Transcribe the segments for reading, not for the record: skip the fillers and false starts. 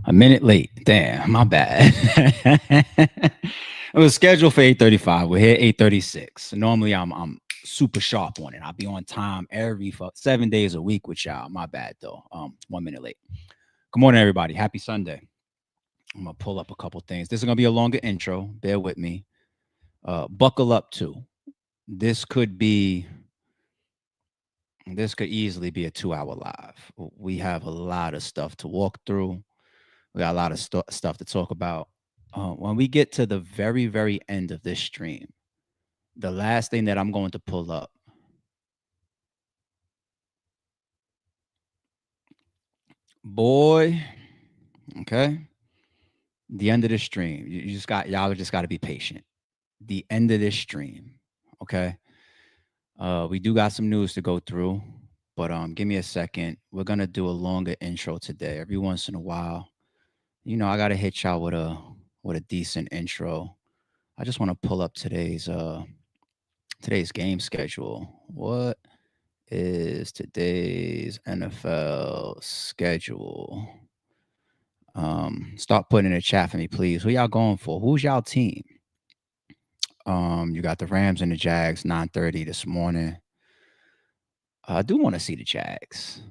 A minute late. Damn, my bad. It was scheduled for 8:35. We're here 8:36. Normally I'm super sharp on it. I'll be on time every 7 days a week with y'all. My bad though. 1 minute late. Good morning, everybody. Happy Sunday. I'm gonna pull up a couple things. This is gonna be a longer intro. Bear with me. Buckle up too. This could be this could easily be a 2 hour live. We have a lot of stuff to walk through. We got a lot of stuff to talk about. When we get to the very, very end of this stream, the last thing that I'm going to pull up, boy, okay, the end of this stream. Y'all just got to be patient. The end of this stream, okay. We do got some news to go through, but give me a second. We're gonna do a longer intro today. Every once in a while, I gotta hit y'all with a decent intro. I just want to pull up today's game schedule. What is today's NFL schedule? Start putting in the chat for me, please. Who y'all going for? Who's y'all team? You got the Rams and the Jags, 9:30 this morning. I do want to see the Jags.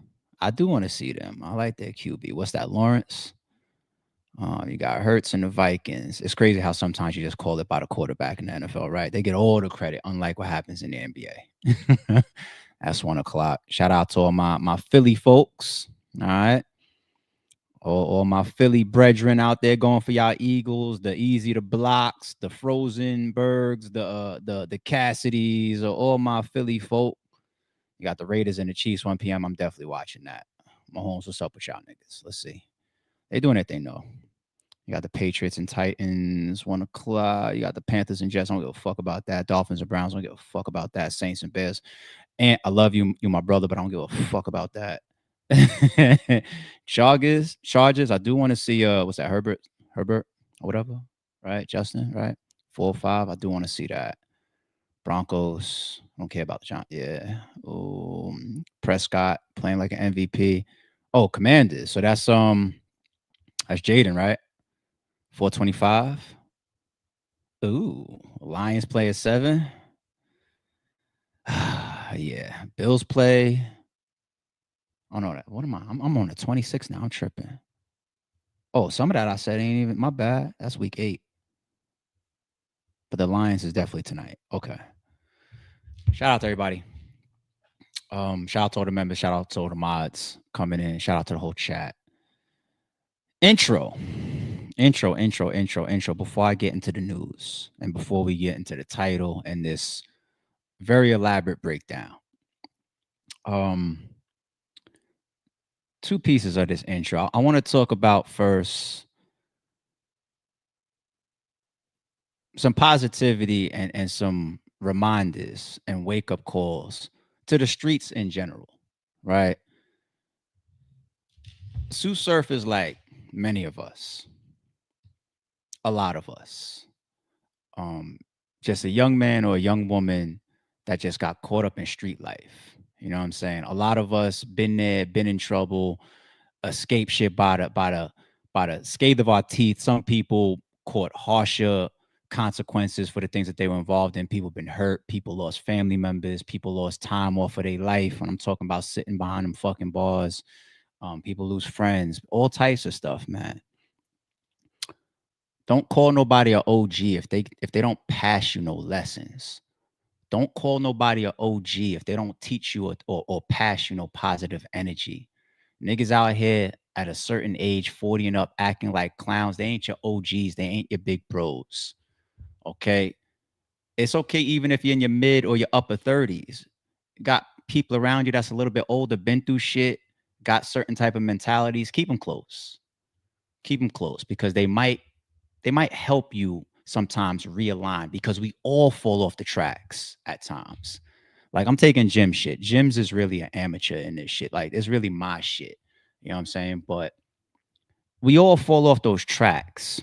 I do want to see them. I like their QB. What's that, Lawrence? You got Hurts and the Vikings. It's crazy how sometimes you just call it by the quarterback in the NFL, right? They get all the credit, unlike what happens in the NBA. That's 1 o'clock. Shout out to all my Philly folks. All right. All my Philly brethren out there going for y'all Eagles, the easy to blocks, the Frozenbergs, the Cassidys, all my Philly folk. You got the Raiders and the Chiefs, 1 p.m. I'm definitely watching that. Mahomes, what's up with y'all niggas? Let's see. They doing their thing though. You got the Patriots and Titans, 1 o'clock. You got the Panthers and Jets. I don't give a fuck about that. Dolphins and Browns. I don't give a fuck about that. Saints and Bears. And I love you, my brother, but I don't give a fuck about that. Chargers. I do want to see what's that? Herbert or whatever, right? Justin, right? 4-5. I do want to see that. Broncos. I don't care about the Giants. Yeah. Prescott playing like an MVP. Oh, Commanders. So that's Jaden, right? 425. Ooh, Lions play at 7. Yeah. Bills play. Oh no, what am I? I'm on the 26 now. I'm tripping. Oh, some of that I said ain't even my bad. That's week 8. But the Lions is definitely tonight. Okay. Shout out to everybody. Shout out to all the members. Shout out to all the mods coming in. Shout out to the whole chat. Intro. Before I get into the news and before we get into the title and this very elaborate breakdown. Two pieces of this intro. I want to talk about first some positivity and some reminders and wake up calls to the streets in general, right? Tsu Surf is like many of us, a lot of us. Just a young man or a young woman that just got caught up in street life. You know what I'm saying? A lot of us been there, been in trouble, escaped shit by the scathe of our teeth. Some people caught harsher consequences for the things that they were involved in. People been hurt. People lost family members. People lost time off of their life. When I'm talking about sitting behind them fucking bars, people lose friends. All types of stuff, man. Don't call nobody an OG if they don't pass you no lessons. Don't call nobody an OG if they don't teach you or pass you no positive energy. Niggas out here at a certain age, 40 and up, acting like clowns. They ain't your OGs. They ain't your big bros. Okay. It's okay even if you're in your mid or your upper 30s. Got people around you that's a little bit older, been through shit, got certain type of mentalities. Keep them close. Keep them close because they might help you sometimes realign because we all fall off the tracks at times. Like I'm taking gym shit. Gyms is really an amateur in this shit. Like it's really my shit. You know what I'm saying? But we all fall off those tracks.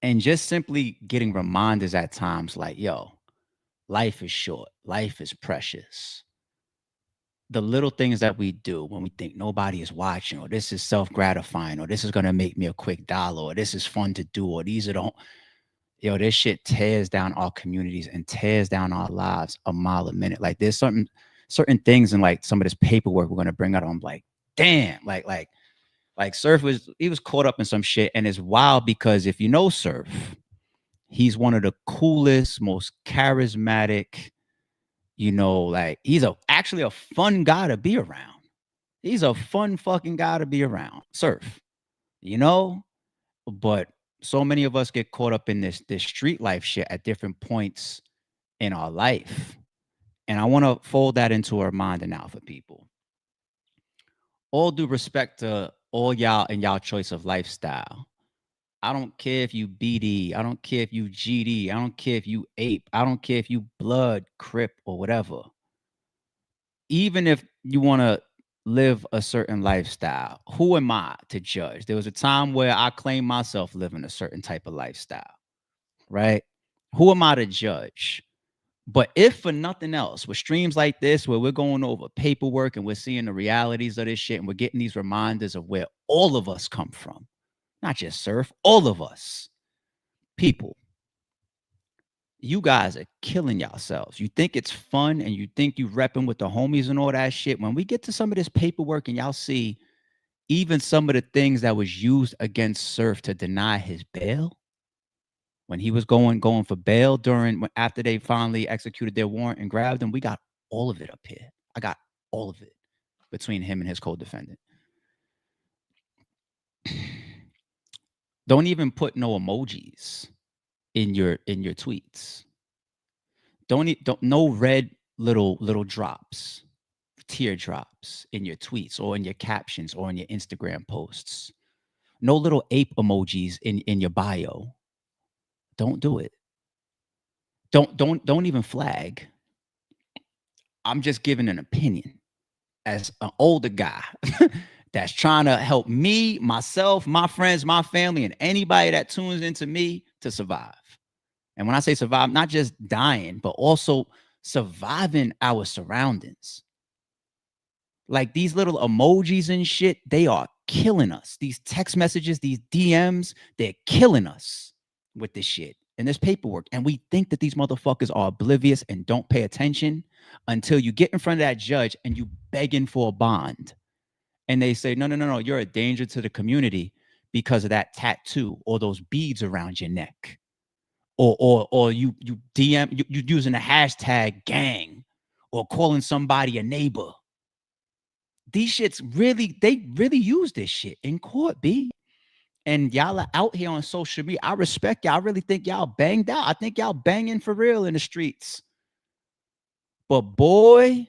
And just simply getting reminders at times like, yo, life is short. Life is precious. the little things that we do when we think nobody is watching, or this is self-gratifying, or this is gonna make me a quick dollar, or this is fun to do, or these are don't this shit tears down our communities and tears down our lives a mile a minute. Like there's certain things in like some of this paperwork we're gonna bring out. I'm like, damn, like Surf he was caught up in some shit, and it's wild because if you know Surf, he's one of the coolest, most charismatic, like he's actually a fun guy to be around. He's a fun fucking guy to be around. Surf, you know? But so many of us get caught up in this street life shit at different points in our life. And I want to fold that into a reminder now for people. All due respect to all y'all and y'all choice of lifestyle. I don't care if you BD. I don't care if you GD. I don't care if you ape. I don't care if you blood, crip, or whatever. Even if you want to live a certain lifestyle, who am I to judge? There was a time where I claimed myself living a certain type of lifestyle, right? Who am I to judge? But if for nothing else, with streams like this, where we're going over paperwork and we're seeing the realities of this shit and we're getting these reminders of where all of us come from, not just Surf, all of us, people, you guys are killing yourselves. You think it's fun and you think you repping with the homies and all that shit. When we get to some of this paperwork and y'all see even some of the things that was used against Surf to deny his bail, when he was going for bail after they finally executed their warrant and grabbed him, we got all of it up here. I got all of it between him and his co-defendant. Don't even put no emojis in your tweets. Don't no red little drops, teardrops in your tweets or in your captions or in your Instagram posts. No little ape emojis in your bio. Don't do it. Don't even flag. I'm just giving an opinion as an older guy that's trying to help me, myself, my friends, my family, and anybody that tunes into me to survive. And when I say survive, not just dying, but also surviving our surroundings. Like these little emojis and shit, they are killing us. These text messages, these DMs, they're killing us with this shit and this paperwork. And we think that these motherfuckers are oblivious and don't pay attention until you get in front of that judge and you begging for a bond. And they say, no, you're a danger to the community because of that tattoo or those beads around your neck. Or you DM, you using the hashtag gang or calling somebody a neighbor. These shits they really use this shit in court, B. And y'all are out here on social media. I respect y'all. I really think y'all banged out. I think y'all banging for real in the streets. But boy,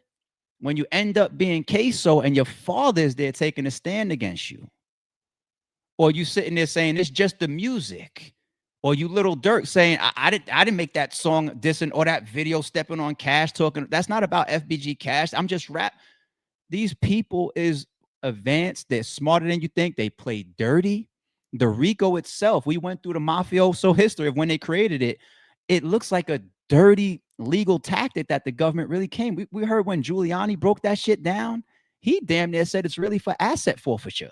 when you end up being queso and your father's there taking a stand against you, or you sitting there saying it's just the music, or you little Dirk saying I didn't make that song dissing or that video stepping on Cash talking. That's not about FBG Cash. I'm just rap. These people is advanced. They're smarter than you think. They play dirty. The RICO itself, we went through the mafioso history of when they created it. It looks like a dirty legal tactic that the government really came. We heard when Giuliani broke that shit down, he damn near said it's really for asset forfeiture.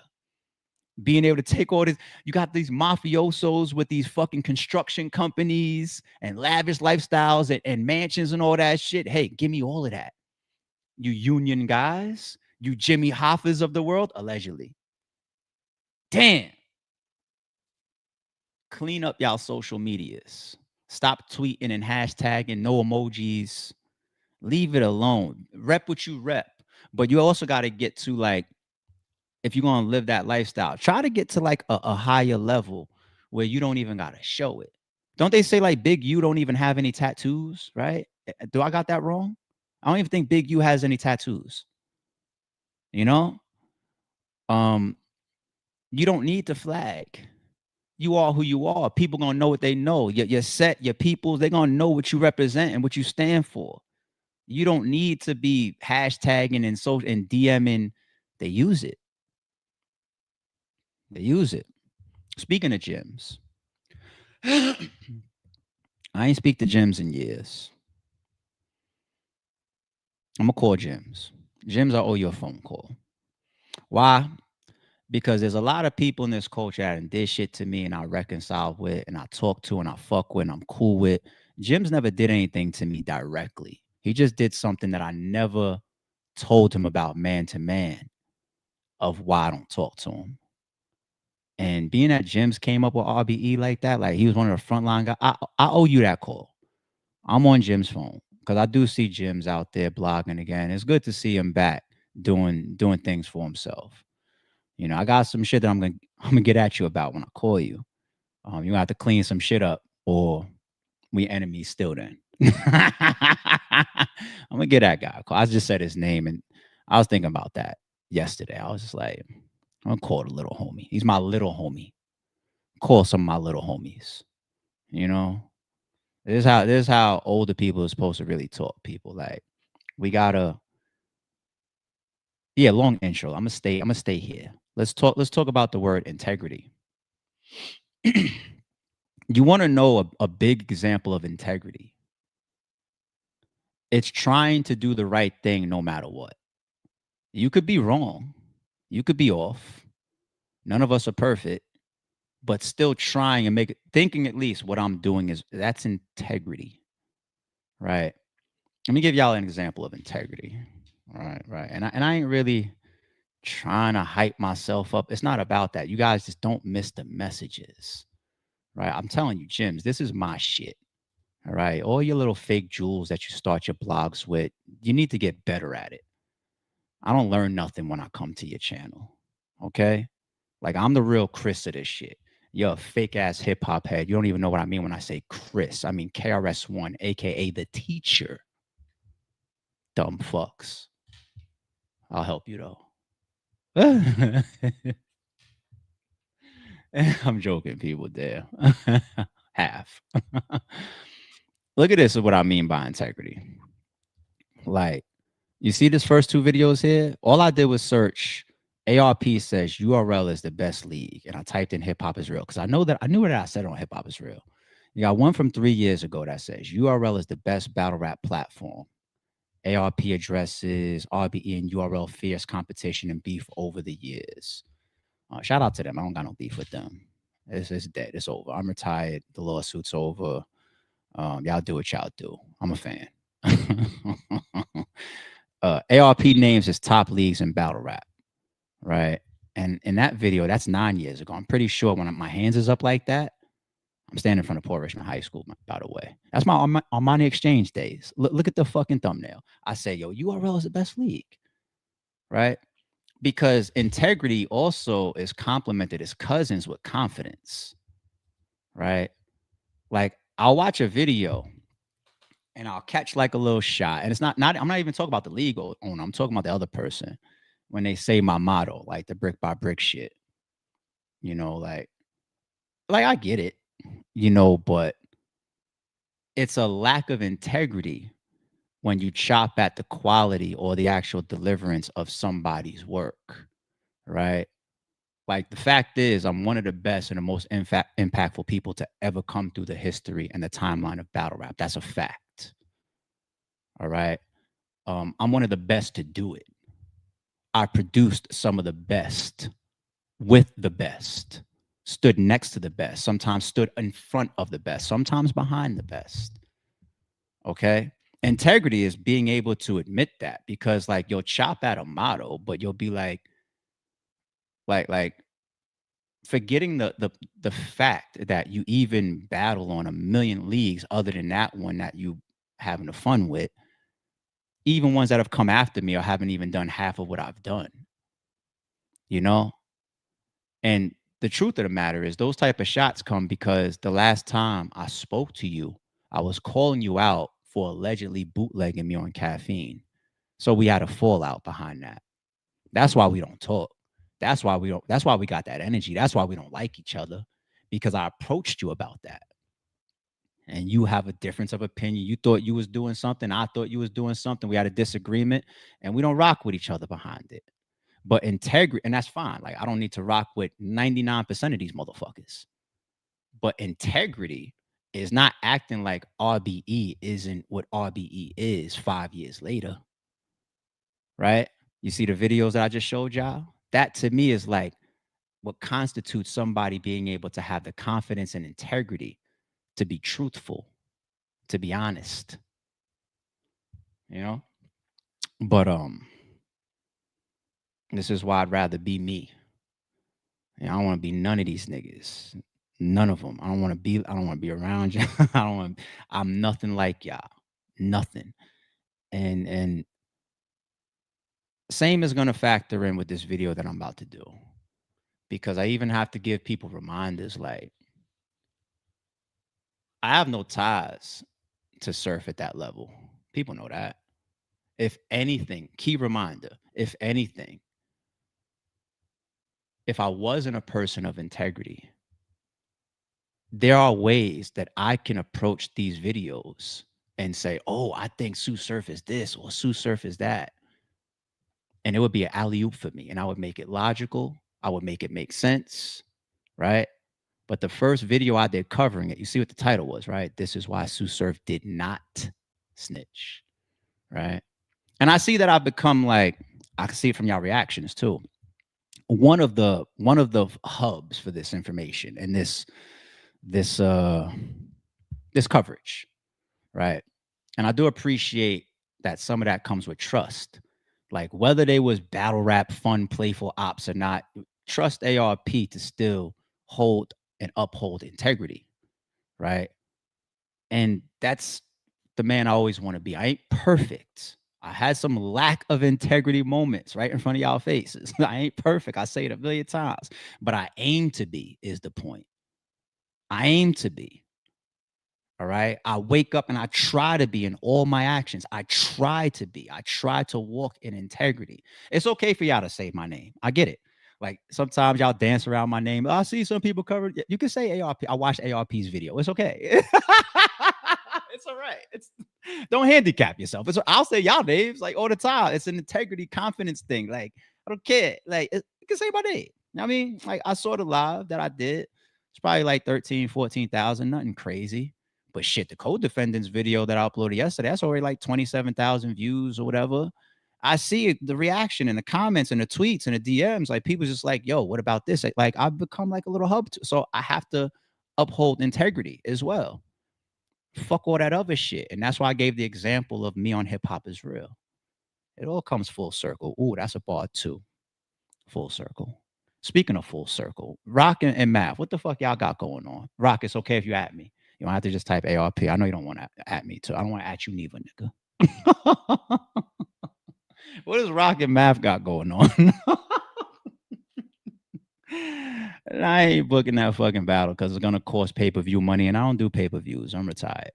Being able to take all this, you got these mafiosos with these fucking construction companies and lavish lifestyles and mansions and all that shit. Hey, give me all of that. You union guys, you Jimmy Hoffas of the world, allegedly. Damn. Clean up y'all social medias. Stop tweeting and hashtagging, no emojis. Leave it alone. Rep what you rep. But you also got to get to like, if you're going to live that lifestyle, try to get to like a higher level where you don't even got to show it. Don't they say like Big U don't even have any tattoos, right? Do I got that wrong? I don't even think Big U has any tattoos. You know? You don't need to flag. You are who you are. People gonna know what they know. Your set, your people, they're gonna know what you represent and what you stand for. You don't need to be hashtagging and DMing. They use it. They use it. Speaking of gyms, I ain't speak to gyms in years. I'm gonna call gyms. Gyms, I owe you a phone call. Why? Because there's a lot of people in this culture that did shit to me and I reconcile with and I talk to and I fuck with and I'm cool with. Jim's never did anything to me directly. He just did something that I never told him about man to man of why I don't talk to him. And being that Jim's came up with RBE like that, like he was one of the frontline guys, I owe you that call. I'm on Jim's phone because I do see Jim's out there blogging again. It's good to see him back doing things for himself. I got some shit that I'm gonna get at you about when I call you. You gonna have to clean some shit up, or we enemies still. Then I'm gonna get that guy. I just said his name, and I was thinking about that yesterday. I was just like, I'm gonna call the little homie. He's my little homie. Call some of my little homies. You know, this is how older people are supposed to really talk. People like we gotta. Yeah, long intro. I'm gonna stay here. Let's talk about the word integrity. You want to know a big example of integrity? It's trying to do the right thing no matter what. You could be wrong. You could be off. None of us are perfect, but still trying and thinking at least what I'm doing that's integrity, right? Let me give y'all an example of integrity. Right, right. And I ain't really trying to hype myself up. It's not about that. You guys just don't miss the messages. Right? I'm telling you, Jims, this is my shit. All right. All your little fake jewels that you start your blogs with, you need to get better at it. I don't learn nothing when I come to your channel. Okay. Like I'm the real Chris of this shit. You're a fake ass hip hop head. You don't even know what I mean when I say Chris. I mean KRS1, aka the teacher. Dumb fucks. I'll help you though. I'm joking, people. There. Half. Look at this is what I mean by integrity. Like, you see this first two videos here? All I did was search ARP says URL is the best league. And I typed in hip hop is real because I knew that I said it on hip hop is real. You got one from 3 years ago that says URL is the best battle rap platform. ARP addresses RBE and URL fierce competition and beef over the years. Shout out to them. I don't got no beef with them. It's dead. It's over. I'm retired. The lawsuit's over. Y'all do what y'all do. I'm a fan. ARP names his top leagues in battle rap, right? And in that video, that's 9 years ago. I'm pretty sure when my hands is up like that, I'm standing in front of Port Richmond High School, by the way. That's my Armani Exchange days. Look at the fucking thumbnail. I say, yo, URL is the best league, right? Because integrity also is complemented as cousins with confidence, right? Like I'll watch a video and I'll catch like a little shot. And it's not I'm not even talking about the league owner. I'm talking about the other person when they say my motto, like the brick by brick shit. You know, like I get it, but it's a lack of integrity when you chop at the quality or the actual deliverance of somebody's work, right? Like the fact is, I'm one of the best and the most impactful people to ever come through the history and the timeline of battle rap. That's a fact. All right. I'm one of the best to do it. I produced some of the best with the best, stood next to the best, sometimes stood in front of the best, sometimes behind the best. Okay. Integrity is being able to admit that because like you'll chop at a motto, but you'll be like forgetting the fact that you even battle on a million leagues other than that one that you having the fun with. Even ones that have come after me or haven't even done half of what I've done, you know? And the truth of the matter is those type of shots come because the last time I spoke to you, I was calling you out for allegedly bootlegging me on caffeine. So we had a fallout behind that. That's why we don't talk. That's why we got that energy. That's why we don't like each other because I approached you about that. And you have a difference of opinion. You thought you was doing something. I thought you was doing something. We had a disagreement and we don't rock with each other behind it. But integrity, and that's fine. Like I don't need to rock with 99% of these motherfuckers. But integrity is not acting like RBE isn't what RBE is 5 years later. right? You see the videos that I just showed y'all? That to me is like what constitutes somebody being able to have the confidence and integrity to be truthful, to be honest, you know? But this is why I'd rather be me. I don't want to be none of these niggas. None of them. I don't want to be around you. I don't want I'm nothing like y'all. Nothing. And same is going to factor in with this video that I'm about to do, because I even have to give people reminders like I have no ties to surf at that level. People know that. If anything, key reminder, if anything, if I wasn't a person of integrity, there are ways that I can approach these videos and say, oh, I think Tsu Surf is this or Tsu Surf is that. And it would be an alley oop for me. And I would make it logical. I would make it make sense. Right. But the first video I did covering it, you see what the title was, right? This is why Tsu Surf did not snitch. Right. And I see that I've become like, I can see it from y'all reactions too. One of the hubs for this information and this this coverage, right? And I do appreciate that some of that comes with trust. Like whether they was battle rap, fun, playful ops or not, trust ARP to still hold and uphold integrity, right? And that's the man I always want to be. I ain't perfect. I had some lack of integrity moments right in front of y'all faces. I ain't perfect. I say it a million times, but I aim to be is the point. I aim to be. All right. I wake up and I try to be in all my actions. I try to be. I try to walk in integrity. It's okay for y'all to say my name. I get it. Like sometimes y'all dance around my name. I see some people covered. You can say ARP. I watched ARP's video. It's okay. It's all right. It's don't handicap yourself. I'll say y'all names like all the time. It's an integrity, confidence thing. Like I don't care. Like you can say my name. I mean, like I saw the live that I did. It's probably like 13, 14,000. Nothing crazy. But shit, the Co-Defendant's video that I uploaded yesterday, that's already like 27,000 views or whatever. I see the reaction in the comments and the tweets and the DMs. Like people just like, yo, what about this? Like I've become like a little hub. So I have to uphold integrity as well. Fuck all that other shit. And that's why I gave the example of me on Hip Hop is Real. It all comes full circle. Ooh, that's a bar too. Full circle. Speaking of full circle, Rock and Math, what the fuck y'all got going on? Rock, it's okay if you at me. You don't have to just type ARP. I know you don't want to at me too. I don't want to at you neither, nigga. What does Rock and Math got going on? And I ain't booking that fucking battle because it's gonna cost pay-per-view money, and I don't do pay-per-views. I'm retired.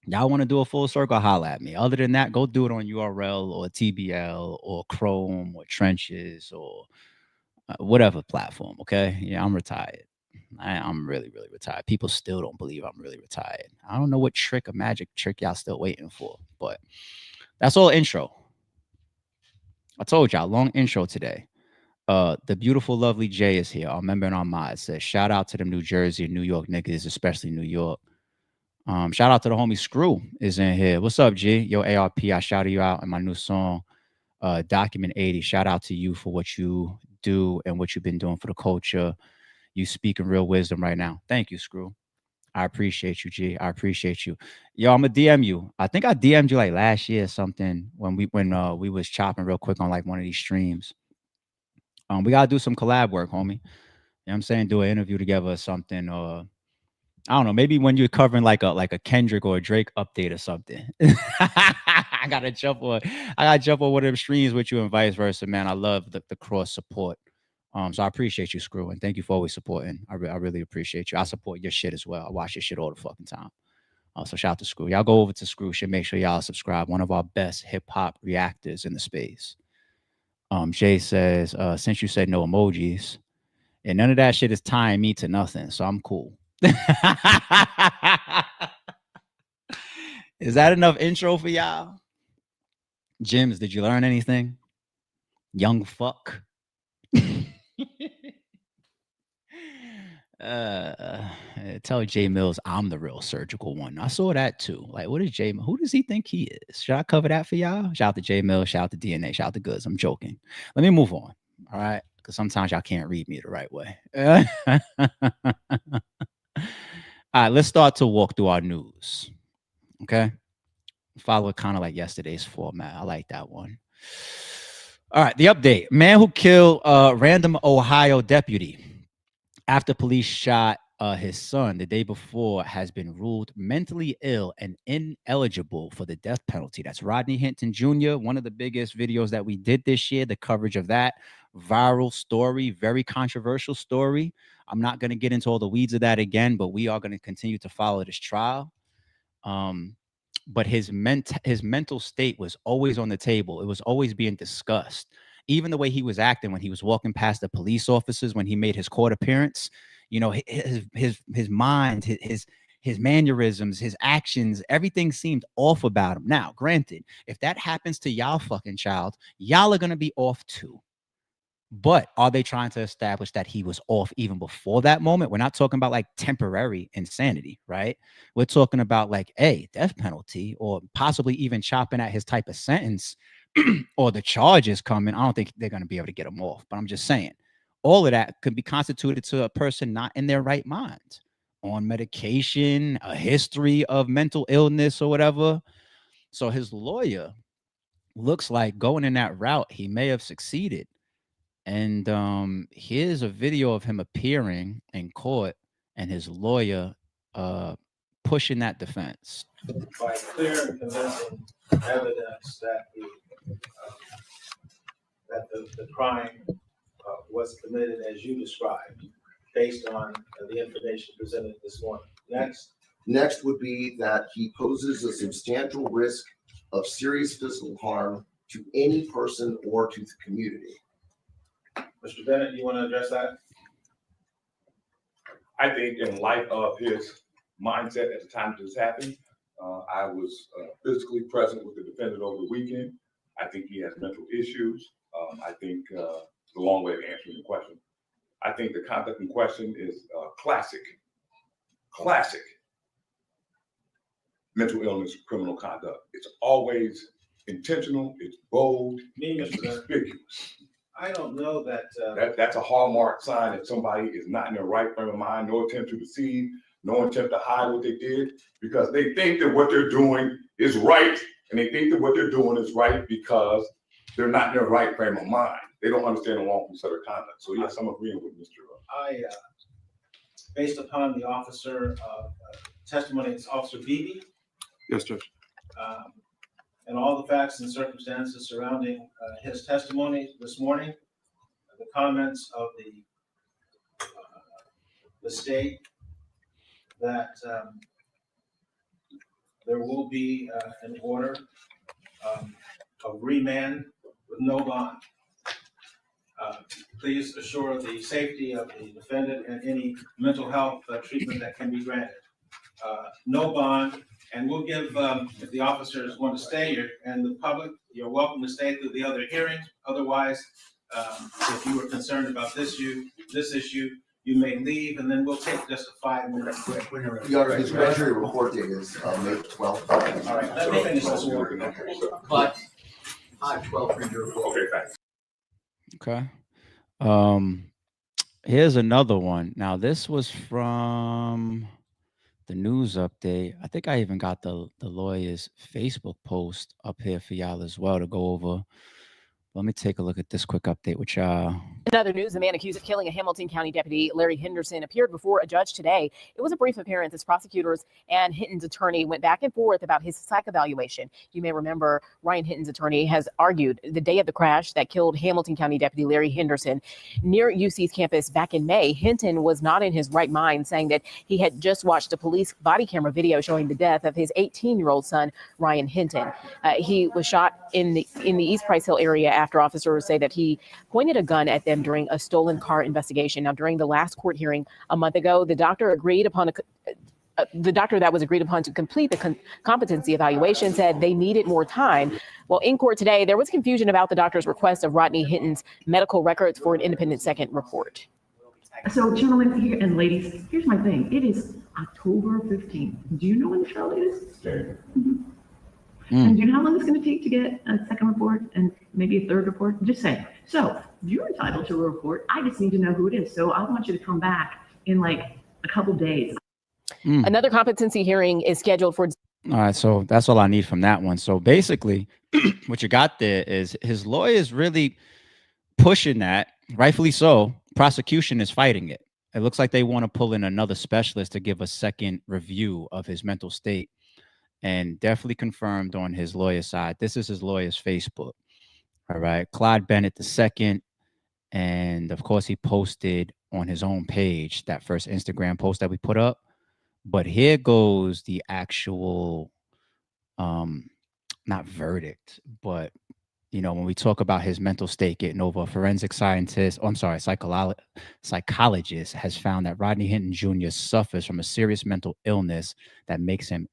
Y'all want to do a full circle? Holla at me. Other than that, go do it on URL or TBL or Chrome or Trenches or whatever platform. Okay, yeah, I'm retired. I'm really, really retired. People still don't believe I'm really retired. I don't know what trick or magic trick y'all still waiting for, but that's all intro. I told y'all, long intro today. The beautiful, lovely Jay is here. Our member in our mod says, shout out to them New Jersey and New York niggas, especially New York. Shout out to the homie Screw is in here. What's up, G? Yo, ARP, I shouted you out in my new song, Document 80. Shout out to you for what you do and what you've been doing for the culture. You speaking real wisdom right now. Thank you, Screw. I appreciate you, G. I appreciate you. Yo, I'm gonna DM you. I think I DM'd you like last year or something when we was chopping real quick on like one of these streams. We gotta do some collab work, homie. You know what I'm saying? Do an interview together or something, or I don't know, maybe when you're covering like a Kendrick or a Drake update or something. I gotta jump on one of them streams with you and vice versa, man. I love the cross support. So I appreciate you, Screw, and thank you for always supporting. I really appreciate you. I support your shit as well. I watch your shit all the fucking time. So shout out to Screw. Y'all go over to Screw shit. Make sure y'all subscribe. One of our best hip hop reactors in the space. Jay says, since you said no emojis, and none of that shit is tying me to nothing, so I'm cool. Is that enough intro for y'all? Jims, did you learn anything? Young fuck. Tell Jay Mills I'm the real surgical one. I saw that too. Like, what is Jay? Who does he think he is? Should I cover that for y'all? Shout out to Jay Mills. Shout out to DNA. Shout out to Goods. I'm joking. Let me move on. All right, because sometimes y'all can't read me the right way. All right, let's start to walk through our news. Okay, follow it kind of like yesterday's format. I like that one. All right, the update: man who killed a random Ohio deputy after police shot his son the day before has been ruled mentally ill and ineligible for the death penalty. That's Rodney Hinton Jr., one of the biggest videos that we did this year, the coverage of that viral story, very controversial story. I'm not going to get into all the weeds of that again, but we are going to continue to follow this trial. But his mental state was always on the table. It was always being discussed. Even the way he was acting when he was walking past the police officers when he made his court appearance, you know, his mind, his mannerisms, his actions, everything seemed off about him. Now, granted, if that happens to y'all fucking child, y'all are gonna be off too. But are they trying to establish that he was off even before that moment? We're not talking about like temporary insanity, right? We're talking about like a death penalty or possibly even chopping at his type of sentence or the charges coming. I don't think they're going to be able to get him off. But I'm just saying, all of that could be constituted to a person not in their right mind, on medication, a history of mental illness or whatever. So his lawyer looks like going in that route, he may have succeeded. And here's a video of him appearing in court and his lawyer pushing that defense. By clear and convincing evidence that the crime was committed as you described, based on the information presented this morning. Next would be that he poses a substantial risk of serious physical harm to any person or to the community. Mr. Bennett, you want to address that? I think in light of his mindset at the time this happened, I was physically present with the defendant over the weekend. I think he has mental issues. I think it's a long way of answering the question. I think the conduct in question is classic mental illness, criminal conduct. It's always intentional, it's bold, it's conspicuous. I don't know that. That's a hallmark sign that somebody is not in their right frame of mind, no attempt to deceive, no attempt to hide what they did, because they think that what they're doing is right, and they think that what they're doing is right because they're not in their right frame of mind. They don't understand the wrongful set of conduct. So yes, I'm agreeing with Mr. Based upon the officer testimony, it's Officer Beebe. Yes, Judge. And all the facts and circumstances surrounding his testimony this morning, the comments of the state that there will be an order of remand with no bond. Please assure the safety of the defendant and any mental health treatment that can be granted. No bond. And we'll give, if the officers want to stay here and the public, you're welcome to stay through the other hearings. Otherwise, if you were concerned about this issue, you may leave, and then we'll take just a 5-minute break. His grand jury report date is May 12th. All right, let me finish this work. But 5/12 grand jury report. Okay, thanks. Okay. Here's another one. Now, this was from the news update. I think I even got the lawyer's Facebook post up here for y'all as well to go over. Let me take a look at this quick update with y'all. In other news, the man accused of killing a Hamilton County deputy, Larry Henderson, appeared before a judge today. It was a brief appearance as prosecutors and Hinton's attorney went back and forth about his psych evaluation. You may remember Ryan Hinton's attorney has argued the day of the crash that killed Hamilton County deputy Larry Henderson near UC's campus back in May. Hinton was not in his right mind, saying that he had just watched a police body camera video showing the death of his 18-year-old son, Ryan Hinton. He was shot in the East Price Hill area after officers say that he pointed a gun at them during a stolen car investigation. Now, during the last court hearing a month ago, the doctor that was agreed upon to complete the competency evaluation said they needed more time. Well, in court today, there was confusion about the doctor's request of Rodney Hinton's medical records for an independent second report. So, gentlemen here and ladies, here's my thing. It is October 15th. Do you know when the trial is? And do you know how long it's going to take to get a second report and maybe a third report? Just saying. So, you're entitled to a report. I just need to know who it is. So, I want you to come back in like a couple days. Another competency hearing is scheduled for. All right, so that's all I need from that one. So basically, what you got there is his lawyers really pushing that, rightfully so. Prosecution is fighting it. It looks like they want to pull in another specialist to give a second review of his mental state, and definitely confirmed on his lawyer's side. This is his lawyer's Facebook. All right, Clyde Bennett II, and of course he posted on his own page that first Instagram post that we put up. But here goes the actual, not verdict, but, you know, when we talk about his mental state getting over, a forensic scientist, psychologist has found that Rodney Hinton Jr. suffers from a serious mental illness that makes him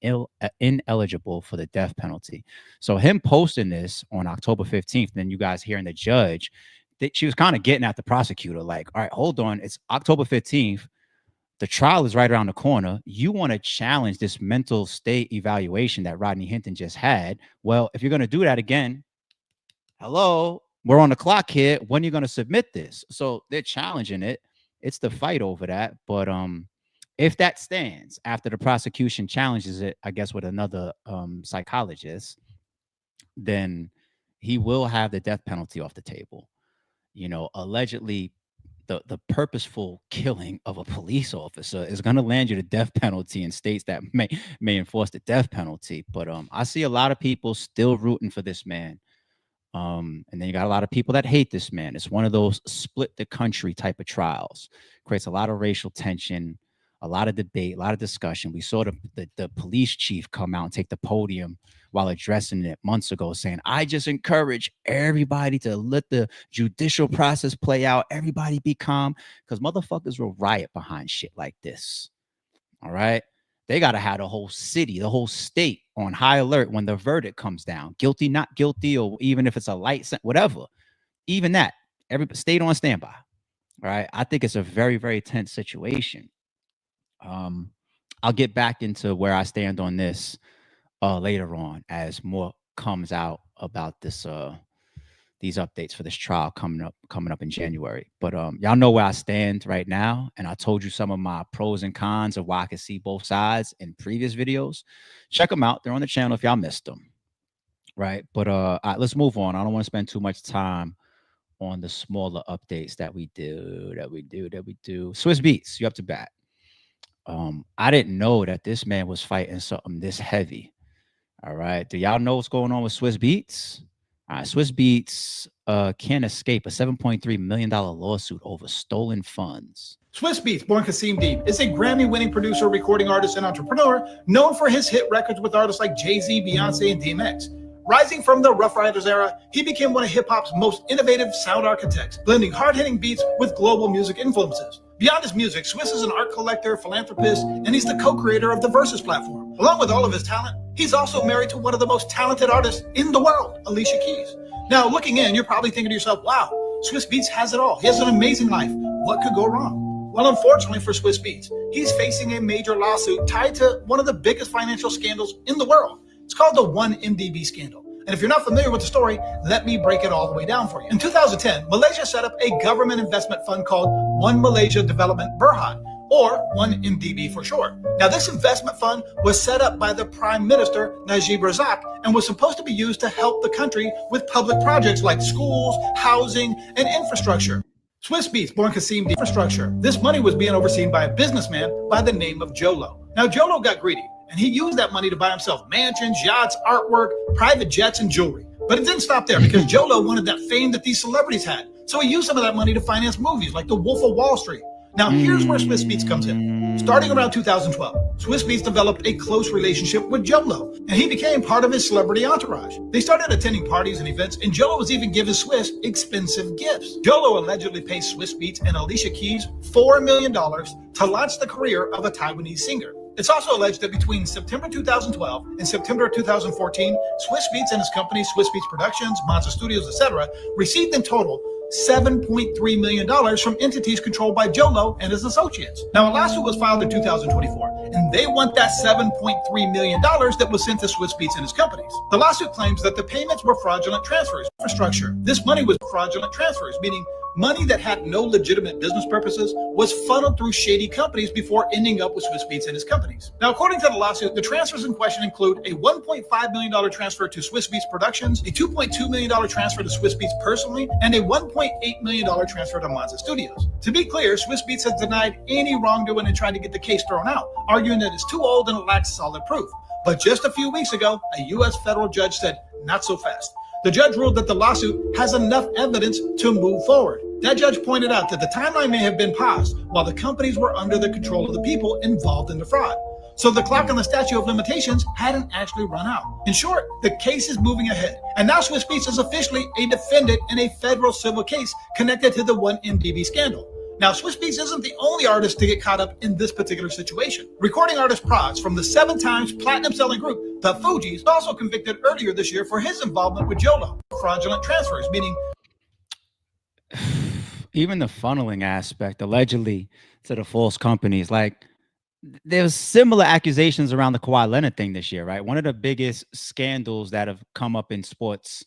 ineligible for the death penalty. So him posting this on October 15th, then you guys hearing the judge, she was kind of getting at the prosecutor, like, all right, hold on, it's October 15th. The trial is right around the corner. You want to challenge this mental state evaluation that Rodney Hinton just had. Well, if you're going to do that again, hello, we're on the clock here. When are you going to submit this? So they're challenging it. It's the fight over that. But if that stands after the prosecution challenges it, I guess with another psychologist, then he will have the death penalty off the table. You know, allegedly, the purposeful killing of a police officer is going to land you the death penalty in states that may enforce the death penalty. But I see a lot of people still rooting for this man. And then you got a lot of people that hate this man. It's one of those split the country type of trials. Creates a lot of racial tension, a lot of debate, a lot of discussion. We saw the police chief come out and take the podium while addressing it months ago, saying, I just encourage everybody to let the judicial process play out. Everybody be calm, because motherfuckers will riot behind shit like this. All right. They got to have the whole city, the whole state on high alert when the verdict comes down. Guilty, not guilty, or even if it's a light sentence, whatever. Even that, every state on standby. All right. I think it's a very, very tense situation. I'll get back into where I stand on this later on as more comes out about this these updates for this trial coming up in January. But y'all know where I stand right now, and I told you some of my pros and cons of why I can see both sides in previous videos. Check them out. They're on the channel if y'all missed them. Right. But all right, let's move on. I don't want to spend too much time on the smaller updates that we do. Swiss Beats, you up to bat. I didn't know that this man was fighting something this heavy. All right. Do y'all know what's going on with Swiss Beats? All right. Swiss Beats can't escape a $7.3 million lawsuit over stolen funds. Swiss Beats, born Kasim Deeb, is a Grammy-winning producer, recording artist, and entrepreneur known for his hit records with artists like Jay-Z, Beyonce, and DMX. Rising from the Rough Riders era, he became one of hip-hop's most innovative sound architects, blending hard-hitting beats with global music influences. Beyond his music, Swiss is an art collector, philanthropist, and he's the co-creator of the Versus platform. Along with all of his talent, he's also married to one of the most talented artists in the world, Alicia Keys. Now, looking in, you're probably thinking to yourself, wow, Swiss Beats has it all. He has an amazing life. What could go wrong? Well, unfortunately for Swiss Beats, he's facing a major lawsuit tied to one of the biggest financial scandals in the world. It's called the 1MDB scandal. And if you're not familiar with the story, let me break it all the way down for you. In 2010, Malaysia set up a government investment fund called One Malaysia Development Berhad, or 1MDB for short. Now, this investment fund was set up by the Prime Minister, Najib Razak, and was supposed to be used to help the country with public projects like schools, housing, and infrastructure. Swiss Beats, born Kasim Deeb, infrastructure. This money was being overseen by a businessman by the name of Jolo. Now, Jolo got greedy, and he used that money to buy himself mansions, yachts, artwork, private jets, and jewelry. But it didn't stop there, because Jolo wanted that fame that these celebrities had. So he used some of that money to finance movies like The Wolf of Wall Street. Now, here's where Swiss Beats comes in. Starting around 2012, Swiss Beats developed a close relationship with Jolo, and he became part of his celebrity entourage. They started attending parties and events, and Jolo was even giving Swiss expensive gifts. Jolo allegedly paid Swiss Beats and Alicia Keys $4 million to launch the career of a Taiwanese singer. It's also alleged that between September 2012 and September 2014, Swiss Beats and his company, Swiss Beats Productions, Monza Studios, etc., received in total $7.3 million from entities controlled by Jolo and his associates. Now, a lawsuit was filed in 2024, and they want that $7.3 million that was sent to Swiss Beats and his companies. The lawsuit claims that the payments were fraudulent transfers. Infrastructure. This money was fraudulent transfers, meaning money that had no legitimate business purposes was funneled through shady companies before ending up with Swiss Beats and his companies. Now, according to the lawsuit, the transfers in question include a $1.5 million transfer to Swiss Beats Productions, a $2.2 million transfer to Swiss Beats personally, and a $1.8 million transfer to Monza Studios. To be clear, Swiss Beats has denied any wrongdoing and tried to get the case thrown out, arguing that it's too old and it lacks solid proof. But just a few weeks ago, a U.S. federal judge said, not so fast. The judge ruled that the lawsuit has enough evidence to move forward. That judge pointed out that the timeline may have been paused while the companies were under the control of the people involved in the fraud. So the clock on the statute of limitations hadn't actually run out. In short, the case is moving ahead. And now Swiss Beats is officially a defendant in a federal civil case connected to the 1MDB scandal. Now, Swiss Beats isn't the only artist to get caught up in this particular situation. Recording artist Prods from the 7 times platinum-selling group, the Fugees, was also convicted earlier this year for his involvement with Jolo. Fraudulent transfers, meaning even the funneling aspect, allegedly, to the false companies. Like, there's similar accusations around the Kawhi Leonard thing this year, right? One of the biggest scandals that have come up in sports,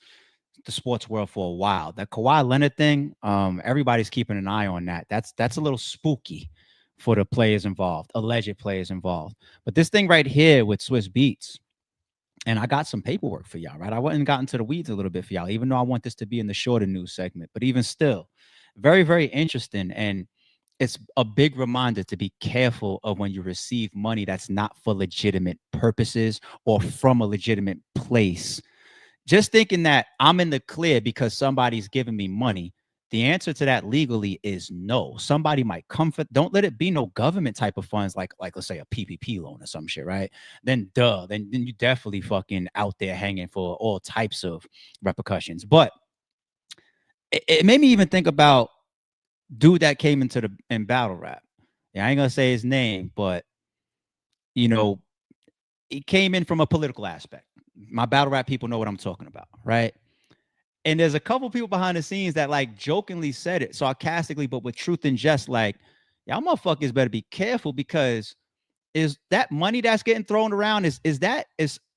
the sports world for a while. That Kawhi Leonard thing, everybody's keeping an eye on that. That's a little spooky for the players involved, alleged players involved. But this thing right here with Swiss Beats, and I got some paperwork for y'all, right? I went and got into the weeds a little bit for y'all, even though I want this to be in the shorter news segment. But even still, very, very interesting. And it's a big reminder to be careful of when you receive money that's not for legitimate purposes or from a legitimate place. Just thinking that I'm in the clear because somebody's giving me money, the answer to that legally is no. Somebody might come for, don't let it be no government type of funds, like let's say a PPP loan or some shit, right? Then you definitely fucking out there hanging for all types of repercussions. But it made me even think about dude that came in battle rap. Yeah, I ain't gonna say his name, but you know, he came in from a political aspect. My battle rap people know what I'm talking about, right? And there's a couple people behind the scenes that like jokingly said it sarcastically, but with truth and jest, like, y'all motherfuckers better be careful, because is that money that's getting thrown around, is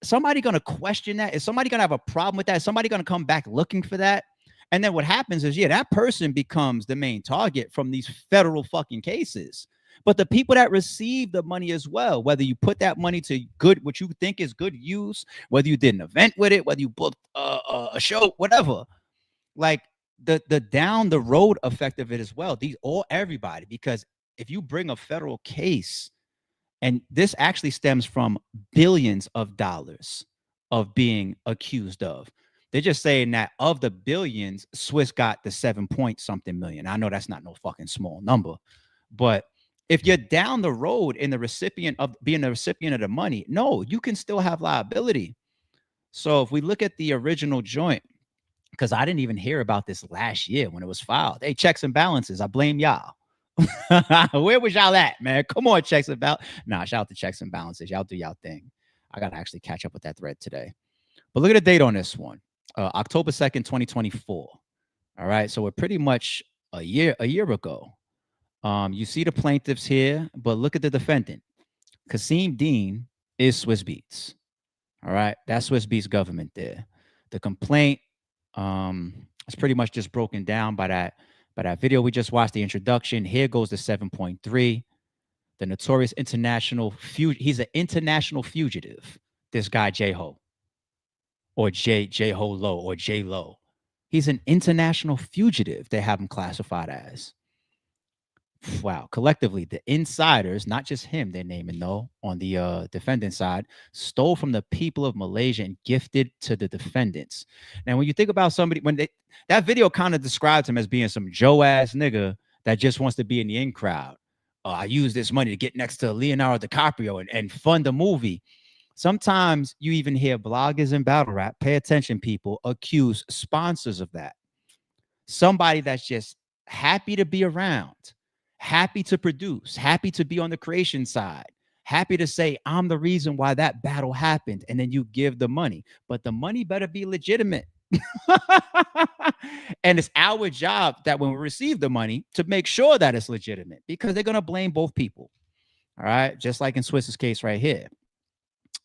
somebody gonna question that? Is somebody gonna have a problem with that? Is somebody gonna come back looking for that? And then what happens is, yeah, that person becomes the main target from these federal fucking cases. But the people that receive the money as well, whether you put that money to good, what you think is good use, whether you did an event with it, whether you booked a show, whatever, like the down the road effect of it as well. Everybody, because if you bring a federal case, and this actually stems from billions of dollars of being accused of. They're just saying that of the billions, Swiss got the 7 point something million. I know that's not no fucking small number, but if you're down the road in the recipient of being the recipient of the money, no, you can still have liability. So if we look at the original joint, because I didn't even hear about this last year when it was filed. Hey, checks and balances, I blame y'all. Where was y'all at, man? Come on, checks and balances. Nah, shout out to checks and balances. Y'all do y'all thing. I got to actually catch up with that thread today. But look at the date on this one. October 2nd, 2024. All right. So we're pretty much a year ago. You see the plaintiffs here, but look at the defendant. Kasim Dean is Swiss Beats. All right. That's Swiss Beats government there. The complaint is pretty much just broken down by that video we just watched, the introduction. Here goes the 7.3. The notorious international he's an international fugitive. This guy, J-Ho. Or J-Ho Lo, or J-Lo. He's an international fugitive, they have him classified as. Wow. Collectively, the insiders, not just him, they're naming though, on the defendant side, stole from the people of Malaysia and gifted to the defendants. Now, when you think about somebody, that video kind of describes him as being some Joe-ass nigga that just wants to be in the in crowd. I use this money to get next to Leonardo DiCaprio and fund a movie. Sometimes you even hear bloggers in battle rap, pay attention, people, accuse sponsors of that. Somebody that's just happy to be around, happy to produce, happy to be on the creation side, happy to say, I'm the reason why that battle happened. And then you give the money. But the money better be legitimate. And it's our job that when we receive the money to make sure that it's legitimate, because they're going to blame both people. All right. Just like in Swiss's case right here.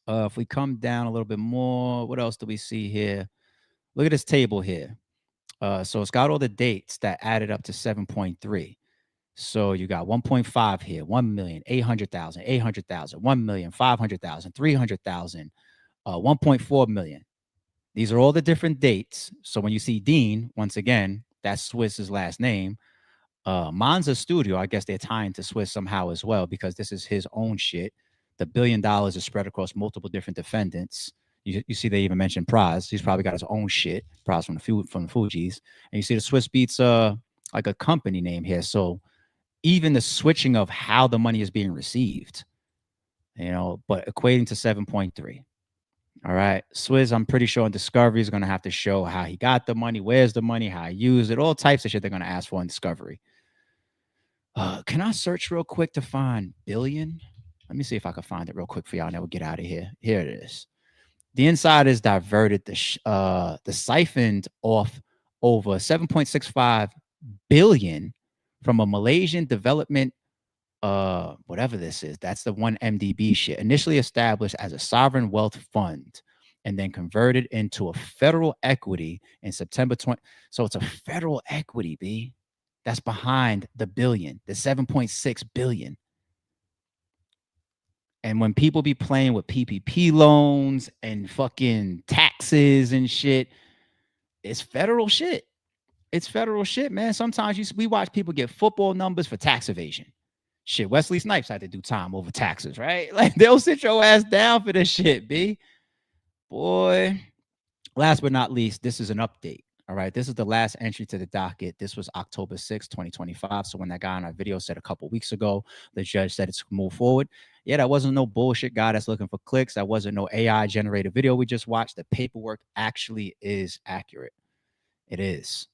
If we come down a little bit more, what else do we see here? Look at this table here. So it's got all the dates that added up to 7.3. So you got 1.5 here, 1,800,000, 800,000, 1,500,000, 300,000, 1.4 million. These are all the different dates. So when you see Dean, once again, that's Swiss's last name. Monza Studio, I guess they're tying to Swiss somehow as well, because this is his own shit. The $1 billion is spread across multiple different defendants. You see, they even mentioned Praz. He's probably got his own shit. Praz from the Fugees, and you see the Swiss Beats like a company name here. So even the switching of how the money is being received, but equating to 7.3. All right, Swizz, I'm pretty sure in Discovery is going to have to show how he got the money, where's the money, how he used it, all types of shit they're going to ask for in Discovery. Can I search real quick to find billion? Let me see if I can find it real quick for y'all, and then we'll get out of here. Here it is. The insiders diverted the siphoned off over 7.65 billion from a Malaysian development, whatever this is. That's the 1MDB shit. Initially established as a sovereign wealth fund and then converted into a federal equity in September 20. So it's a federal equity, B. That's behind the billion, the 7.6 billion. And when people be playing with PPP loans and fucking taxes and shit, it's federal shit. It's federal shit, man. Sometimes we watch people get football numbers for tax evasion. Shit, Wesley Snipes had to do time over taxes, right? Like, they'll sit your ass down for this shit, B. Boy. Last but not least, this is an update. All right. This is the last entry to the docket. This was October 6, 2025. So when that guy on our video said a couple weeks ago, the judge said it's move forward. Yeah, that wasn't no bullshit guy that's looking for clicks. That wasn't no AI generated video we just watched. The paperwork actually is accurate. It is.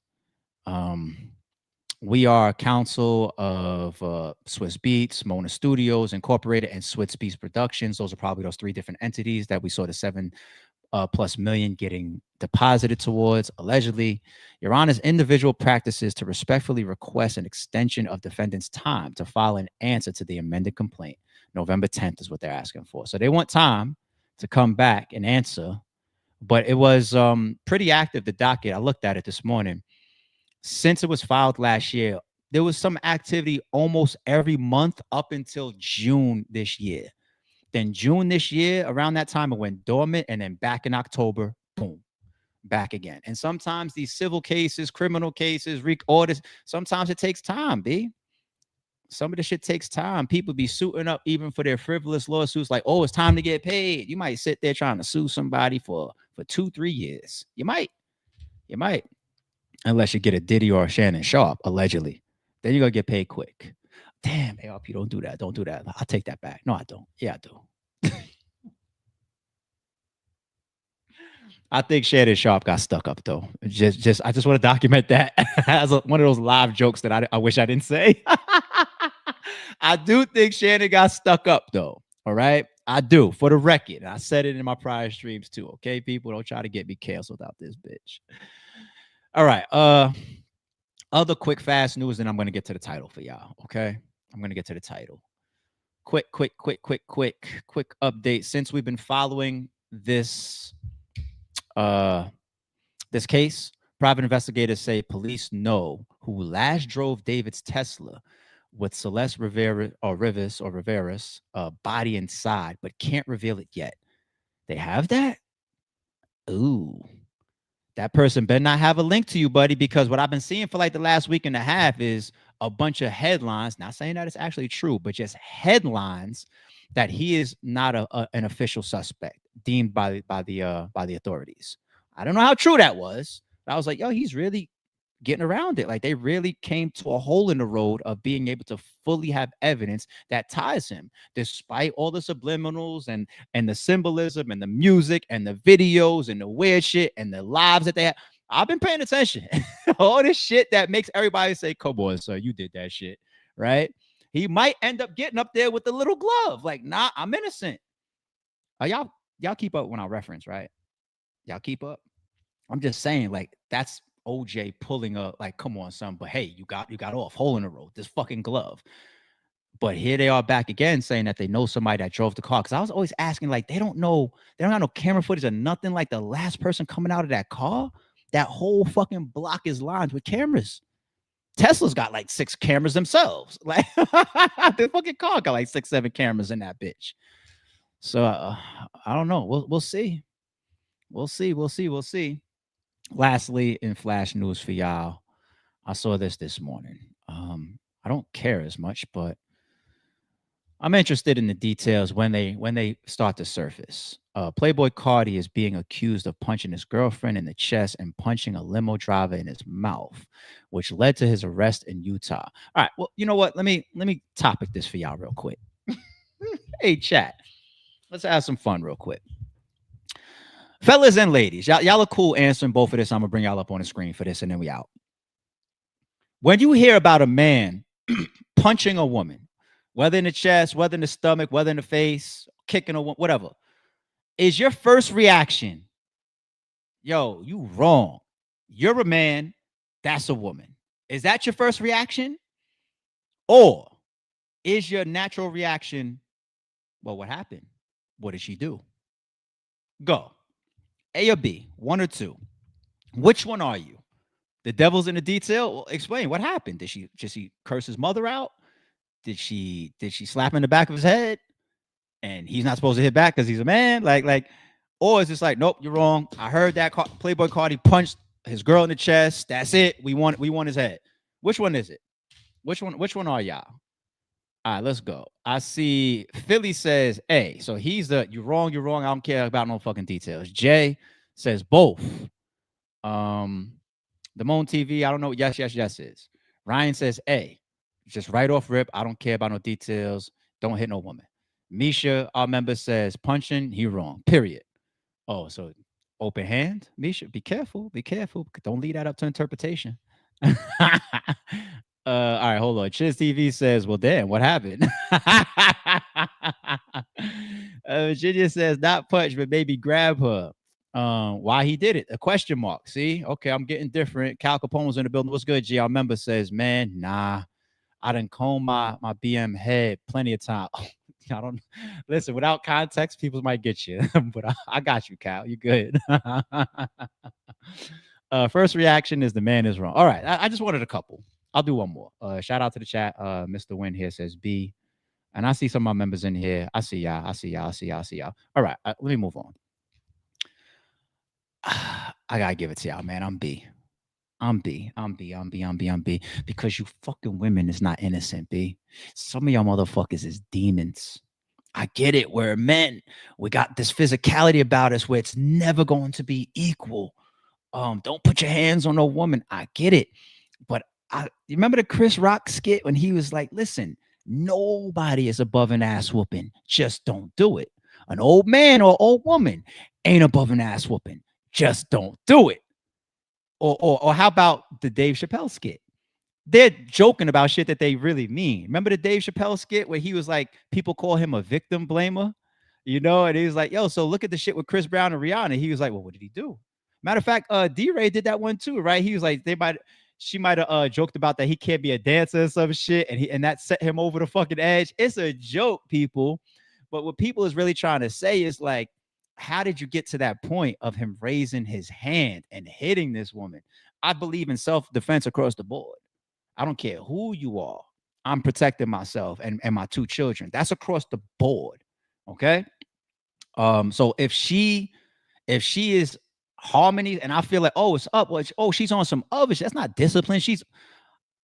We are a council of Swiss Beats, Mona Studios Incorporated, and Swiss Beats Productions. Those are probably those three different entities that we saw the 7+ million getting deposited towards, allegedly. Your Honor's individual practices to respectfully request an extension of defendant's time to file an answer to the amended complaint. November 10th is what they're asking for. So they want time to come back and answer, but it was pretty active, the docket. I looked at it this morning. Since it was filed last year, there was some activity almost every month up until June this year. Then June this year, around that time, it went dormant, and then back in October, boom, back again. And sometimes these civil cases, criminal cases, orders, sometimes it takes time, B. Some of the shit takes time. People be suiting up even for their frivolous lawsuits like, oh, it's time to get paid. You might sit there trying to sue somebody for 2-3 years. You might. Unless you get a Diddy or a Shannon Sharp, allegedly. Then you're going to get paid quick. Damn, ARP, don't do that. Don't do that. I'll take that back. No, I don't. Yeah, I do. I think Shannon Sharp got stuck up, though. I just want to document that as one of those live jokes that I wish I didn't say. I do think Shannon got stuck up, though. All right? I do, for the record. I said it in my prior streams, too. Okay, people? Don't try to get me canceled out this bitch. All right. Other quick, fast news, then I'm going to get to the title for y'all. Okay. I'm going to get to the title. Quick update. Since we've been following this case, private investigators say police know who last drove David's Tesla with Celeste Rivera's body inside, but can't reveal it yet. They have that? Ooh. That person better not have a link to you, buddy, because what I've been seeing for like the last week and a half is a bunch of headlines, not saying that it's actually true, but just headlines that he is not an official suspect deemed by the authorities. I don't know how true that was. But I was like, yo, he's really getting around it. Like, they really came to a hole in the road of being able to fully have evidence that ties him, despite all the subliminals and the symbolism and the music and the videos and the weird shit and the lives that they have. I've been paying attention. All this shit that makes everybody say, come on, sir, you did that shit, right? He might end up getting up there with the little glove. Like, nah, I'm innocent. Y'all keep up when I reference, right? Y'all keep up. I'm just saying, like, that's OJ pulling a, like, come on, son. But hey, you got off, hole in the road, this fucking glove. But here they are back again saying that they know somebody that drove the car. Cause I was always asking, like, they don't have no camera footage or nothing. Like the last person coming out of that car, that whole fucking block is lined with cameras. Tesla's got like 6 cameras themselves. Like the fucking car got like 6, 7 cameras in that bitch. So I don't know. We'll see. We'll see. Lastly, in flash news for y'all, I saw this morning. I don't care as much, but I'm interested in the details when they start to surface. Playboy Cardi is being accused of punching his girlfriend in the chest and punching a limo driver in his mouth, which led to his arrest in Utah. All right, well, you know what? Let me topic this for y'all real quick. Hey, chat, let's have some fun real quick. Fellas and ladies, y'all are cool answering both of this. I'm gonna bring y'all up on the screen for this, and then we out. When you hear about a man punching a woman, whether in the chest, whether in the stomach, whether in the face, kicking a woman, whatever, is your first reaction, yo, you wrong. You're a man, that's a woman. Is that your first reaction? Or is your natural reaction, well, what happened? What did she do? Go. A or B, 1 or 2. Which one are you? The devil's in the detail? Well, explain what happened. Did she curse his mother out? Did she slap him in the back of his head? And he's not supposed to hit back because he's a man? Like, or is this like, nope, you're wrong. I heard that Playboy Cardi punched his girl in the chest. That's it. We want his head. Which one is it? Which one are y'all? All right, let's go. I see Philly says A. So he's you're wrong. I don't care about no fucking details. Jay says both. The Moan TV, I don't know what yes is. Ryan says A. Just right off rip. I don't care about no details. Don't hit no woman. Misha, our member, says punching, he wrong. Period. Oh, so open hand? Misha, be careful. Don't leave that up to interpretation. All right, hold on. Chiz TV says, well, damn, what happened? Virginia says, not punch, but maybe grab her. Why he did it? A question mark. See? Okay, I'm getting different. Cal Capone's in the building. What's good, G? Our member says, man, nah. I done comb my BM head plenty of time. I don't listen without context. People might get you, but I got you, Cal. You good? First reaction is the man is wrong. All right, I just wanted a couple. I'll do one more. Shout out to the chat. Mr. Wynn here says B, and I see some of my members in here. I see y'all. All right, let me move on. I gotta give it to y'all, man. I'm B. Because you fucking women is not innocent, B. Some of y'all motherfuckers is demons. I get it. We're men. We got this physicality about us where it's never going to be equal. Don't put your hands on a woman. I get it. But you remember the Chris Rock skit when he was like, listen, nobody is above an ass whooping. Just don't do it. An old man or old woman ain't above an ass whooping. Just don't do it. Or how about the Dave Chappelle skit? They're joking about shit that they really mean. Remember the Dave Chappelle skit where he was like, people call him a victim blamer, you know? And he was like, yo, so look at the shit with Chris Brown and Rihanna. He was like, well, what did he do? Matter of fact, D-Ray did that one too, right? He was like, she might have joked about that he can't be a dancer or some shit, and that set him over the fucking edge. It's a joke, people. But what people is really trying to say is like, how did you get to that point of him raising his hand and hitting this woman? I believe in self-defense across the board. I don't care who you are. I'm protecting myself and my 2 children. That's across the board. Okay. So if she is harmony and I feel like, oh, it's up. Well, she's on some other shit. That's not discipline.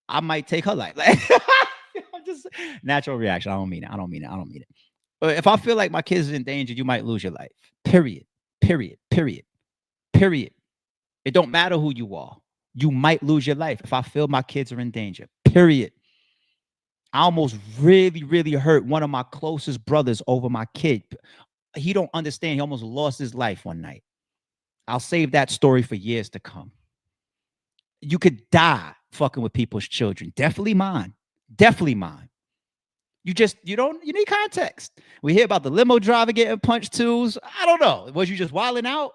I might take her life. Like just natural reaction. I don't mean it. But if I feel like my kids is in danger, you might lose your life. Period. It don't matter who you are. You might lose your life if I feel my kids are in danger. Period. I almost really, really hurt one of my closest brothers over my kid. He don't understand. He almost lost his life one night. I'll save that story for years to come. You could die fucking with people's children. Definitely mine. You need context. We hear about the limo driver getting punched too. I don't know. Was you just wilding out?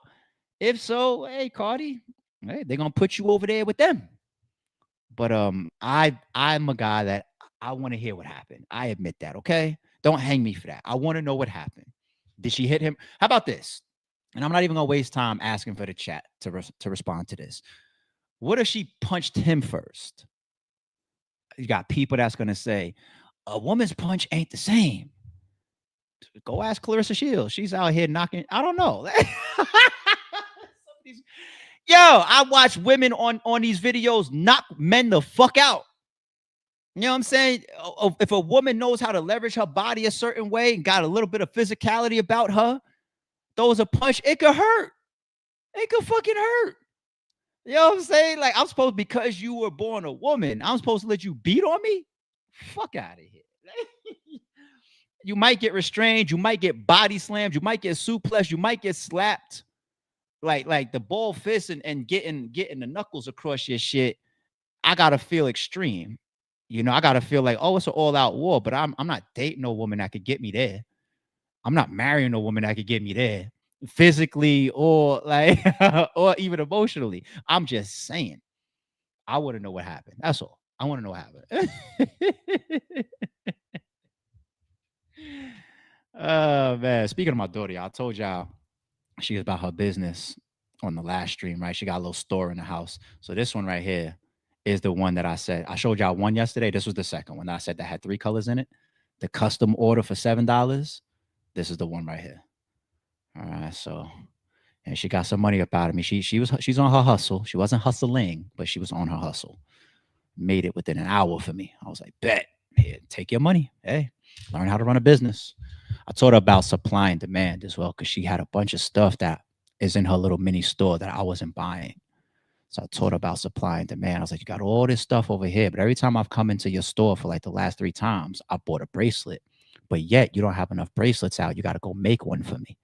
If so, hey, Cardi, hey, they're gonna put you over there with them. But I'm a guy that I want to hear what happened. I admit that. Okay, don't hang me for that. I want to know what happened. Did she hit him? How about this? And I'm not even gonna waste time asking for the chat to respond to this. What if she punched him first? You got people that's gonna say a woman's punch ain't the same. Go ask Clarissa Shields. She's out here knocking. I don't know. Yo, I watch women on these videos knock men the fuck out. You know what I'm saying? If a woman knows how to leverage her body a certain way and got a little bit of physicality about her, throws a punch, it could hurt. It could fucking hurt. You know what I'm saying? Like, I'm supposed, because you were born a woman, I'm supposed to let you beat on me? Fuck out of here. You might get restrained. You might get body slammed. You might get suplexed. You might get slapped. Like the ball fist and getting the knuckles across your shit. I gotta feel extreme. You know, I gotta feel like, oh, it's an all-out war, but I'm not dating no woman that could get me there. I'm not marrying a woman that could get me there physically or like or even emotionally. I'm just saying. I want to know what happened. That's all. I want to know what happened. Oh man. Speaking of my daughter, I told y'all she was about her business on the last stream, right? She got a little store in the house. So this one right here is the one that I said. I showed y'all one yesterday. This was the second one that I said that had 3 colors in it. The custom order for $7. This is the one right here. All right. So, and she got some money up out of me. She's on her hustle. She wasn't hustling, but she was on her hustle. Made it within an hour for me. I was like, bet. Here, take your money. Hey, learn how to run a business. I taught her about supply and demand as well, because she had a bunch of stuff that is in her little mini store that I wasn't buying. So I taught her about supply and demand. I was like, you got all this stuff over here, but every time I've come into your store for like the last 3 times, I bought a bracelet, but yet you don't have enough bracelets out. You got to go make one for me.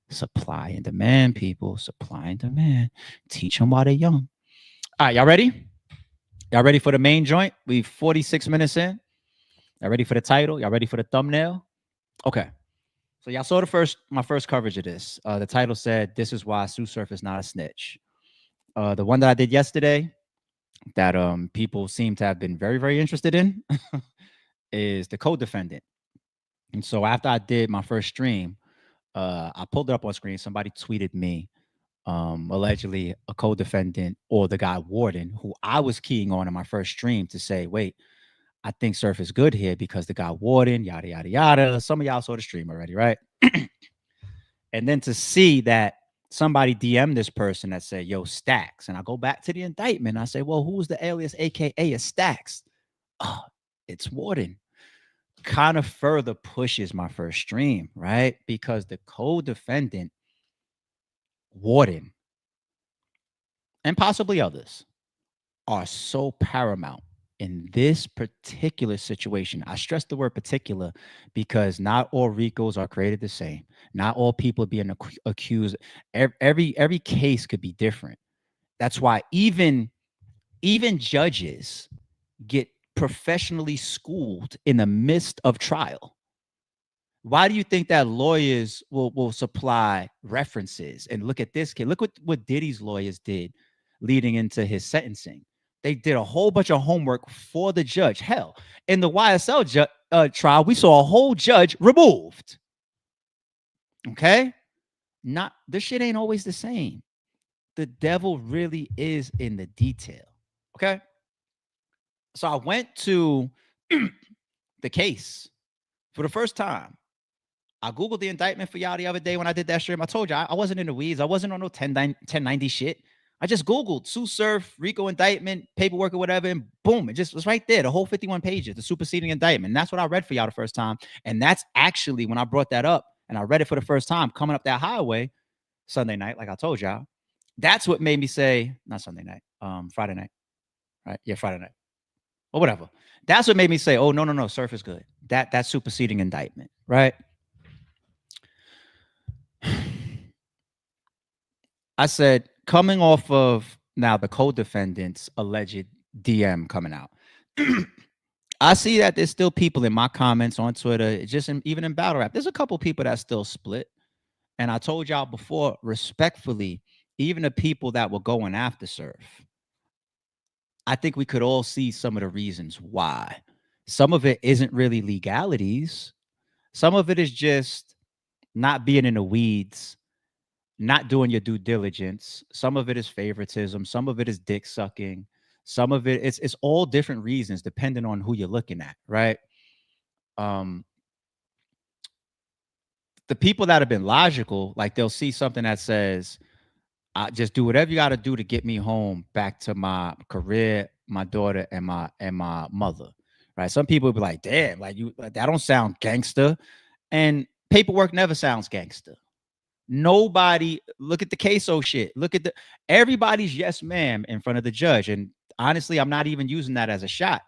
Supply and demand, people. Supply and demand. Teach them while they're young. All right, y'all ready? Y'all ready for the main joint? We 46 minutes in. Y'all ready for the title? Y'all ready for the thumbnail? Okay. So y'all saw my first coverage of this. The title said, "This is why Tsu Surf is not a snitch." The one that I did yesterday that people seem to have been very, very interested in is the Co-Defendant. And so after I did my first stream, I pulled it up on screen. Somebody tweeted me, allegedly a co-defendant or the guy Warden, who I was keying on in my first stream to say, wait, I think Surf is good here because the guy Warden, yada, yada, yada. Some of y'all saw the stream already, right? And then to see that somebody DM this person that said, yo, Stacks. And I go back to the indictment. I say, well, who's the alias, AKA a Stacks? Oh, it's Warden. Kind of further pushes my first stream, right? Because the co-defendant, Warden, and possibly others are so paramount in this particular situation. I stress the word particular because not all RICOs are created the same. Not all people being accused. Every case could be different. That's why even judges get professionally schooled in the midst of trial. Why do you think that lawyers will supply references and look at this kid? Look what Diddy's lawyers did leading into his sentencing. They did a whole bunch of homework for the judge. Hell, in the YSL trial, we saw a whole judge removed. Okay? This shit ain't always the same. The devil really is in the detail. Okay? So I went to the case for the first time. I Googled the indictment for y'all the other day when I did that stream. I told you I wasn't in the weeds. I wasn't on no 1090 shit. I just Googled Tsu Surf, RICO indictment, paperwork or whatever, and boom, it just was right there. The whole 51 pages, the superseding indictment. And that's what I read for y'all the first time. And that's actually when I brought that up and I read it for the first time coming up that highway Sunday night, like I told y'all. That's what made me say, not Sunday night, Friday night. Right? Yeah, Friday night. Or whatever. That's what made me say, oh, no, Surf is good. That's superseding indictment, right? I said, coming off of now the co-defendant's alleged DM coming out, I see that there's still people in my comments on Twitter, even in battle rap. There's a couple people that still split. And I told y'all before, respectfully, even the people that were going after Surf, I think we could all see some of the reasons why. Some of it isn't really legalities. Some of it is just not being in the weeds, not doing your due diligence. Some of it is favoritism. Some of it is dick sucking. Some of it, it's all different reasons depending on who you're looking at, right? The people that have been logical, like they'll see something that says, I just do whatever you got to do to get me home back to my career, my daughter, and my mother. Right. Some people will be like, damn, like that don't sound gangster. And paperwork never sounds gangster. Nobody, look at the queso shit. Look at everybody's yes, ma'am, in front of the judge. And honestly, I'm not even using that as a shot.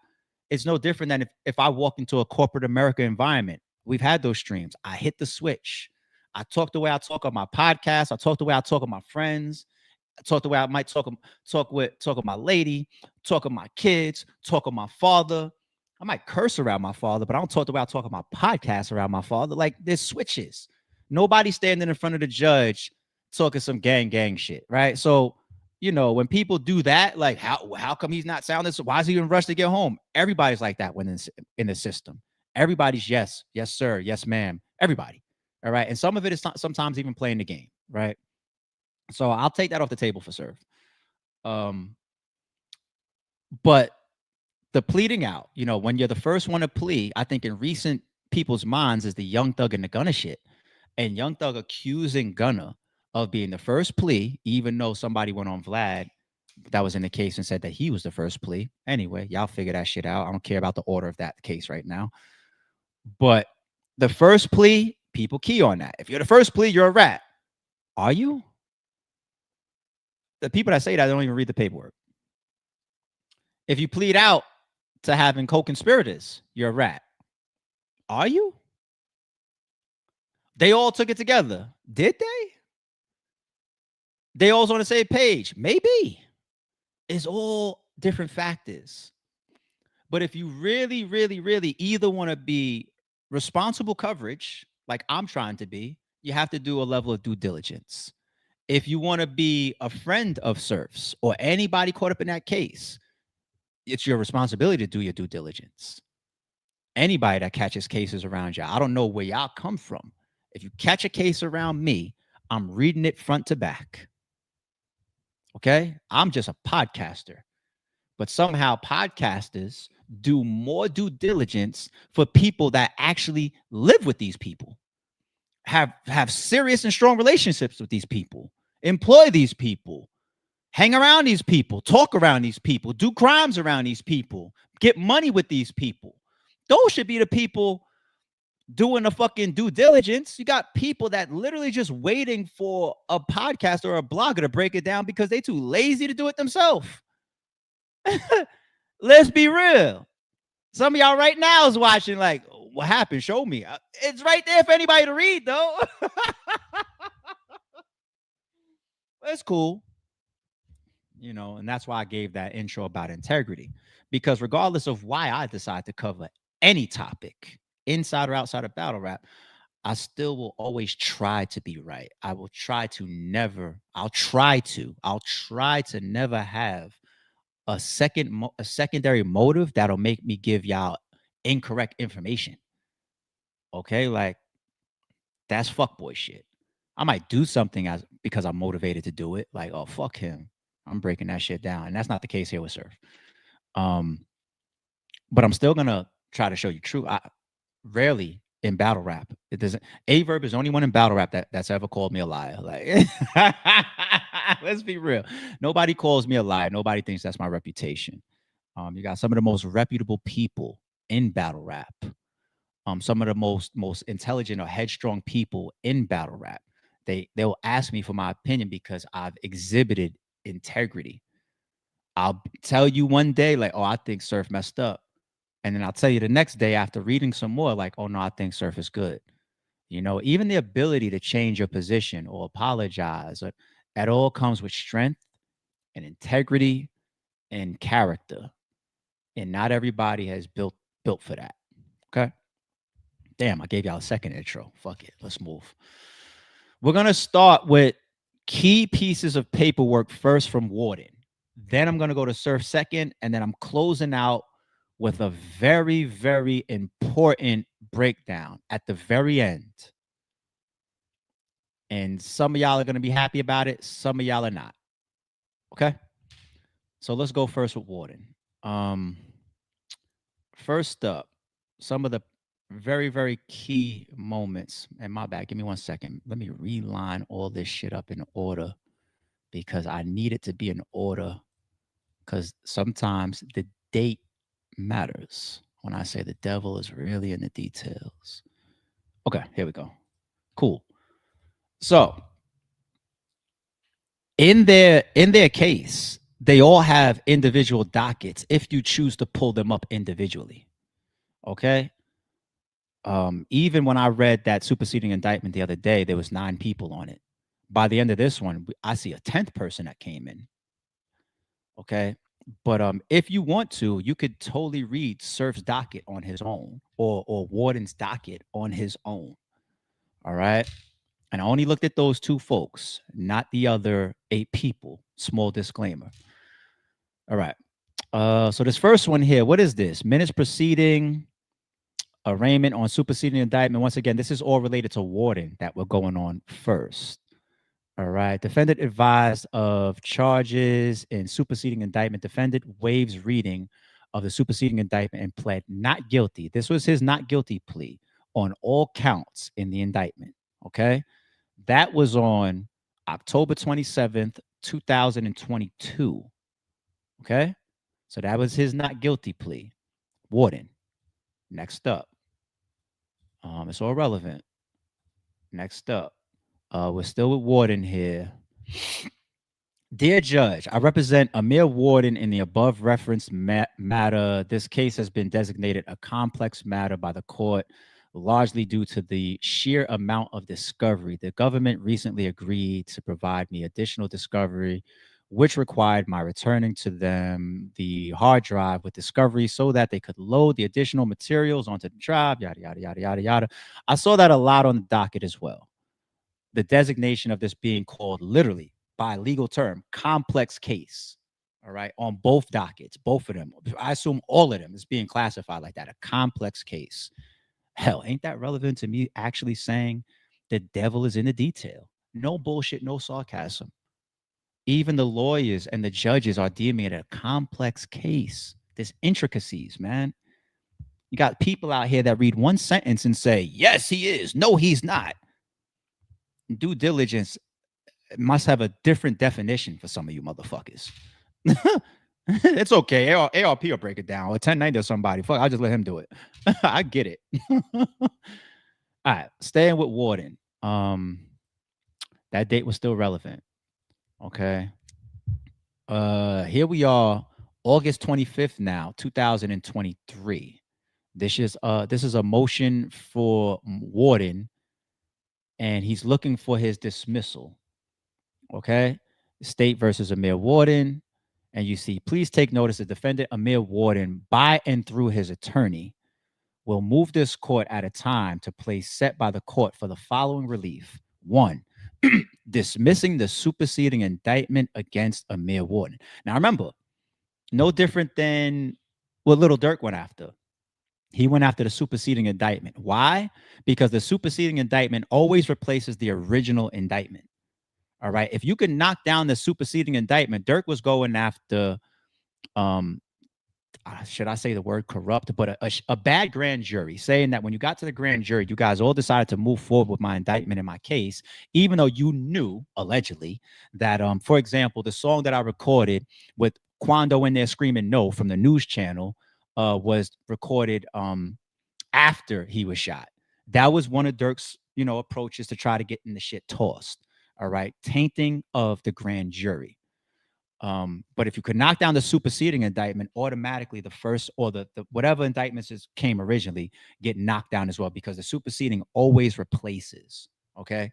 It's no different than if I walk into a corporate America environment. We've had those streams. I hit the switch. I talk the way I talk on my podcast. I talk the way I talk with my friends. I talk the way I might talk with my lady, talk with my kids, talk with my father. I might curse around my father, but I don't talk the way I talk on my podcast around my father. Like, there's switches. Nobody standing in front of the judge talking some gang shit, right? So, you know, when people do that, like, how come he's not sounding? So why is he even rush to get home? Everybody's like that when in the system. Everybody's yes, sir, yes, ma'am. Everybody, all right. And some of it is sometimes even playing the game, right? So I'll take that off the table for Surf. But the pleading out, you know, when you're the first one to plea, I think in recent people's minds is the Young Thug and the Gunna shit. And Young Thug accusing Gunna of being the first plea, even though somebody went on Vlad that was in the case and said that he was the first plea. Anyway, y'all figure that shit out. I don't care about the order of that case right now. But the first plea, people key on that. If you're the first plea, you're a rat. Are you? The people that say that don't even read the paperwork. If you plead out to having co-conspirators, you're a rat. Are you? They all took it together. Did they? They all's on the same page. Maybe. It's all different factors. But if you really, really, really either want to be responsible coverage, like I'm trying to be, you have to do a level of due diligence. If you want to be a friend of Surf's or anybody caught up in that case, it's your responsibility to do your due diligence. Anybody that catches cases around y'all, I don't know where y'all come from. If you catch a case around me, I'm reading it front to back. Okay? I'm just a podcaster. But somehow podcasters do more due diligence for people that actually live with these people, have serious and strong relationships with these people, employ these people, hang around these people, talk around these people, do crimes around these people, get money with these people. Those should be the people doing the fucking due diligence. You got people that literally just waiting for a podcast or a blogger to break it down because they too lazy to do it themselves. Let's be real. Some of y'all right now is watching like, what happened? Show me. It's right there for anybody to read, though. It's cool. You know, and that's why I gave that intro about integrity. Because regardless of why I decide to cover any topic, inside or outside of battle rap, I still will always try to be right. I'll try to never have a secondary motive that'll make me give y'all incorrect information. Okay, like that's fuckboy shit. I might do something because I'm motivated to do it. Like, oh, fuck him, I'm breaking that shit down, and that's not the case here with Surf. But I'm still gonna try to show you truth. I rarely in battle rap. It doesn't. Averb is the only one in battle rap that's ever called me a liar. Like, let's be real. Nobody calls me a liar. Nobody thinks that's my reputation. You got some of the most reputable people in battle rap. Some of the most intelligent or headstrong people in battle rap. They'll ask me for my opinion because I've exhibited integrity. I'll tell you one day, like, oh, I think Surf messed up. And then I'll tell you the next day after reading some more, like, oh, no, I think Surf is good. You know, even the ability to change your position or apologize, that all comes with strength and integrity and character. And not everybody has built for that. Okay. Damn, I gave y'all a second intro. Fuck it. Let's move. We're going to start with key pieces of paperwork first from Warden. Then I'm going to go to Surf second, and then I'm closing out with a very, very important breakdown at the very end. And some of y'all are going to be happy about it. Some of y'all are not. Okay. So let's go first with Warden. First up, some of the very, very key moments. And my bad, give me 1 second. Let me reline all this shit up in order because I need it to be in order because sometimes the date matters when I say the devil is really in the details. Okay, here we go. Cool. So in their case, they all have individual dockets if you choose to pull them up individually. Okay. Even when I read that superseding indictment the other day, there was 9 people on it. By the end of this one, I see a 10th person that came in. Okay. But if you want to, you could totally read Surf's docket on his own or Warden's docket on his own. All right. And I only looked at those 2 folks, not the other 8 people. Small disclaimer. All right. So this first one here, what is this? Minutes proceeding, arraignment on superseding indictment. Once again, this is all related to Warden that we're going on first. All right. Defendant advised of charges in superseding indictment. Defendant waives reading of the superseding indictment and pled not guilty. This was his not guilty plea on all counts in the indictment. Okay. That was on October 27th, 2022. Okay. So that was his not guilty plea. Warden. Next up. It's all relevant. Next up. We're still with Warden here. Dear Judge, I represent Amir Warden in the above referenced matter. This case has been designated a complex matter by the court, largely due to the sheer amount of discovery. The government recently agreed to provide me additional discovery, which required my returning to them the hard drive with discovery so that they could load the additional materials onto the drive, yada, yada, yada, yada, yada. I saw that a lot on the docket as well. The designation of this being called literally by legal term, complex case. All right. On both dockets, both of them. I assume all of them is being classified like that, a complex case. Hell, ain't that relevant to me actually saying the devil is in the detail? No bullshit, no sarcasm. Even the lawyers and the judges are deeming it a complex case. There's intricacies, man. You got people out here that read one sentence and say, yes, he is. No, he's not. Due diligence must have a different definition for some of you motherfuckers. It's okay. ARP will break it down. Or 1090 or somebody. Fuck, I'll just let him do it. I get it. All right. Staying with Warden. That date was still relevant. Okay. Here we are, August 25th now, 2023. This is a motion for Warden, and he's looking for his dismissal. Okay. State versus Amir Warden. And you see, please take notice the defendant Amir Warden, by and through his attorney, will move this court at a time to place set by the court for the following relief. 1, dismissing the superseding indictment against Amir Warden. Now remember, no different than what Little Dirk went after. He went after the superseding indictment. Why? Because the superseding indictment always replaces the original indictment. All right. If you can knock down the superseding indictment, Dirk was going after, should I say the word corrupt, but a bad grand jury, saying that when you got to the grand jury, you guys all decided to move forward with my indictment in my case, even though you knew, allegedly, that, for example, the song that I recorded with Quando in there screaming no from the news channel was recorded after he was shot. That was one of Dirk's, approaches to try to get in the shit tossed. All right. Tainting of the grand jury. But if you could knock down the superseding indictment, automatically the first or the whatever indictments came originally get knocked down as well, because the superseding always replaces. Okay.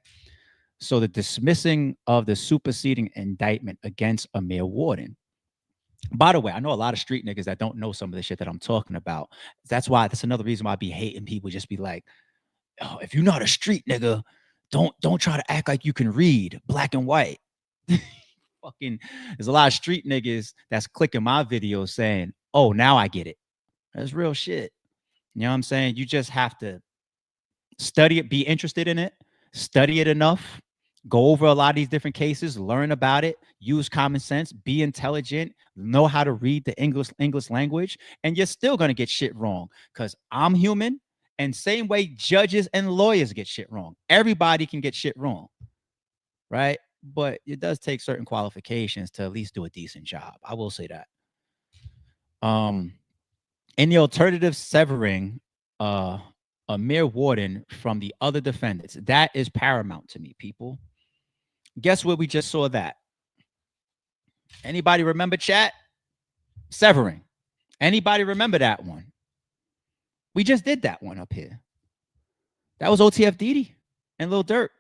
So the dismissing of the superseding indictment against Amir Warden. By the way, I know a lot of street niggas that don't know some of the shit that I'm talking about. That's another reason why I be hating people. Just be like, oh, if you're not a street nigga, don't try to act like you can read black and white. Fucking, there's a lot of street niggas that's clicking my videos saying, oh, now I get it. That's real shit. You know what I'm saying? You just have to study it, be interested in it, study it enough, go over a lot of these different cases, learn about it, use common sense, be intelligent, know how to read the English language, and you're still going to get shit wrong because I'm human. And same way judges and lawyers get shit wrong. Everybody can get shit wrong, right? But it does take certain qualifications to at least do a decent job. I will say that. In the alternative severing a mere warden from the other defendants, that is paramount to me, people. Guess what? We just saw that. Anybody remember, chat? Severing. Anybody remember that one? We just did that one up here. That was OTF Didi and Lil Durk.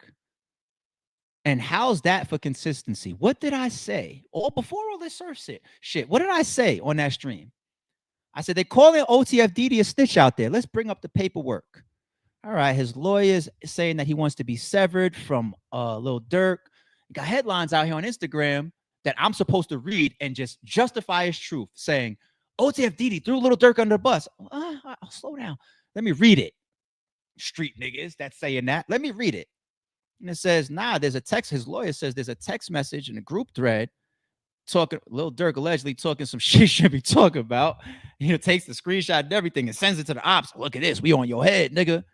And how's that for consistency? What did I say? All before all this surf shit. What did I say on that stream? I said, they calling OTF Didi a snitch out there. Let's bring up the paperwork. All right, his lawyer's saying that he wants to be severed from Lil Durk. Got headlines out here on Instagram that I'm supposed to read and just justify his truth, saying OTF Didi threw Lil Durk under the bus. Slow down. Let me read it. Street niggas that's saying that. Let me read it. And it says, nah, there's a text. His lawyer says there's a text message in a group thread talking, Lil Durk allegedly talking some shit shouldn't be talking about. Takes the screenshot and everything and sends it to the ops. Look at this. We on your head, nigga.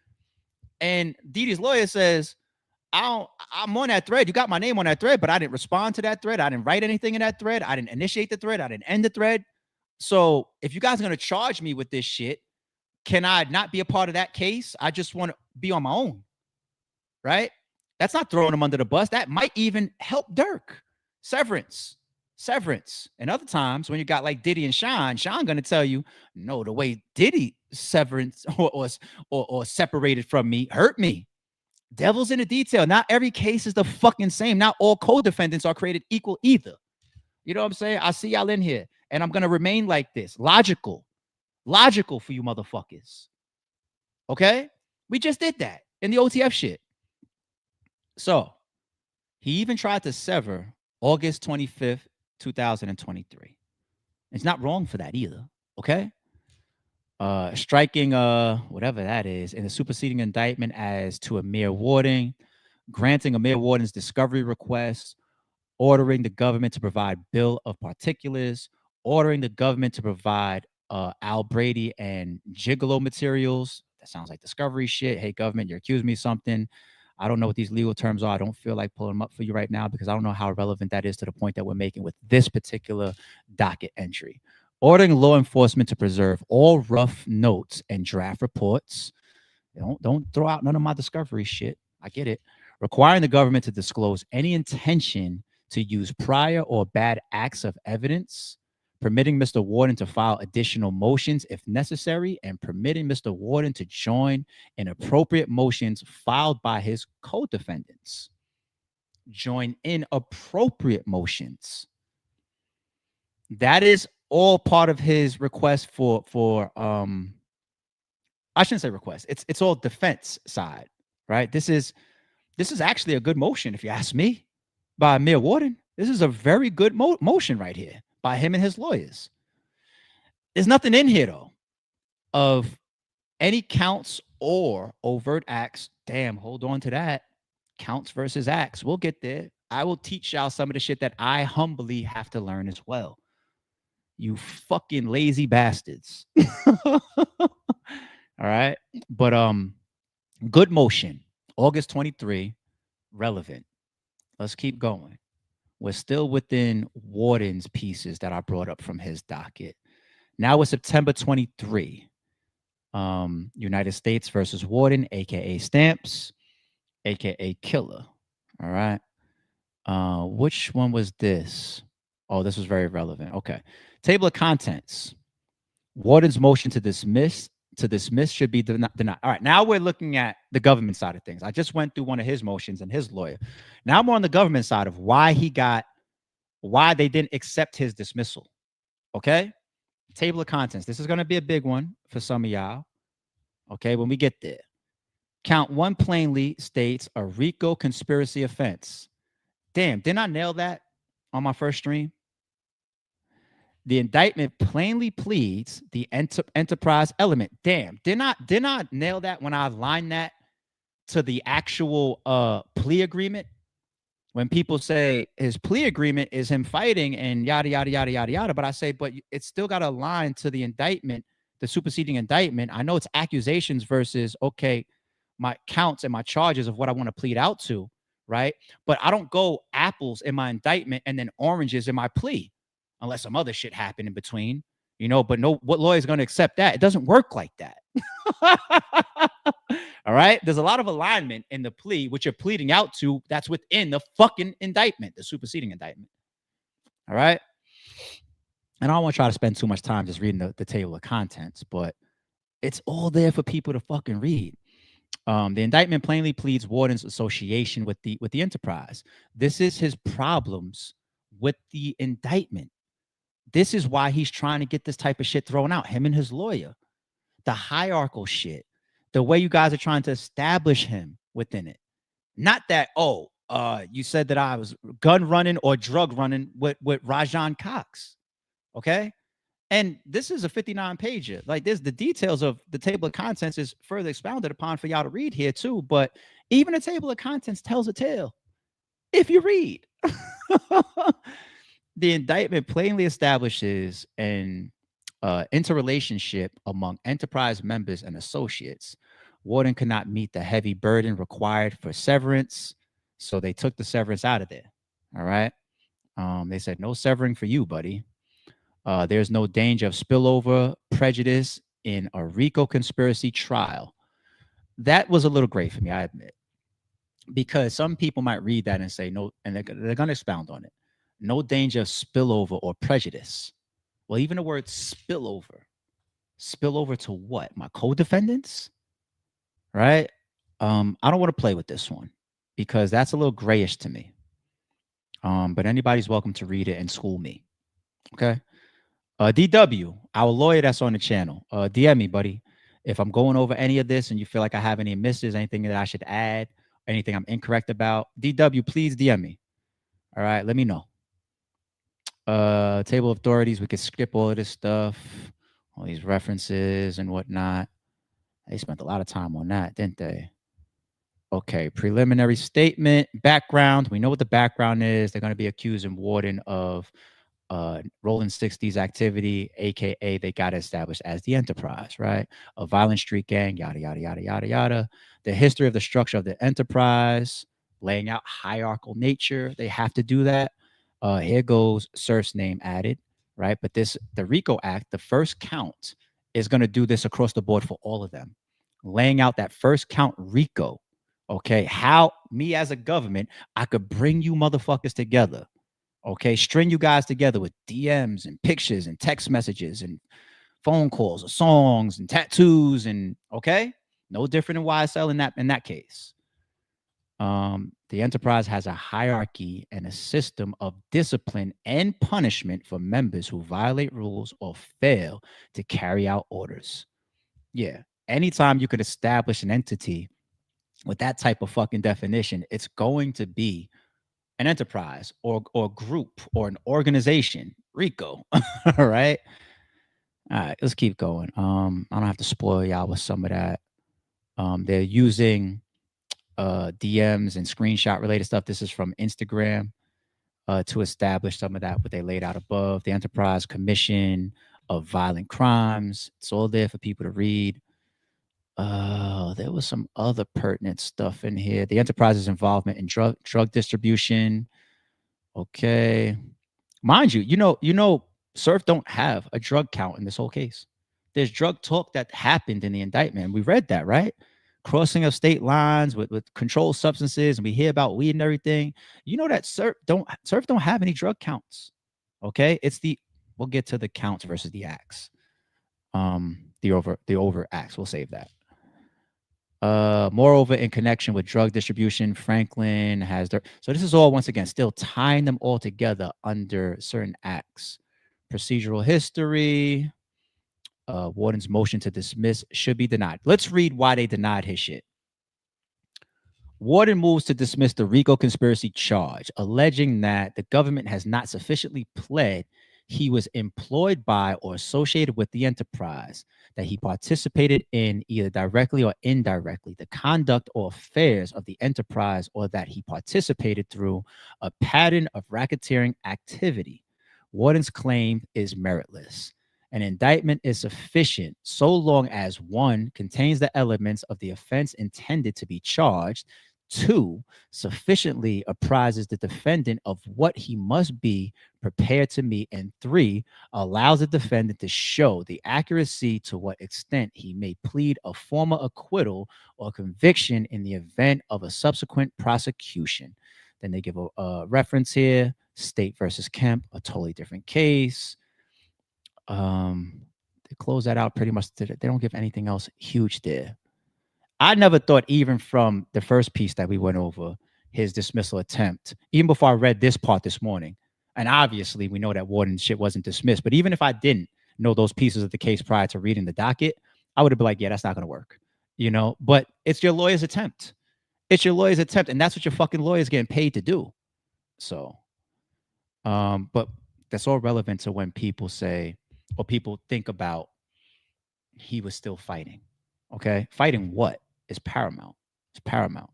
And Didi's lawyer says, I'm on that thread. You got my name on that thread, but I didn't respond to that thread. I didn't write anything in that thread. I didn't initiate the thread. I didn't end the thread. So if you guys are going to charge me with this shit, can I not be a part of that case? I just want to be on my own, right? That's not throwing him under the bus. That might even help Durk. Severance. And other times when you got like Diddy and Sean going to tell you, no, the way Diddy severance or separated from me hurt me. Devil's in the detail. Not every case is the fucking same. Not all co-defendants are created equal either. You know what I'm saying? I see y'all in here and I'm going to remain like this. Logical for you motherfuckers. Okay? We just did that in the OTF shit. So he even tried to sever August 25th, 2023. It's not wrong for that either. Okay? Striking whatever that is in the superseding indictment as to a mere warden, granting a mere warden's discovery request, ordering the government to provide bill of particulars, ordering the government to provide Al Brady and Gigolo materials. That sounds like discovery shit. Hey, government, you're accusing me of something. I don't know what these legal terms are. I don't feel like pulling them up for you right now because I don't know how relevant that is to the point that we're making with this particular docket entry. Ordering law enforcement to preserve all rough notes and draft reports. Don't throw out none of my discovery shit. I get it. Requiring the government to disclose any intention to use prior or bad acts of evidence. Permitting Mr. Warden to file additional motions if necessary, and permitting Mr. Warden to join in appropriate motions filed by his co-defendants. Join in appropriate motions. That is all part of his request for I shouldn't say request. It's all defense side, right? This is actually a good motion, if you ask me, by Mayor Warden. This is a very good motion right here by him and his lawyers. There's nothing in here, though, of any counts or overt acts. Damn, hold on to that. Counts versus acts. We'll get there. I will teach y'all some of the shit that I humbly have to learn as well. You fucking lazy bastards. All right. But good motion. August 23, relevant. Let's keep going. We're still within Warden's pieces that I brought up from his docket. Now it's September 23. United States versus Warden, aka Stamps, aka Killer. All right. Which one was this? Oh, this was very relevant. Okay. Table of contents. Warden's motion to dismiss should be denied. All right, now we're looking at the government side of things. I just went through one of his motions and his lawyer. Now I'm on the government side of why they didn't accept his dismissal. Okay? Table of contents. This is going to be a big one for some of y'all. Okay, when we get there. Count 1 plainly states a RICO conspiracy offense. Damn, didn't I nail that on my first stream? The indictment plainly pleads the enterprise element. Damn, didn't I nail that when I aligned that to the actual plea agreement? When people say his plea agreement is him fighting and yada yada yada yada yada, but I say, but it's still got to align to the indictment, the superseding indictment. I know it's accusations versus okay, my counts and my charges of what I want to plead out to, right? But I don't go apples in my indictment and then oranges in my plea, unless some other shit happened in between, you know. But no, what lawyer is going to accept that? It doesn't work like that. All right. There's a lot of alignment in the plea, which you're pleading out to. That's within the fucking indictment, the superseding indictment. All right. And I don't want to try to spend too much time just reading the table of contents, but it's all there for people to fucking read. The indictment plainly pleads Warden's association with the enterprise. This is his problems with the indictment. This is why he's trying to get this type of shit thrown out. Him and his lawyer, the hierarchical shit, the way you guys are trying to establish him within it. Not that, you said that I was gun running or drug running with Rajan Cox. Okay. And this is a 59 pager. Like there's the details of the table of contents is further expounded upon for y'all to read here too. But even the table of contents tells a tale if you read. The indictment plainly establishes an interrelationship among enterprise members and associates. Warden could not meet the heavy burden required for severance, so they took the severance out of there. All right. They said no severing for you, buddy. There's no danger of spillover prejudice in a RICO conspiracy trial. That was a little great for me, I admit, because some people might read that and say no, and they're going to expound on it. No danger of spillover or prejudice. Well, even the word spillover to what? My co-defendants, right? I don't want to play with this one because that's a little grayish to me. But anybody's welcome to read it and school me. Okay. DW, our lawyer that's on the channel, DM me, buddy. If I'm going over any of this and you feel like I have any misses, anything that I should add, anything I'm incorrect about, DW, please DM me. All right, let me know. Table of authorities, we could skip all of this stuff, all these references and whatnot. They spent a lot of time on that, didn't they? Okay, preliminary statement, background. We know what the background is. They're going to be accusing Warden of Rolling 60s activity, aka they got established as the enterprise, right? A violent street gang, yada yada yada yada yada. The history of the structure of the enterprise, laying out hierarchical nature. They have to do that. Here goes Surf's name added, right? But the RICO Act, the first count, is going to do this across the board for all of them, laying out that first count RICO. Okay, how me as a government, I could bring you motherfuckers together. Okay, string you guys together with DMs and pictures and text messages and phone calls or songs and tattoos and okay, no different than YSL in that case. The enterprise has a hierarchy and a system of discipline and punishment for members who violate rules or fail to carry out orders. Yeah, anytime you could establish an entity with that type of fucking definition, it's going to be an enterprise or group or an organization, RICO. All right. All right, let's keep going. I don't have to spoil y'all with some of that. They're using DMs and screenshot related stuff. This is from Instagram to establish some of that, what they laid out above. The enterprise commission of violent crimes. It's all there for people to read. There was some other pertinent stuff in here. The enterprise's involvement in drug distribution. Okay. Mind you, you know, Surf don't have a drug count in this whole case. There's drug talk that happened in the indictment. We read that, right? Crossing of state lines with controlled substances, and we hear about weed and everything. You know that Surf don't have any drug counts. Okay. We'll get to the counts versus the acts. The over acts. We'll save that. Moreover, in connection with drug distribution, Franklin has so this is all once again still tying them all together under certain acts. Procedural history. Warden's motion to dismiss should be denied. Let's read why they denied his shit. Warden moves to dismiss the RICO conspiracy charge, alleging that the government has not sufficiently pled he was employed by or associated with the enterprise, that he participated in either directly or indirectly the conduct or affairs of the enterprise, or that he participated through a pattern of racketeering activity. Warden's claim is meritless. An indictment is sufficient so long as 1, contains the elements of the offense intended to be charged, 2, sufficiently apprises the defendant of what he must be prepared to meet, and 3, allows the defendant to show the accuracy to what extent he may plead a former acquittal or conviction in the event of a subsequent prosecution. Then they give a reference here, State versus Kemp, a totally different case. They close that out pretty much. They don't give anything else huge there. I never thought, even from the first piece that we went over, his dismissal attempt, even before I read this part this morning, and obviously we know that Warden's shit wasn't dismissed, but even if I didn't know those pieces of the case prior to reading the docket, I would have been like, yeah, that's not going to work, you know, but it's your lawyer's attempt. It's your lawyer's attempt, and that's what your fucking lawyer's getting paid to do. So, but that's all relevant to when people say, or people think about, he was still fighting. Okay, fighting what is paramount. It's paramount.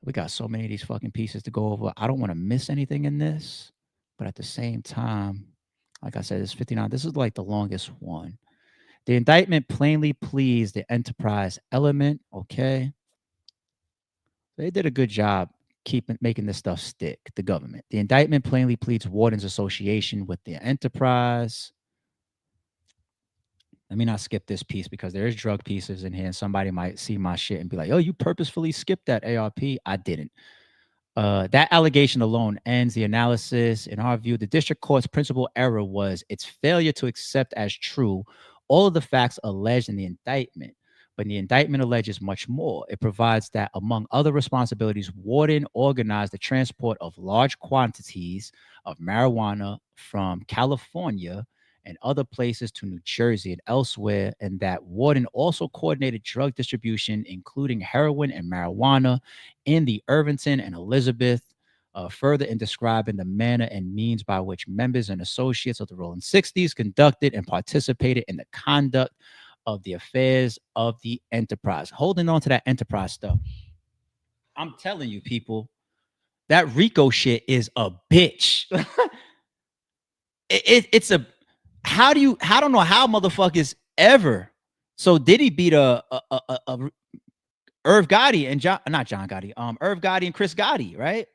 We got so many of these fucking pieces to go over. I don't want to miss anything in this, but at the same time, like I said, it's 59. This is like the longest one. The indictment plainly pleads the enterprise element. Okay, they did a good job making this stuff stick. The government. The indictment plainly pleads Warden's association with the enterprise. Let me not skip this piece because there is drug pieces in here, and somebody might see my shit and be like, "Oh, you purposefully skipped that ARP." I didn't. That allegation alone ends the analysis. In our view, the district court's principal error was its failure to accept as true all of the facts alleged in the indictment. But the indictment alleges much more. It provides that, among other responsibilities, Warden organized the transport of large quantities of marijuana from California and other places to New Jersey and elsewhere, and that Warden also coordinated drug distribution, including heroin and marijuana, in the Irvington and Elizabeth, further in describing the manner and means by which members and associates of the Rolling 60s conducted and participated in the conduct of the affairs of the enterprise. Holding on to that enterprise stuff. I'm telling you, people, that RICO shit is a bitch. It's a, I don't know how motherfuckers ever. So Diddy beat a Irv Gotti and Irv Gotti and Chris Gotti, right?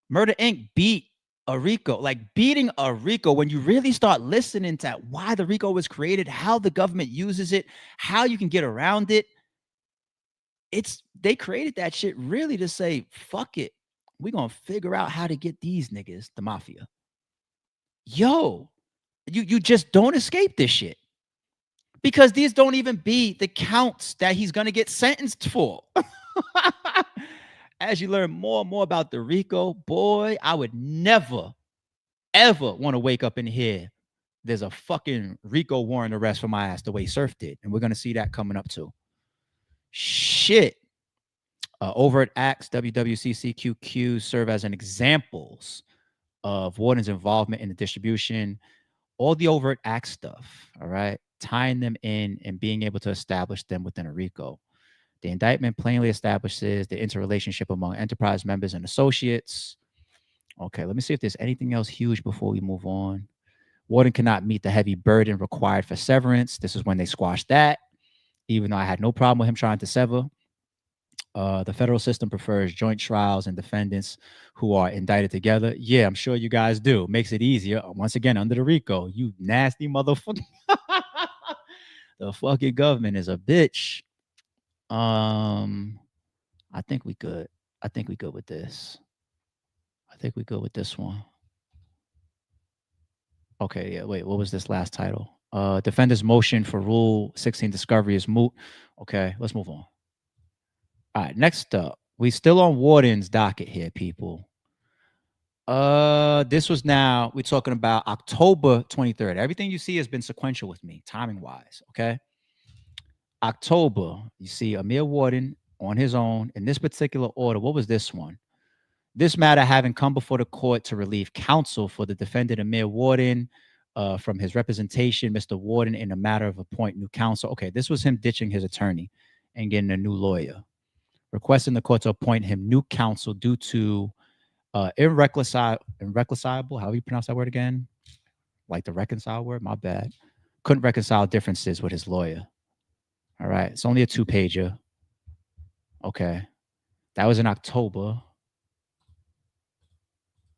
Murder Inc. beat a RICO, like beating a RICO, when you really start listening to why the RICO was created, how the government uses it, how you can get around it. They created that shit really to say, fuck it. We're going to figure out how to get these niggas, the mafia. Yo, you just don't escape this shit. Because these don't even be the counts that he's going to get sentenced for. As you learn more and more about the RICO, boy, I would never, ever want to wake up and hear there's a fucking RICO warrant arrest for my ass the way Surf did. And we're going to see that coming up too. Shit. Overt acts, WWCCQQ, serve as an examples of Warden's involvement in the distribution, all the overt act stuff, all right, tying them in and being able to establish them within a RICO. The indictment plainly establishes the interrelationship among enterprise members and associates. Okay, let me see if there's anything else huge before we move on. Warden cannot meet the heavy burden required for severance. This is when they squashed that, even though I had no problem with him trying to sever. The federal system prefers joint trials and defendants who are indicted together. Yeah, I'm sure you guys do. Makes it easier. Once again, under the RICO, you nasty motherfucker. The fucking government is a bitch. I think we good. I think we good with this. I think we good with this one. Okay, yeah, wait, what was this last title? Defendant's motion for Rule 16 discovery is moot. Okay, let's move on. All right, next up, we still on Warden's docket here, people. This was now, we're talking about October 23rd. Everything you see has been sequential with me, timing-wise, okay? October, you see Amir Warden on his own in this particular order. What was this one? This matter having come before the court to relieve counsel for the defendant Amir Warden from his representation, Mr. Warden, in the matter of appoint new counsel. Okay, this was him ditching his attorney and getting a new lawyer, requesting the court to appoint him new counsel due to irreconcilable, how do you pronounce that word again? Like the reconcile word, my bad. Couldn't reconcile differences with his lawyer. All right, it's only a 2-pager. Okay, that was in October.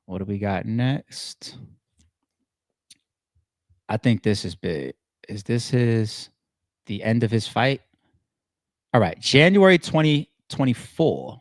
What do we got next? I think this is big. Is this the end of his fight? All right, January 2024.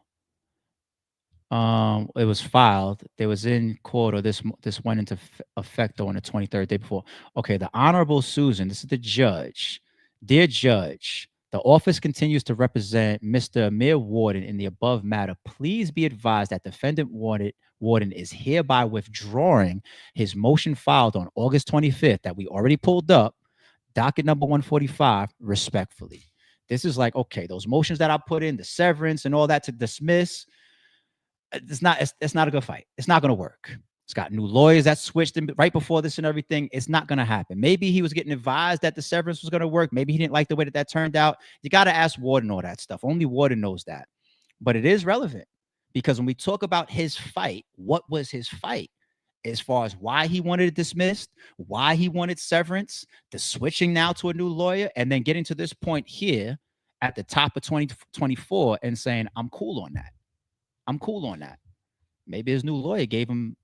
It was filed. There was in court, or this went into effect on the 23rd, day before. Okay, the Honorable Susan, this is the judge. Dear Judge, the office continues to represent Mr. Amir Warden in the above matter. Please be advised that defendant Warden is hereby withdrawing his motion filed on August 25th that we already pulled up, docket number 145, respectfully. This is like, okay, those motions that I put in, the severance and all that to dismiss, it's not a good fight. It's not going to work. It's got new lawyers that switched in right before this and everything. It's not going to happen. Maybe he was getting advised that the severance was going to work. Maybe he didn't like the way that turned out. You got to ask Warden all that stuff. Only Warden knows that. But it is relevant because when we talk about his fight, what was his fight? As far as why he wanted it dismissed, why he wanted severance, the switching now to a new lawyer, and then getting to this point here at the top of 2024 and saying, I'm cool on that. I'm cool on that. Maybe his new lawyer gave him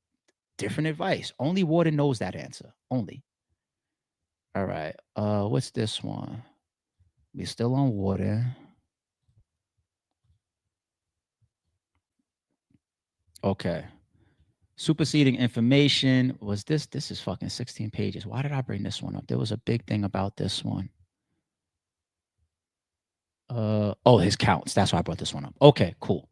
different advice. Only Warden knows that answer. Only. All right. What's this one? We still on Warden. Okay. Superseding information was this. This is fucking 16 pages. Why did I bring this one up? There was a big thing about this one. Oh, his counts. That's why I brought this one up. Okay, cool.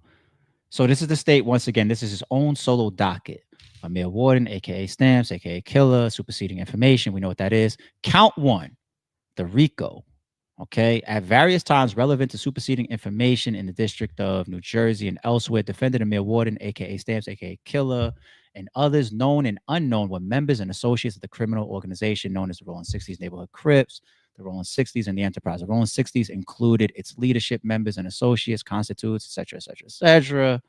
So this is the state. Once again, this is his own solo docket. Amir Warden, aka Stamps, aka Killer, superseding information. We know what that is. Count 1, the RICO. Okay, at various times relevant to superseding information in the District of New Jersey and elsewhere, defendant Amir Warden, aka Stamps, aka Killer, and others known and unknown were members and associates of the criminal organization known as the Rolling 60s Neighborhood Crips, the Rolling 60s, and the Enterprise. The Rolling 60s included its leadership, members, and associates, constitutes, etc., etc., etc.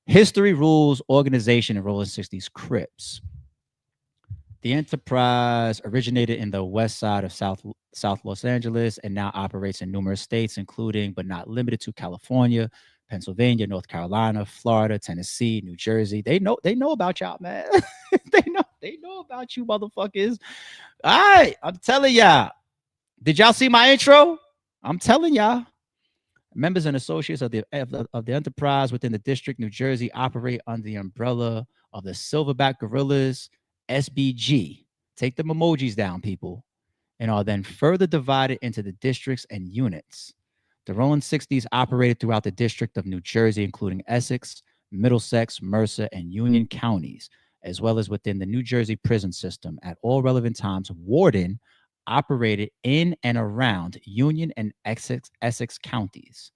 History, rules, organization, and Rolling 60s Crips. The Enterprise originated in the west side of South Los Angeles and now operates in numerous states, including but not limited to California, Pennsylvania, North Carolina, Florida, Tennessee, New Jersey. They know about y'all, man. they know about you, motherfuckers. All right, I'm telling y'all. Did y'all see my intro? I'm telling y'all. Members and associates of the Enterprise within the District, New Jersey, operate under the umbrella of the Silverback Gorillas, SBG. Take them emojis down, people, and are then further divided into the districts and units. The Rolling 60s operated throughout the District of New Jersey, including Essex, Middlesex, Mercer, and Union counties, as well as within the New Jersey prison system. At all relevant times, Warden operated in and around Union and Essex counties.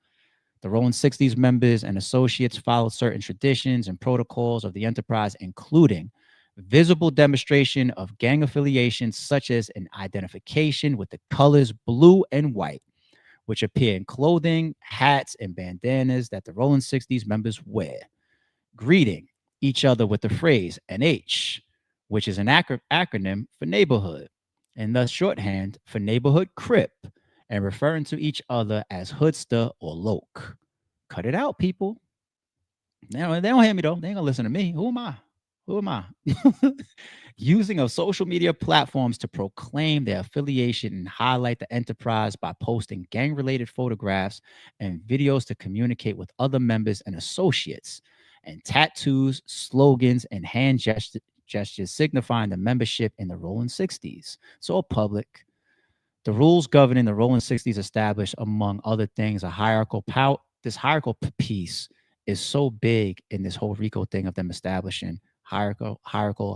The Rolling 60s members and associates followed certain traditions and protocols of the Enterprise, including visible demonstration of gang affiliation, such as an identification with the colors blue and white, which appear in clothing, hats, and bandanas that the Rolling 60s members wear. Greeting each other with the phrase NH, which is an acronym for neighborhood, and thus shorthand for neighborhood crip, and referring to each other as hoodster or loke. Cut it out, people. They don't hear me, though. They ain't gonna listen to me. Who am I? Using of social media platforms to proclaim their affiliation and highlight the Enterprise by posting gang-related photographs and videos to communicate with other members and associates, and tattoos, slogans, and hand gestures signifying the membership in the Rolling 60s. So public. The rules governing the Rolling 60s established, among other things, a hierarchical power. This hierarchical piece is so big in this whole RICO thing of them establishing hierarchical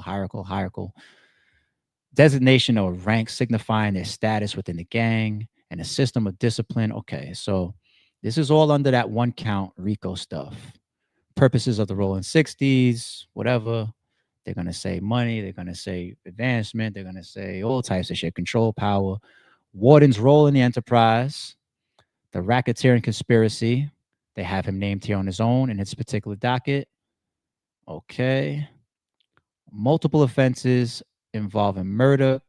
designation or rank signifying their status within the gang, and a system of discipline. Okay, so this is all under that one count RICO stuff. Purposes of the rolling 60s, whatever. They're going to say money. They're going to say advancement. They're going to say all types of shit, control power. Warden's role in the enterprise, the racketeering conspiracy. They have him named here on his own in his particular docket. Okay. Multiple offenses involving murder,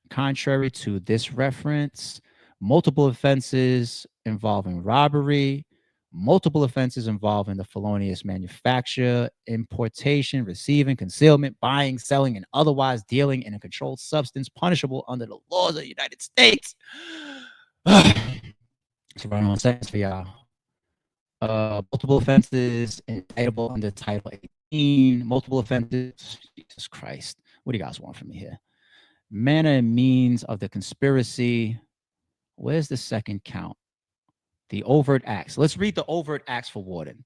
contrary to this reference. Multiple offenses involving robbery. Multiple offenses involving the felonious manufacture, importation, receiving, concealment, buying, selling, and otherwise dealing in a controlled substance punishable under the laws of the United States. It's a run-on sentence for y'all. Multiple offenses indictable under Title 18. Multiple offenses. Jesus Christ. What do you guys want from me here? Manner and means of the conspiracy. Where's the second count? The overt acts. Let's read the overt acts for Warden.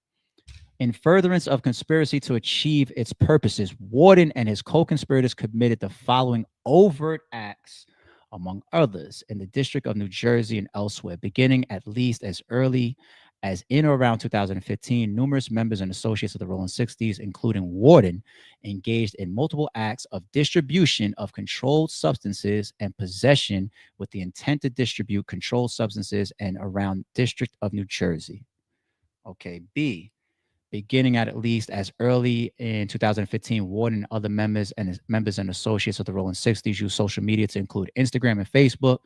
In furtherance of conspiracy to achieve its purposes, Warden and his co-conspirators committed the following overt acts, among others, in the District of New Jersey and elsewhere, beginning at least as early as in or around 2015. Numerous members and associates of the Rolling 60s, including Warden, engaged in multiple acts of distribution of controlled substances and possession with the intent to distribute controlled substances and around District of New Jersey. Okay, B. Beginning at least as early in 2015, Warden and other members and associates of the Rolling 60s use social media to include Instagram and Facebook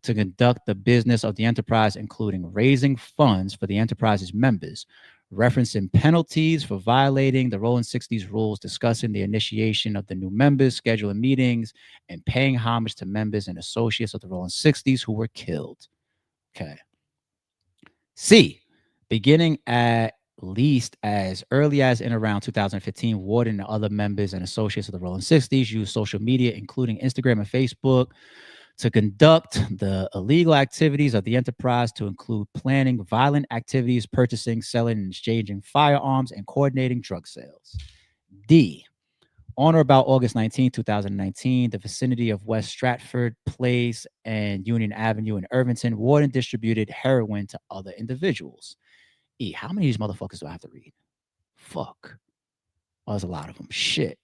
to conduct the business of the enterprise, including raising funds for the enterprise's members, referencing penalties for violating the Rolling 60s rules, discussing the initiation of the new members, scheduling meetings, and paying homage to members and associates of the Rolling 60s who were killed. Okay. C. Beginning at least as early as in around 2015, Warden and other members and associates of the Rolling 60s use social media, including Instagram and Facebook, to conduct the illegal activities of the enterprise, to include planning violent activities, purchasing, selling, and exchanging firearms, and coordinating drug sales. D. On or about August 19, 2019, the vicinity of West Stratford Place and Union Avenue in Irvington, Warden distributed heroin to other individuals. E. How many of these motherfuckers do I have to read? Fuck. Oh, there's a lot of them. Shit.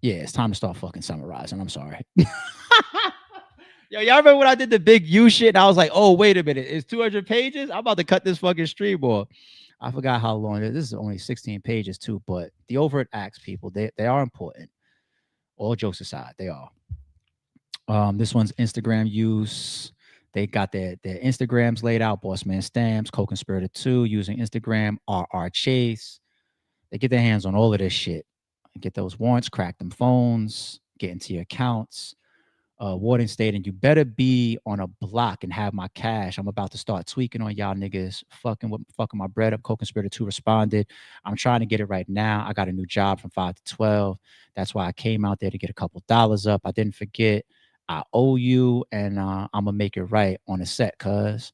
Yeah, it's time to start fucking summarizing. I'm sorry. Yo, y'all remember when I did the big U shit? And I was like, oh, wait a minute. It's 200 pages? I'm about to cut this fucking stream off. I forgot how long it is. This is only 16 pages too, but the overt acts, people, they are important. All jokes aside, they are. This one's Instagram use. They got their Instagrams laid out. Boss Man Stamps, Co-Conspirator 2, using Instagram, RR Chase. They get their hands on all of this shit. Get those warrants, crack them phones, get into your accounts. Warden stating, you better be on a block and have my cash. I'm about to start tweaking on y'all niggas, fucking my bread up. Co-Conspirator 2 responded, I'm trying to get it right now. I got a new job from 5 to 12. That's why I came out there to get a couple dollars up. I didn't forget. I owe you, and I'm gonna make it right on a set, cuz.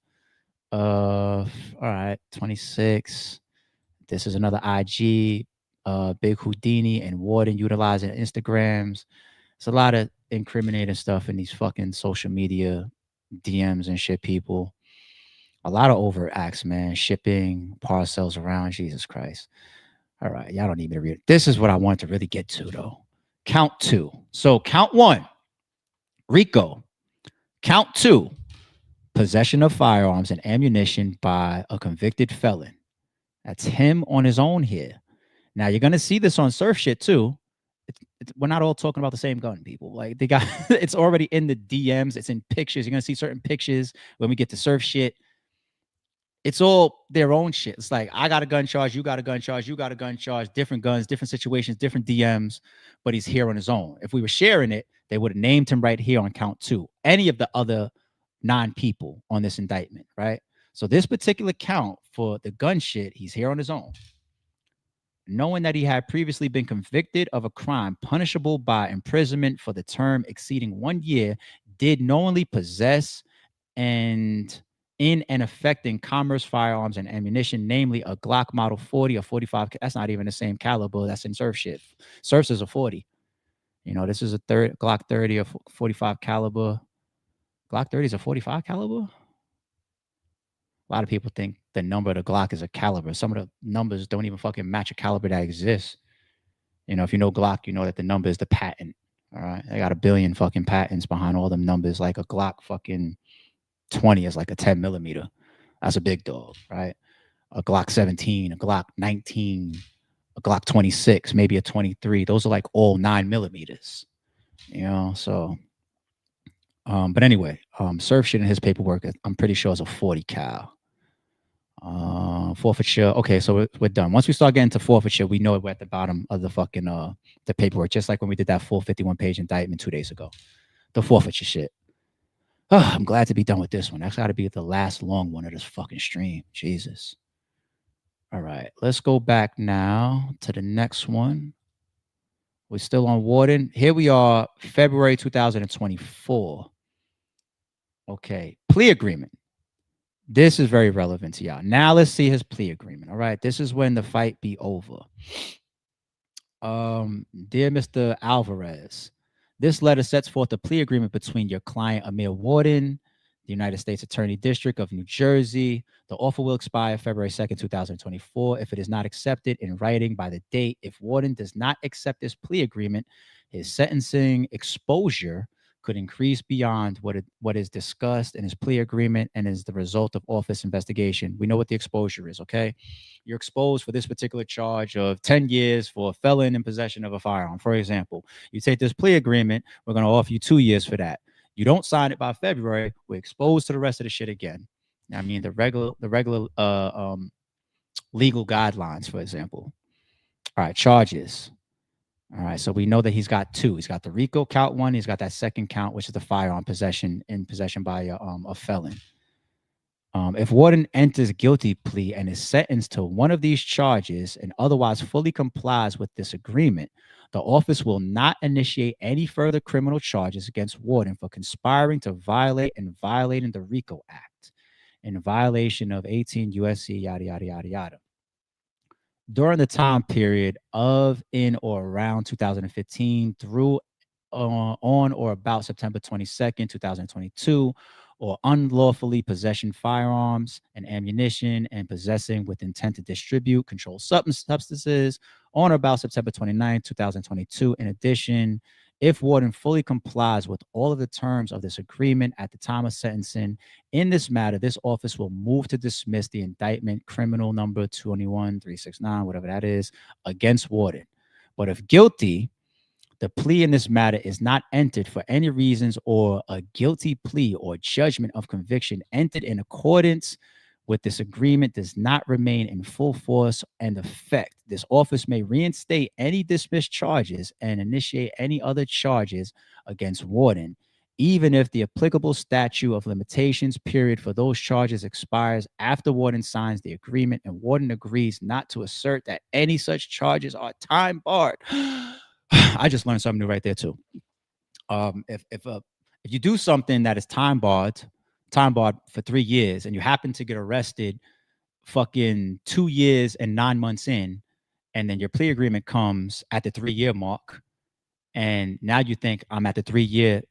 All right, 26. This is another IG. Big Houdini and Warden utilizing Instagrams. It's a lot of incriminating stuff in these fucking social media DMs and shit, people. A lot of overt acts, man. Shipping parcels around. Jesus Christ. All right, y'all don't need me to read it. This is what I want to really get to, though. Count 2. So count 1, RICO. Count 2, possession of firearms and ammunition by a convicted felon. That's him on his own here. Now, you're going to see this on Surf shit, too. We're not all talking about the same gun, people. Like, they got it's already in the DMs. It's in pictures. You're going to see certain pictures when we get to Surf shit. It's all their own shit. It's like, I got a gun charge, you got a gun charge, you got a gun charge, different guns, different situations, different DMs, but he's here on his own. If we were sharing it, they would have named him right here on count 2. Any of the other 9 people on this indictment, right? So this particular count for the gun shit, he's here on his own. Knowing that he had previously been convicted of a crime punishable by imprisonment for the term exceeding 1 year, did knowingly possess and in and affecting commerce firearms and ammunition, namely a Glock Model 40 or 45. That's not even the same caliber. That's in Surf shit. Surf's is a 40. You know, this is a Glock 30 or 45 caliber. Glock 30 is a 45 caliber? A lot of people think the number of the Glock is a caliber. Some of the numbers don't even fucking match a caliber that exists. You know, if you know Glock, you know that the number is the patent. All right. They got a billion fucking patents behind all them numbers. Like a Glock fucking 20 is like a 10 millimeter. That's a big dog, right? A Glock 17, a Glock 19, a Glock 26, maybe a 23. Those are like all 9 millimeters, you know? So, but anyway, Surf shit in his paperwork, I'm pretty sure is a 40 cal. Forfeiture. Okay, so we're done. Once we start getting to forfeiture, we know we're at the bottom of the fucking the paperwork, just like when we did that full 51-page indictment 2 days ago. The forfeiture shit. Oh, I'm glad to be done with this one. That's got to be the last long one of this fucking stream. Jesus. All right, let's go back now to the next one. We're still on Warden. Here we are, February 2024. Okay, plea agreement. This is very relevant to y'all. Now let's see his plea agreement. All right, this is when the fight be over. Dear Mr. Alvarez, this letter sets forth a plea agreement between your client, Amir Warden, the United States Attorney District of New Jersey. The offer will expire February 2nd, 2024. If it is not accepted in writing by the date, if Warden does not accept this plea agreement, his sentencing exposure could increase beyond what is discussed in his plea agreement and is the result of office investigation. We know what the exposure is, okay? You're exposed for this particular charge of 10 years for a felon in possession of a firearm. For example, you take this plea agreement, we're going to offer you 2 years for that. You don't sign it by February, we're exposed to the rest of the shit again. I mean, the regular legal guidelines, for example. All right, charges. All right, so we know that he's got 2. He's got the RICO count 1. He's got that second count, which is the firearm possession by a felon. If Warden enters guilty plea and is sentenced to one of these charges and otherwise fully complies with this agreement, the office will not initiate any further criminal charges against Warden for conspiring to violate and violating the RICO Act in violation of 18 USC, yada, yada, yada, yada. During the time period of, in, or around 2015 through on or about September 22nd, 2022, or unlawfully possessing firearms and ammunition and possessing with intent to distribute controlled substances on or about September 29th, 2022. In addition, if Warden fully complies with all of the terms of this agreement at the time of sentencing, in this matter, this office will move to dismiss the indictment, criminal number 21-369, whatever that is, against Warden. But if guilty, the plea in this matter is not entered for any reasons, or a guilty plea or judgment of conviction entered in accordance with this agreement does not remain in full force and effect, this office may reinstate any dismissed charges and initiate any other charges against Warden, even if the applicable statute of limitations period for those charges expires after Warden signs the agreement and Warden agrees not to assert that any such charges are time barred. I just learned something new right there too. If you do something that is time barred for 3 years, and you happen to get arrested fucking 2 years and 9 months in, and then your plea agreement comes at the 3-year mark, and now you think I'm at the 3-year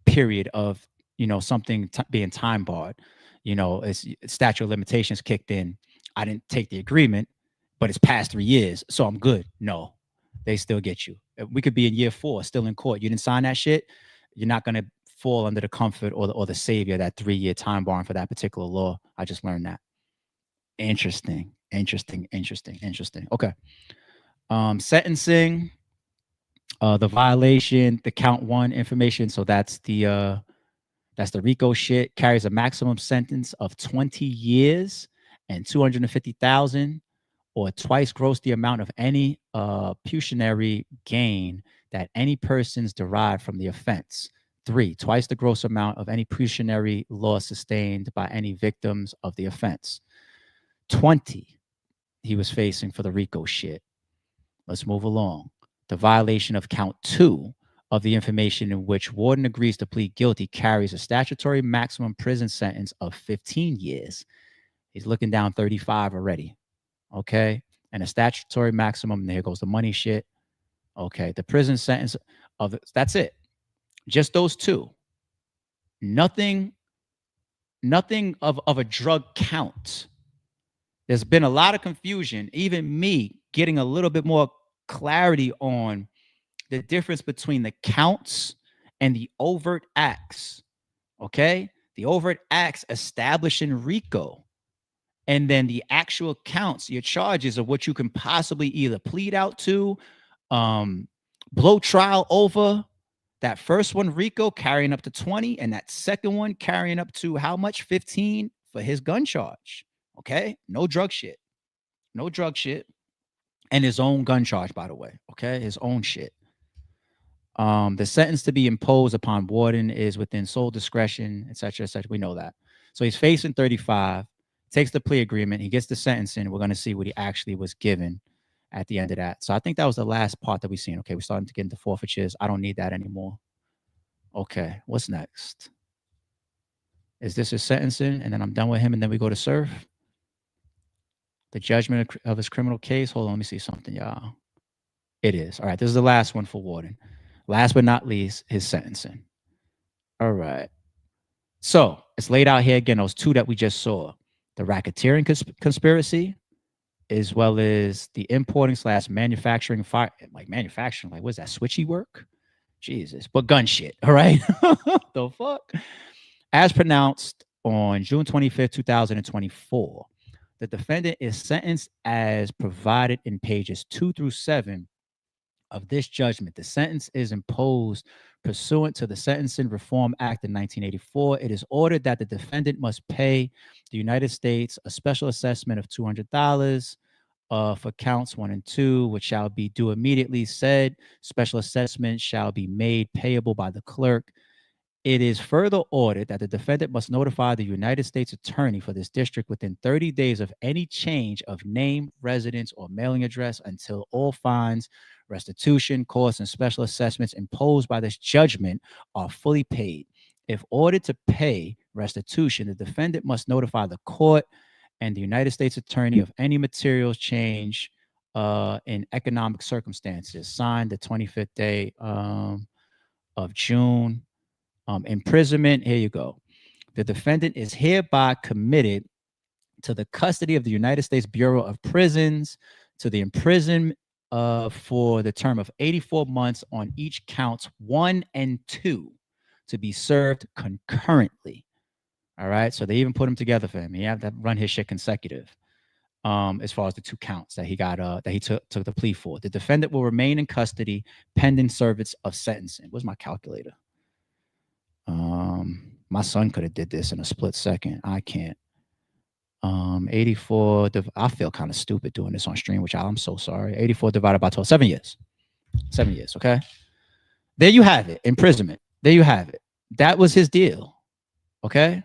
period of, you know, something being time barred, you know, it's statute of limitations kicked in. I didn't take the agreement, but it's past 3 years, so I'm good. No, they still get you. We could be in year 4, still in court. You didn't sign that shit. You're not going to fall under the comfort or the savior, that 3-year time bar for that particular law. I just learned that. Interesting. Okay. Sentencing, the violation, the count 1 information. So that's the RICO shit, carries a maximum sentence of 20 years and 250,000, or twice gross the amount of any pecuniary gain that any persons derived from the offense. 3, twice the gross amount of any pecuniary loss sustained by any victims of the offense. 20 he was facing for the RICO shit. Let's move along. The violation of count 2 of the information in which Warden agrees to plead guilty carries a statutory maximum prison sentence of 15 years. He's looking down 35 already. Okay. And a statutory maximum, there goes the money shit. Okay. The prison sentence that's it. Just those 2. Nothing nothing of a drug count. There's been a lot of confusion, even me getting a little bit more clarity on the difference between the counts and the overt acts. Okay? The overt acts establishing RICO, and then the actual counts, your charges of what you can possibly either plead out to, blow trial over. That first one, RICO, carrying up to 20, and that second one carrying up to how much? 15 for his gun charge. Okay? No drug shit. No drug shit. And his own gun charge, by the way. Okay? His own shit. The sentence to be imposed upon warden is within sole discretion, et cetera, et cetera. We know that. So he's facing 35, takes the plea agreement. He gets the sentence in. We're going to see what he actually was given at the end of that. So I think that was the last part that we've seen. Okay, we're starting to get into forfeitures. I don't need that anymore. Okay, what's next? Is this his sentencing? And then I'm done with him, and then we go to Surf. The judgment of his criminal case. Hold on, let me see something, y'all. It is. All right, this is the last one for warden. Last but not least, his sentencing. All right. So it's laid out here again, those two that we just saw. The racketeering conspiracy, as well as the importing / manufacturing fire, like manufacturing, like what's that, switchy work? Jesus, but gun shit, all right? The fuck? As pronounced on June 25th, 2024, the defendant is sentenced as provided in pages 2 through 7 of this judgment. The sentence is imposed pursuant to the Sentencing Reform Act in 1984. It is ordered that the defendant must pay the United States a special assessment of $200 for counts 1 and 2, which shall be due immediately. Said special assessment shall be made payable by the clerk. It is further ordered that the defendant must notify the United States Attorney for this district within 30 days of any change of name, residence, or mailing address until all fines, restitution, costs, and special assessments imposed by this judgment are fully paid. If ordered to pay restitution, the defendant must notify the court and the United States Attorney of any materials change in economic circumstances. Signed the 25th day of June. Imprisonment, here you go. The defendant is hereby committed to the custody of the United States Bureau of Prisons to the imprisonment for the term of 84 months on each counts 1 and 2 to be served concurrently. All right, so they even put them together for him. He had to run his shit consecutive. As far as the 2 counts that he got, that he took the plea for. The defendant will remain in custody pending service of sentencing. Where's my calculator? My son could have did this in a split second. I can't. 84. I feel kind of stupid doing this on stream, which I'm so sorry. 84 divided by 12. 7 years. 7 years. Okay. There you have it. Imprisonment. There you have it. That was his deal. Okay.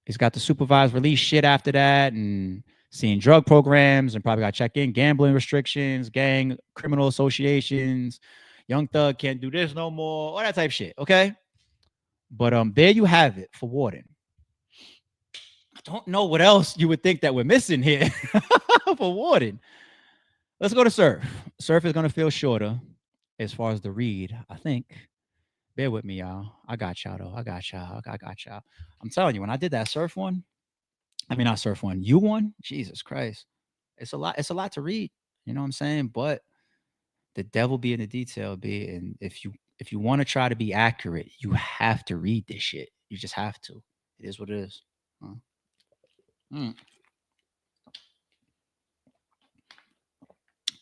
He's got the supervised release shit after that, and seeing drug programs, and probably got to check in gambling restrictions, gang criminal associations. Young Thug can't do this no more. All that type of shit. Okay. But there you have it for warden. I don't know what else you would think that we're missing here for warden. Let's go to Surf. Surf is going to feel shorter as far as the read, I think. Bear with me, y'all. I got y'all, though. I got y'all. I'm telling you, when I did that Surf one, I mean, not Surf one, you one, Jesus Christ. It's a lot to read. You know what I'm saying? But the devil be in the detail, B. And if you want to try to be accurate, you have to read this shit. You just have to. It is what it is.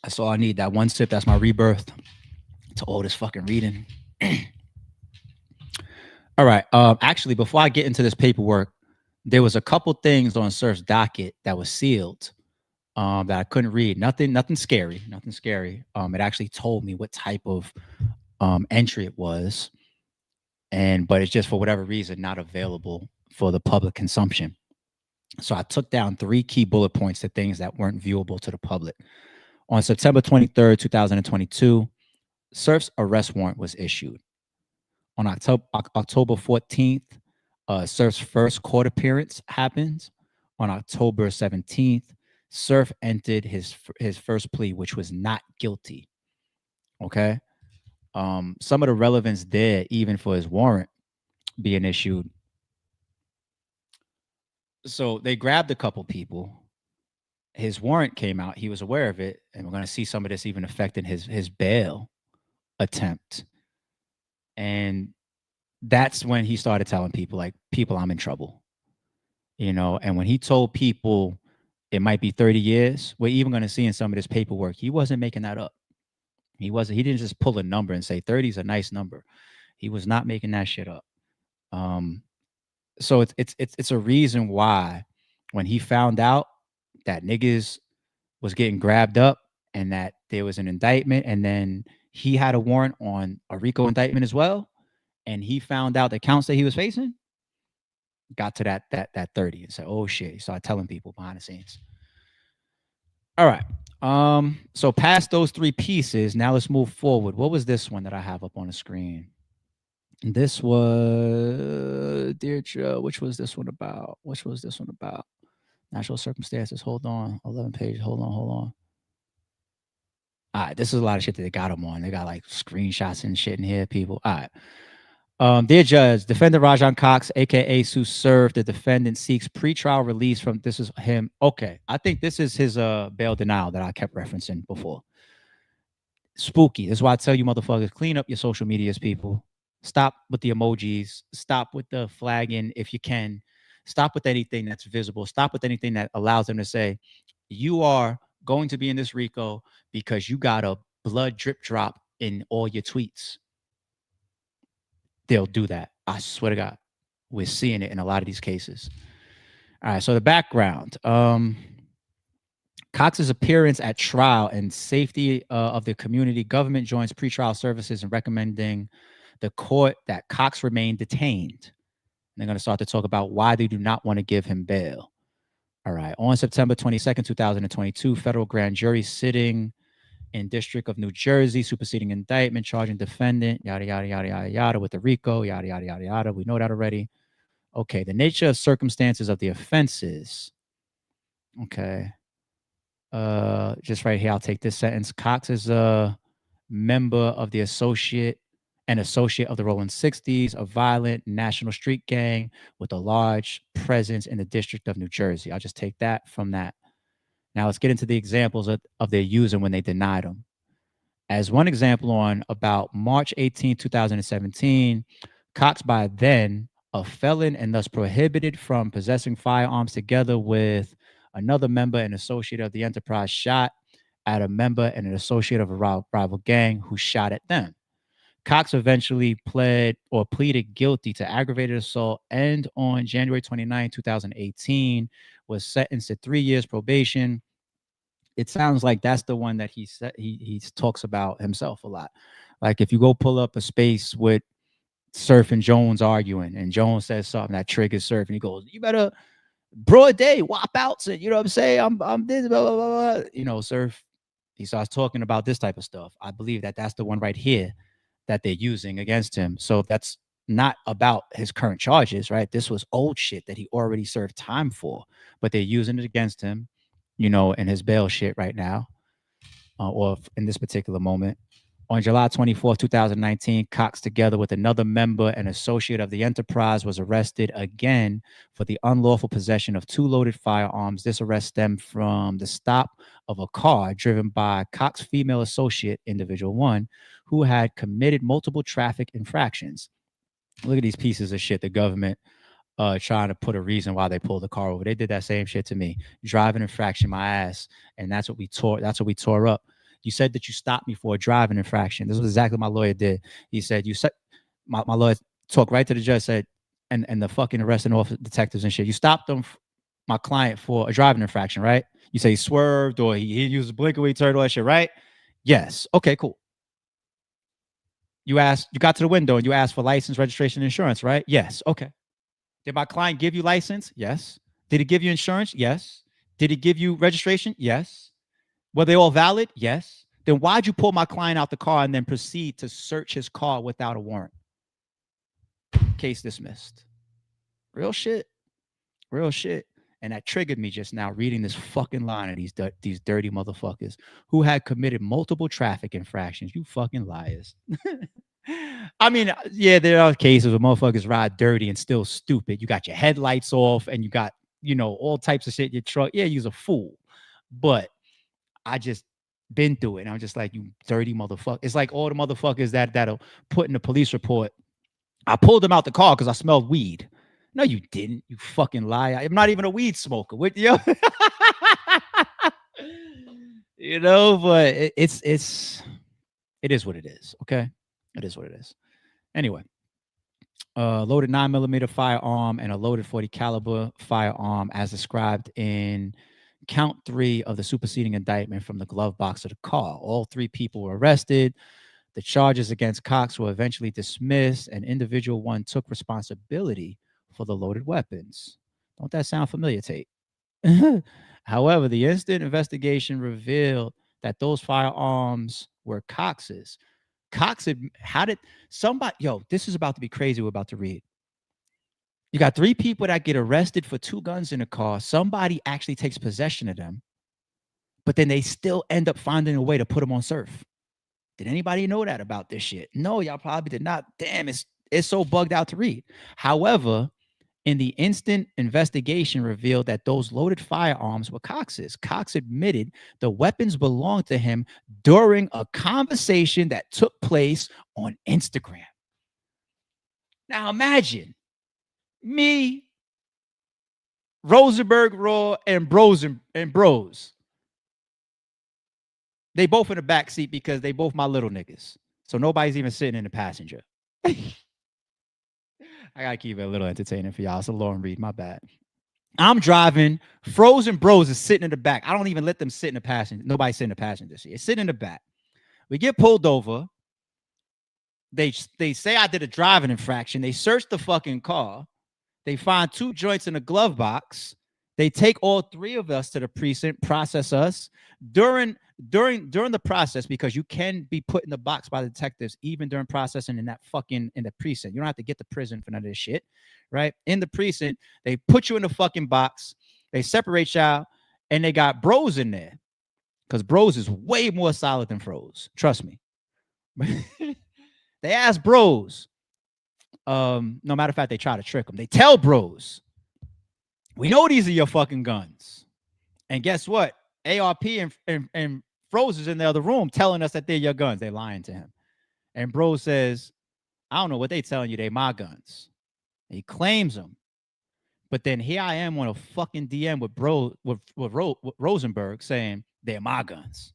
That's all I need. That one sip. That's my rebirth to all this fucking reading. All right. Actually, before I get into this paperwork, there was a couple things on Surf's docket that was sealed that I couldn't read. Nothing scary. It actually told me what type of entry it was, but it's just for whatever reason not available for the public consumption. So I took down 3 key bullet points to things that weren't viewable to the public. On September 23rd, 2022, Surf's arrest warrant was issued. On October 14th, Surf's first court appearance happened. On October 17th, Surf entered his first plea, which was not guilty. Okay. Some of the relevance there, even for his warrant being issued, So they grabbed a couple people. His warrant came out. He was aware of it, and we're going to see some of this even affecting his bail attempt. And that's when he started telling people, like, people, I'm in trouble. And when he told people it might be 30 years, we're even going to see in some of this paperwork, he wasn't making that up. He didn't just pull a number and say 30 is a nice number. He was not making that shit up. So it's a reason why when he found out that niggas was getting grabbed up and that there was an indictment, and then he had a warrant on a RICO indictment as well, and he found out the counts that he was facing, got to that 30 and said, oh shit, he started telling people behind the scenes. All right. So past those three pieces, now let's move forward. What was this one that I have up on the screen? This was Deirdre. Which was this one about? Natural circumstances. Hold on. 11 pages. Hold on. All right. This is a lot of shit that they got them on. They got like screenshots and shit in here, people. All right. Dear Judge, defendant Rajan Cox, aka Tsu Surf, the defendant seeks pretrial release from. This is him. Okay, I think this is his bail denial that I kept referencing before. Spooky. This is why I tell you, motherfuckers, clean up your social medias, people. Stop with the emojis. Stop with the flagging if you can. Stop with anything that's visible. Stop with anything that allows them to say you are going to be in this RICO because you got a blood drip drop in all your tweets. They'll do that. I swear to God. We're seeing it in a lot of these cases. All right, so the background. Cox's appearance at trial and safety of the community. Government joins pretrial services in recommending the court that Cox remain detained. And they're going to start to talk about why they do not want to give him bail. All right, on September 22nd, 2022, federal grand jury sitting in District of New Jersey, superseding indictment, charging defendant, yada, yada, yada, yada, yada, with the RICO, yada, yada, yada, yada. We know that already. Okay, the nature of circumstances of the offenses. Okay. Just right here, I'll take this sentence. Cox is a member of the associate of the Rolling 60s, a violent national street gang with a large presence in the District of New Jersey. I'll just take that from that. Now let's get into the examples of their using when they denied them. As one example, on about March 18, 2017, Cox, by then a felon and thus prohibited from possessing firearms, together with another member and associate of the enterprise, shot at a member and an associate of a rival gang who shot at them. Cox eventually pleaded guilty to aggravated assault, and on January 29, 2018, was sentenced to 3 years probation. It sounds like that's the one that he talks about himself a lot. Like if you go pull up a space with Surf and Jones arguing, and Jones says something that triggers Surf, and he goes, "You better broad day whop outs it." You know what I'm saying? I'm this blah blah blah. You know, Surf. He starts talking about this type of stuff. I believe that that's the one right here that they're using against him. So that's not about his current charges, right? This was old shit that he already served time for, but they're using it against him, you know, in his bail shit right now, or in this particular moment. On July 24, 2019, Cox, together with another member and associate of the enterprise, was arrested again for the unlawful possession of 2 loaded firearms. This arrest stemmed from the stop of a car driven by Cox's female associate, Individual 1, who had committed multiple traffic infractions. Look at these pieces of shit. The government trying to put a reason why they pulled the car over. They did that same shit to me. Driving infraction, my ass. And that's what we tore up. You said that you stopped me for a driving infraction. This was exactly what my lawyer did. He said, my lawyer talked right to the judge, said, and the fucking arresting officer, detectives and shit, you stopped them, my client, for a driving infraction, right? You say he swerved or he used a blinker when he turned all that shit, right? Yes. Okay, cool. You got to the window and you asked for license, registration, insurance, right? Yes. Okay. Did my client give you license? Yes. Did he give you insurance? Yes. Did he give you registration? Yes. Were they all valid? Yes. Then why'd you pull my client out the car and then proceed to search his car without a warrant? Case dismissed. Real shit. And that triggered me just now reading this fucking line of these dirty motherfuckers who had committed multiple traffic infractions. You fucking liars. I mean, yeah, there are cases where motherfuckers ride dirty and still stupid. You got your headlights off and you got all types of shit in your truck. Yeah, you's a fool. But I just been through it. And I'm just like, you dirty motherfucker. It's like all the motherfuckers that'll put in the police report. I pulled them out the car because I smelled weed. No, you didn't. You fucking lie. I'm not even a weed smoker. But it is what it is. Okay. It is what it is. Anyway, loaded 9mm firearm and a loaded .40 caliber firearm as described in count 3 of the superseding indictment from the glove box of the car. All 3 people were arrested. The charges against Cox were eventually dismissed, and individual 1 took responsibility for the loaded weapons. Don't that sound familiar, Tate? However, the instant investigation revealed that those firearms were Cox's. How did somebody, this is about to be crazy. We're about to read. You got 3 people that get arrested for 2 guns in a car. Somebody actually takes possession of them, but then they still end up finding a way to put them on surf. Did anybody know that about this shit? No, y'all probably did not. Damn, it's so bugged out to read. However, in the instant investigation revealed that those loaded firearms were Cox's. Cox admitted the weapons belonged to him during a conversation that took place on Instagram. Now imagine me, Rosenberg Raw, and Bros. They both in the back seat because they both my little niggas. So nobody's even sitting in the passenger. I gotta keep it a little entertaining for y'all. It's a long read, my bad. I'm driving. Frozen Bros is sitting in the back. I don't even let them sit in the passenger. Nobody sit in the passenger seat. It's sitting in the back. We get pulled over. They say I did a driving infraction. They search the fucking car. They find 2 joints in a glove box. They take all 3 of us to the precinct, process us. During the process, because you can be put in the box by the detectives even during processing in the precinct. You don't have to get to prison for none of this shit, right? In the precinct, they put you in the fucking box. They separate y'all, and they got Bros in there because Bros is way more solid than Froze. Trust me. They ask Bros. No matter of fact, they try to trick them. They tell Bros, we know these are your fucking guns. And guess what? ARP and Froze is in the other room telling us that they're your guns. They're lying to him. And Bros says, I don't know what they telling you. They my guns. He claims them. But then here I am on a fucking DM with Rosenberg saying they're my guns.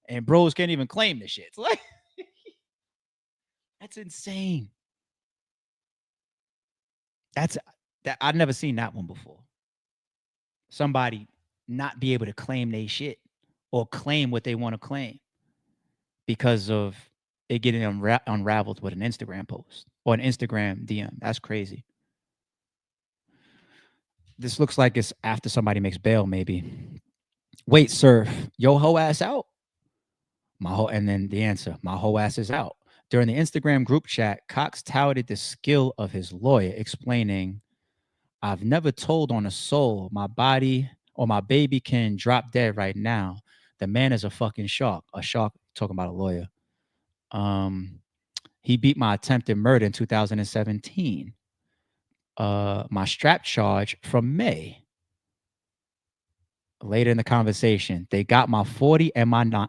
And Bros can't even claim this shit. It's like, that's insane. I've never seen that one before. Somebody not be able to claim they shit or claim what they want to claim because of it getting unraveled with an Instagram post or an Instagram DM. That's crazy. This looks like it's after somebody makes bail, maybe. Wait, Surf, yo hoe ass out? And then the answer, my whole ass is out. During the Instagram group chat, Cox touted the skill of his lawyer, explaining, I've never told on a soul my body or my baby can drop dead right now. The man is a fucking shark. A shark, talking about a lawyer. He beat my attempted murder in 2017. My strap charge from May. Later in the conversation, they got my 40 and my 9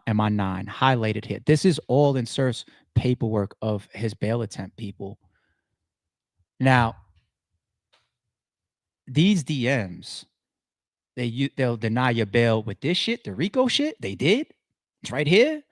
highlighted here. This is all in Surf's paperwork of his bail attempt, people. Now, these DMs, they'll deny your bail with this shit, the RICO shit. They did. It's right here.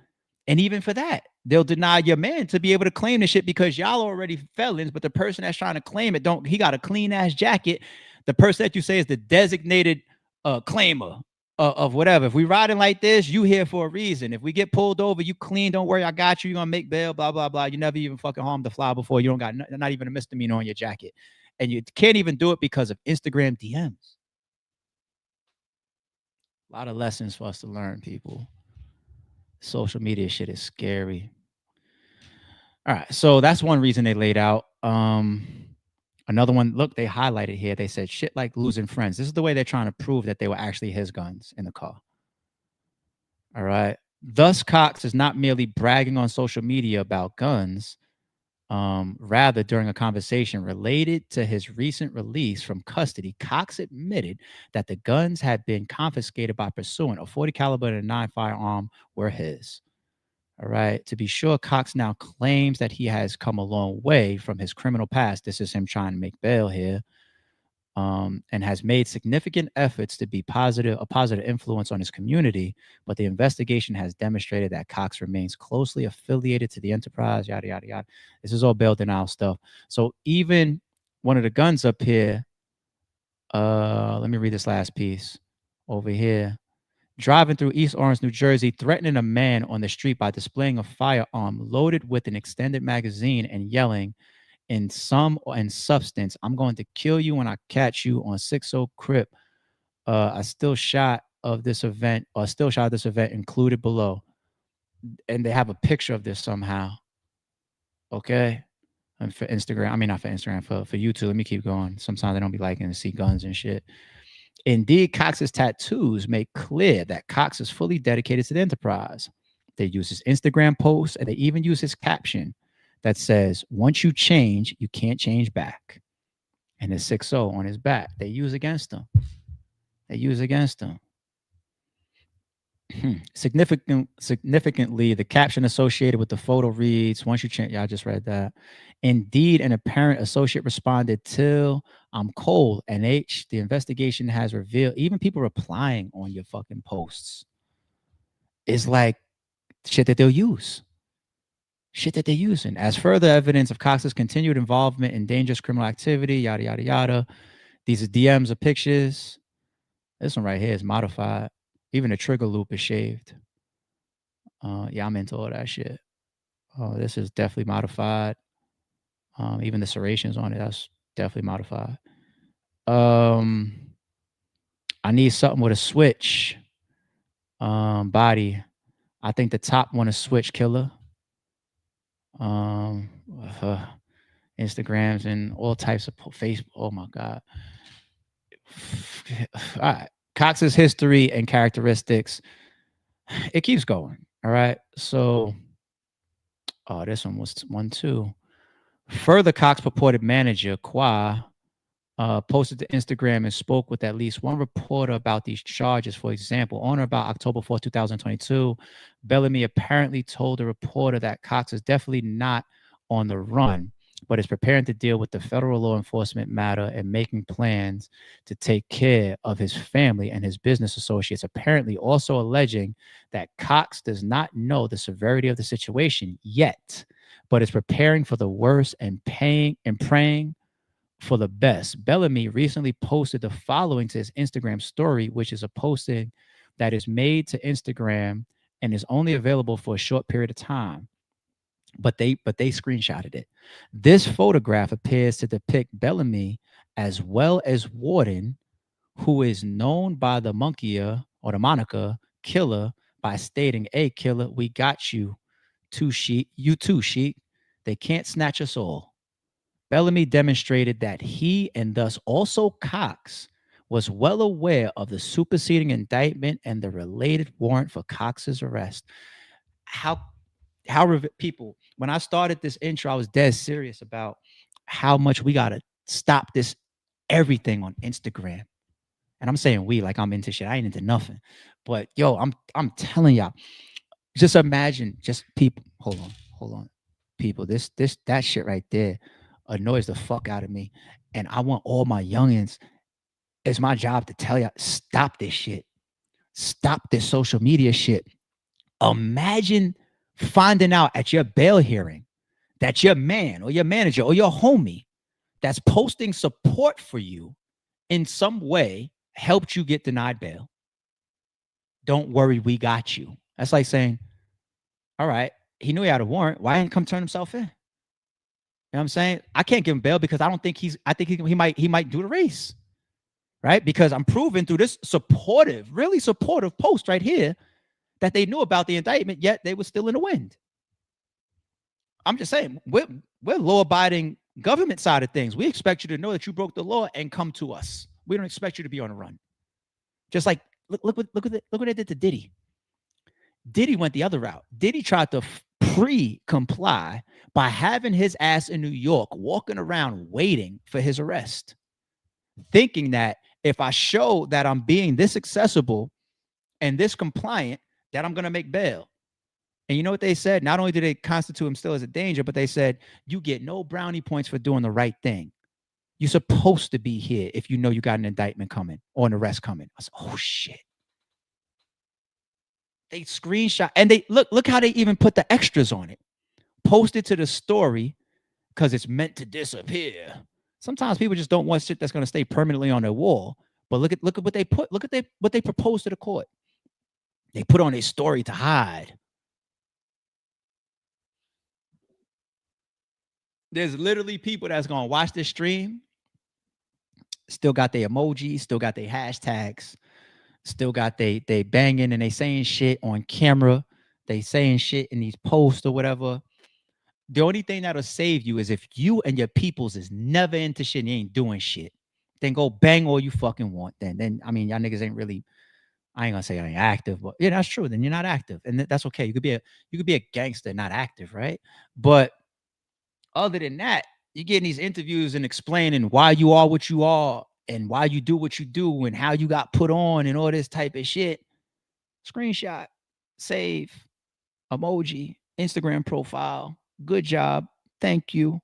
And even for that, they'll deny your man to be able to claim the shit because y'all already felons, but the person that's trying to claim it, he got a clean ass jacket. The person that you say is the designated claimer of whatever. If we riding like this, you here for a reason. If we get pulled over, you clean, don't worry, I got you. You're gonna make bail, blah, blah, blah. You never even fucking harmed the fly before. You don't got not even a misdemeanor on your jacket. And you can't even do it because of Instagram DMs. A lot of lessons for us to learn, people. Social media shit is scary. All right, so that's one reason they laid out. Another one, look, they highlighted here. They said shit like losing friends. This is the way they're trying to prove that they were actually his guns in the car. All right. Thus, Cox is not merely bragging on social media about guns. Rather, during a conversation related to his recent release from custody, Cox admitted that the guns had been confiscated by pursuant. A 40 caliber and a 9 firearm were his. All right. To be sure, Cox now claims that he has come a long way from his criminal past. This is him trying to make bail here. And has made significant efforts to be a positive influence on his community. But the investigation has demonstrated that Cox remains closely affiliated to the enterprise, yada, yada, yada. This is all bail denial stuff. So even one of the guns up here, let me read this last piece over here. Driving through East Orange, New Jersey, threatening a man on the street by displaying a firearm loaded with an extended magazine and yelling, in sum and substance, I'm going to kill you when I catch you on 6-0 Crip. I still shot of this event included below. And they have a picture of this somehow. Okay. And for Instagram, I mean, not for Instagram, for YouTube. Let me keep going. Sometimes they don't be liking to see guns and shit. Indeed, Cox's tattoos make clear that Cox is fully dedicated to the enterprise. They use his Instagram posts, and they even use his caption that says, once you change, you can't change back. And his 6-0 on his back. They use against him. Significantly, the caption associated with the photo reads, once you change, I just read that. Indeed, an apparent associate responded, till I'm cold, NH. The investigation has revealed, even people replying on your fucking posts is like shit that they'll use. Shit that they're using. As further evidence of Cox's continued involvement in dangerous criminal activity, yada, yada, yada. These are DMs of pictures. This one right here is modified. Even the trigger loop is shaved. Yeah, I'm into all that shit. This is definitely modified. Even the serrations on it, that's definitely modified. I need something with a switch. Body. I think the top one is switch killer. Instagrams and all types of Facebook. Oh my God. All right. Cox's history and characteristics. It keeps going. All right. So, this one was one too. Further, Cox purported manager, Qua, posted to Instagram and spoke with at least one reporter about these charges. For example, on or about October 4, 2022, Bellamy apparently told a reporter that Cox is definitely not on the run, but is preparing to deal with the federal law enforcement matter and making plans to take care of his family and his business associates, apparently also alleging that Cox does not know the severity of the situation yet, but is preparing for the worst and praying for the best. Bellamy recently posted the following to his Instagram story, which is a posting that is made to Instagram and is only available for a short period of time. But they screenshotted it. This photograph appears to depict Bellamy as well as Warden, who is known by the moniker Killer, by stating, "Hey, Killer, we got you too, Sheik. You too, Sheik. They can't snatch us all." Bellamy demonstrated that he, and thus also Cox, was well aware of the superseding indictment and the related warrant for Cox's arrest. How people, when I started this intro, I was dead serious about how much we got to stop this everything on Instagram. And I'm saying we, like I'm into shit. I ain't into nothing. But yo, I'm telling y'all, just imagine, just people, hold on. People, that shit right there annoys the fuck out of me. And I want all my youngins, it's my job to tell y'all, stop this shit. Stop this social media shit. Imagine finding out at your bail hearing that your man or your manager or your homie that's posting support for you in some way helped you get denied bail. Don't worry, we got you. That's like saying, all right, he knew he had a warrant. Why didn't he come turn himself in? You know what I'm saying? I can't give him bail because I think he might do the race, right? Because I'm proving through this really supportive post right here that they knew about the indictment, yet they were still in the wind. I'm just saying, we're law-abiding government side of things. We expect you to know that you broke the law and come to us. We don't expect you to be on a run. Just like look what they did to Diddy. Diddy went the other route. Diddy tried to pre-comply by having his ass in New York walking around waiting for his arrest, thinking that if I show that I'm being this accessible and this compliant, that I'm going to make bail. And you know what they said? Not only did they constitute him still as a danger, but they said, you get no brownie points for doing the right thing. You're supposed to be here if you know you got an indictment coming or an arrest coming. I said, oh shit. They screenshot and they look how they even put the extras on it. Posted to the story because it's meant to disappear. Sometimes people just don't want shit that's going to stay permanently on their wall. But look at what they put. Look at what they proposed to the court. They put on a story to hide. There's literally people that's going to watch this stream, still got their emojis, still got their hashtags, still got they banging and they saying shit on camera. They saying shit in these posts or whatever. The only thing that'll save you is if you and your peoples is never into shit and you ain't doing shit. Then go bang all you fucking want. Then I mean, y'all niggas ain't really, I ain't gonna say I ain't active, but yeah, that's true. Then you're not active. And that's okay. You could be a gangster, not active, right? But other than that, you're getting these interviews and explaining why you are what you are and why you do what you do and how you got put on and all this type of shit. Screenshot, save, emoji, Instagram profile. Good job. Thank you.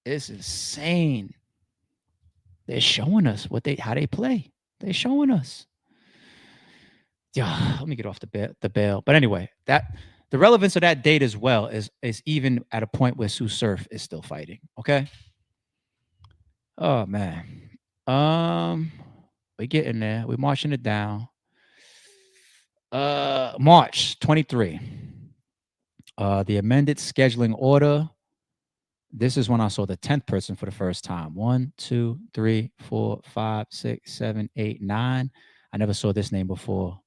It's insane. They're showing us how they play. They're showing us. Yeah, let me get off the bail. But anyway, the relevance of that date as well is even at a point where Tsu Surf is still fighting. Okay. Oh man. We're getting there. We're marching it down. March 23. The amended scheduling order. This is when I saw the 10th person for the first time. 1, 2, 3, 4, 5, 6, 7, 8, 9. I never saw this name before.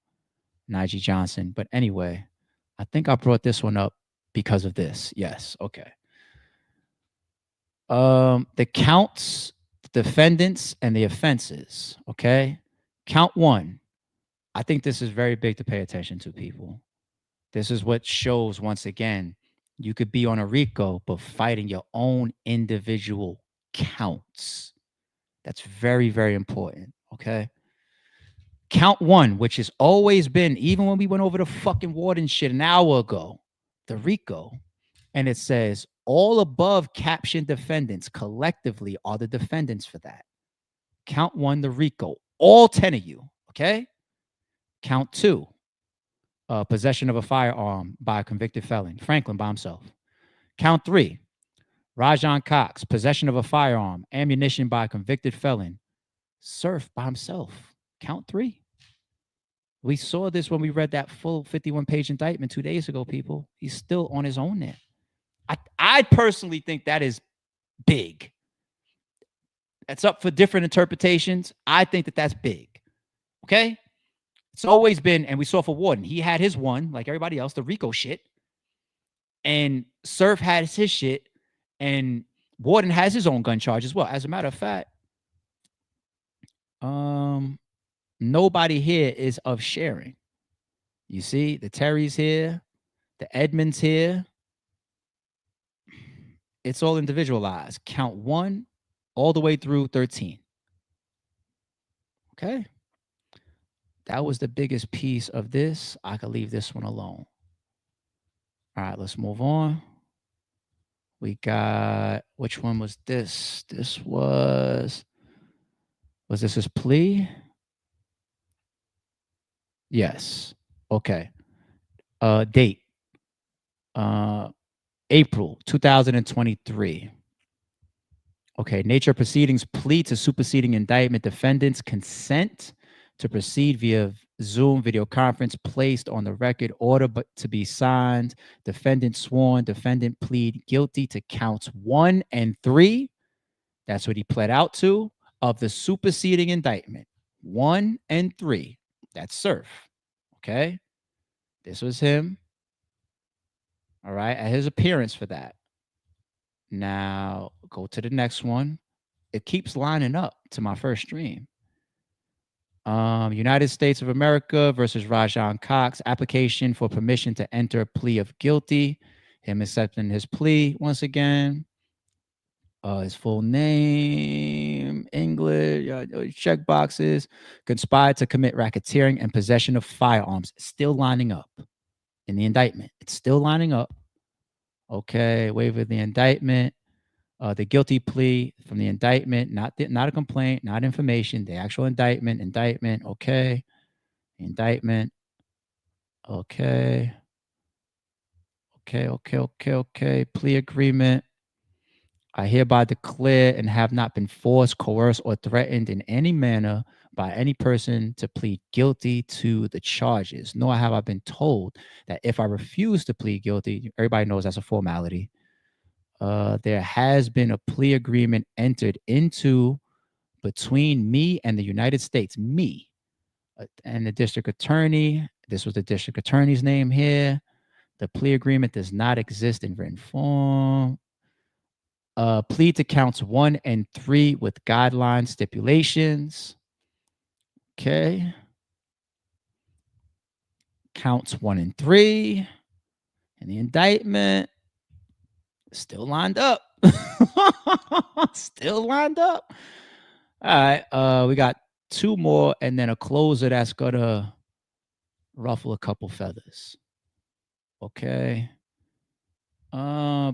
Najee Johnson. But anyway, I think I brought this one up because of this. Yes. Okay. The counts, the defendants, and the offenses. Okay. Count 1. I think this is very big to pay attention to, people. This is what shows, once again, you could be on a RICO, but fighting your own individual counts. That's very, very important. Okay. Count 1, which has always been, even when we went over the fucking Warden shit an hour ago, the RICO, and it says all above captioned defendants collectively are the defendants for that. Count 1, the RICO, all 10 of you. Okay. Count 2, possession of a firearm by a convicted felon, Franklin by himself. Count 3, Rajon Cox, possession of a firearm, ammunition by a convicted felon, Surf by himself. Count 3. We saw this when we read that full 51-page indictment 2 days ago, people. He's still on his own there. I personally think that is big. That's up for different interpretations. I think that that's big. Okay? It's always been, and we saw for Warden, he had his one, like everybody else, the RICO shit. And Surf has his shit, and Warden has his own gun charge as well. As a matter of fact, nobody here is of sharing. You see, the Terry's here, the Edmonds here. It's all individualized. Count 1 all the way through 13. Okay. That was the biggest piece of this. I could leave this one alone. All right, let's move on. We got, which one was this? This was this his plea? Yes. Okay. Date. April 2023. Okay. Nature of proceedings, plea to superseding indictment, defendants consent to proceed via Zoom video conference placed on the record, order but to be signed, defendant sworn, defendant plead guilty to counts 1 and 3. That's what he pled out to, of the superseding indictment. 1 and 3. That's Surf. Okay. This was him. All right. At his appearance for that. Now go to the next one. It keeps lining up to my first stream. United States of America versus Rajon Cox. Application for permission to enter a plea of guilty. Him accepting his plea once again. His full name, English, check boxes. Conspired to commit racketeering and possession of firearms. Still lining up in the indictment. It's still lining up. Okay, waiver the indictment. The guilty plea from the indictment, not a complaint, not information. The actual indictment. Okay, indictment. Okay. Plea agreement. I hereby declare and have not been forced, coerced, or threatened in any manner by any person to plead guilty to the charges, nor have I been told that if I refuse to plead guilty, everybody knows that's a formality. There has been a plea agreement entered into between me and the United States, and the district attorney. This was the district attorney's name here. The plea agreement does not exist in written form. Plea to counts 1 and 3 with guideline stipulations. Okay. Counts 1 and 3. And the indictment still lined up. Still lined up. All right. We got 2 more and then a closer that's gonna ruffle a couple feathers. Okay.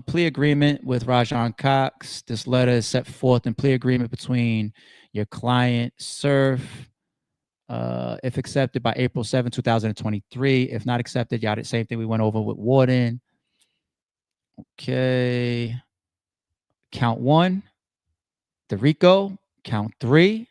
Plea agreement with Rajon Cox. This letter is set forth in plea agreement between your client, Surf, if accepted by April 7, 2023. If not accepted, y'all, the same thing we went over with Warden. Okay. Count 1, the RICO. Count 3,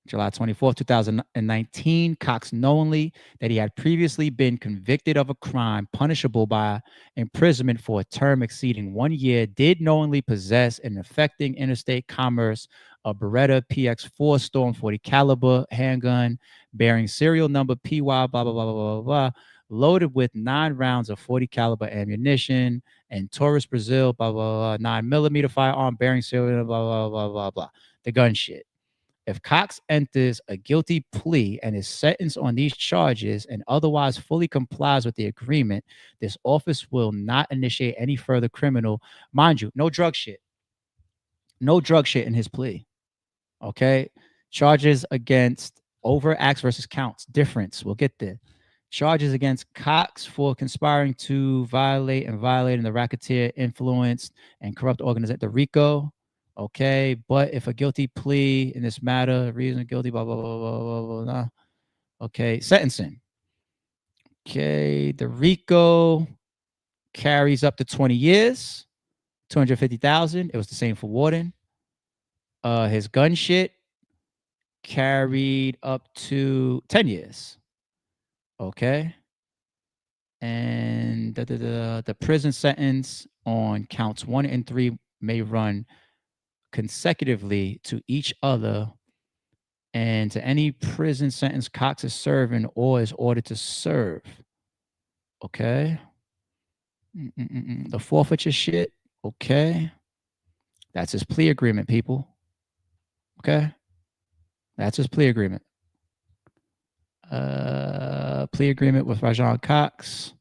July 24th, 2019, Cox knowingly that he had previously been convicted of a crime punishable by imprisonment for a term exceeding 1 year, did knowingly possess and affecting interstate commerce a Beretta PX4 Storm 40 caliber handgun bearing serial number PY blah blah blah blah blah blah, loaded with 9 rounds of 40 caliber ammunition, and Taurus Brazil blah blah blah 9mm firearm bearing serial blah blah blah blah blah. The gun shit. If Cox enters a guilty plea and is sentenced on these charges and otherwise fully complies with the agreement, this office will not initiate any further criminal. Mind you, no drug shit. No drug shit in his plea. Okay? Charges against acts versus counts. Difference. We'll get there. Charges against Cox for conspiring to violating the racketeer, influenced, and corrupt organization, the RICO. Okay, but if a guilty plea in this matter, reason guilty, blah, blah, blah, blah, blah, blah. Okay, sentencing. Okay, the RICO carries up to 20 years, 250,000. It was the same for Warden. His gun shit carried up to 10 years. Okay. And the prison sentence on counts 1 and 3 may run consecutively to each other and to any prison sentence Cox is serving or is ordered to serve. Okay. The forfeiture shit. Okay. That's his plea agreement, people. Okay. That's his plea agreement. Plea agreement with Rajon Cox.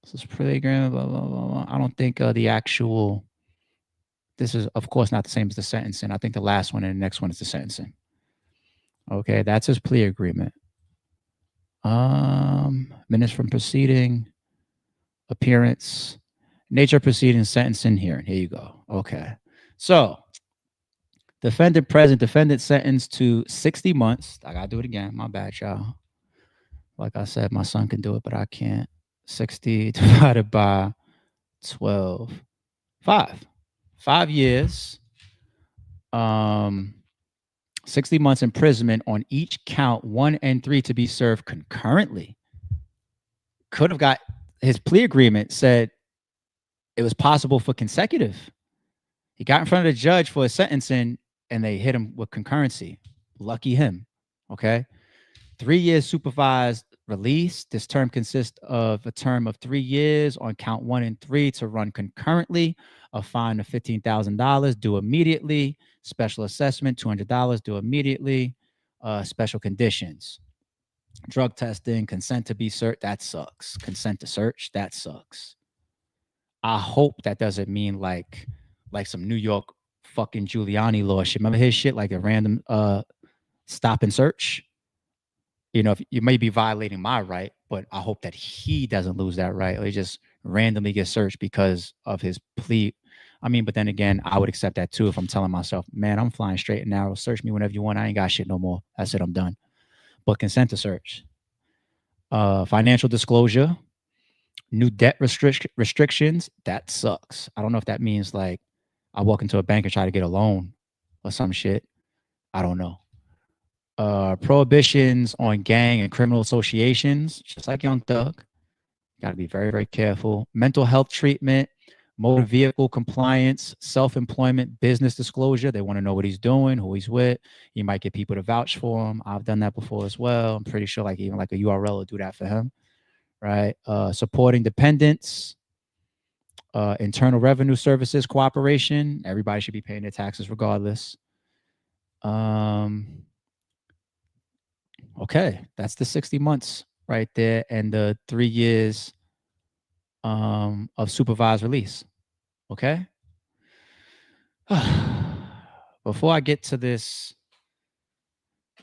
This is plea agreement, blah, blah, blah, blah. I don't think the actual... This is, of course, not the same as the sentencing. I think the last one and the next one is the sentencing. Okay, that's his plea agreement. Minutes from proceeding, appearance, nature of proceeding, sentencing, hearing. Here you go. Okay. So, defendant present, defendant sentenced to 60 months. I gotta do it again. My bad, y'all. Like I said, my son can do it, but I can't. 60 divided by 12. 5 years, 60 months imprisonment on each count 1 and 3 to be served concurrently. Could have got his plea agreement said it was possible for consecutive. He got in front of the judge for a sentencing and they hit him with concurrency. Lucky him. Okay. 3 years supervised release. This term consists of a term of 3 years on count 1 and 3 to run concurrently. A fine of $15,000 due immediately. Special assessment $200 due immediately. special conditions. Drug testing, consent to be searched, that sucks. Consent to search, that sucks. I hope that doesn't mean like some New York fucking Giuliani law shit. Remember his shit, like a random stop and search? You know, if you may be violating my right, but I hope that he doesn't lose that right, or he just randomly gets searched because of his plea. I mean, but then again, I would accept that too if I'm telling myself, man, I'm flying straight and narrow. Search me whenever you want. I ain't got shit no more. That's it. I'm done. But consent to search. Financial disclosure, new debt restrictions. That sucks. I don't know if that means like I walk into a bank and try to get a loan or some shit. I don't know. Prohibitions on gang and criminal associations, just like Young Thug. Got to be very, very careful. Mental health treatment, motor vehicle compliance, self-employment, business disclosure. They want to know what he's doing, who he's with. He might get people to vouch for him. I've done that before as well. I'm pretty sure like even like a URL will do that for him, right? Supporting dependents, internal revenue services cooperation. Everybody should be paying their taxes regardless. Okay, that's the 60 months right there, and the 3 years of supervised release. Okay. Before I get to this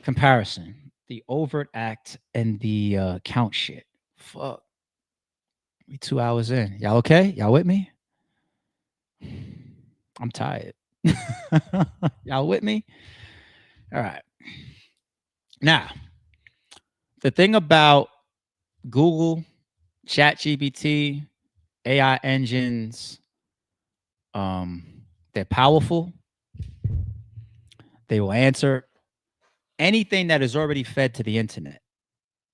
comparison, the overt act and the count shit. Fuck. We 2 hours in. Y'all okay? Y'all with me? I'm tired. Y'all with me? All right. Now, the thing about Google, ChatGPT, AI engines, they're powerful. They will answer anything that is already fed to the internet,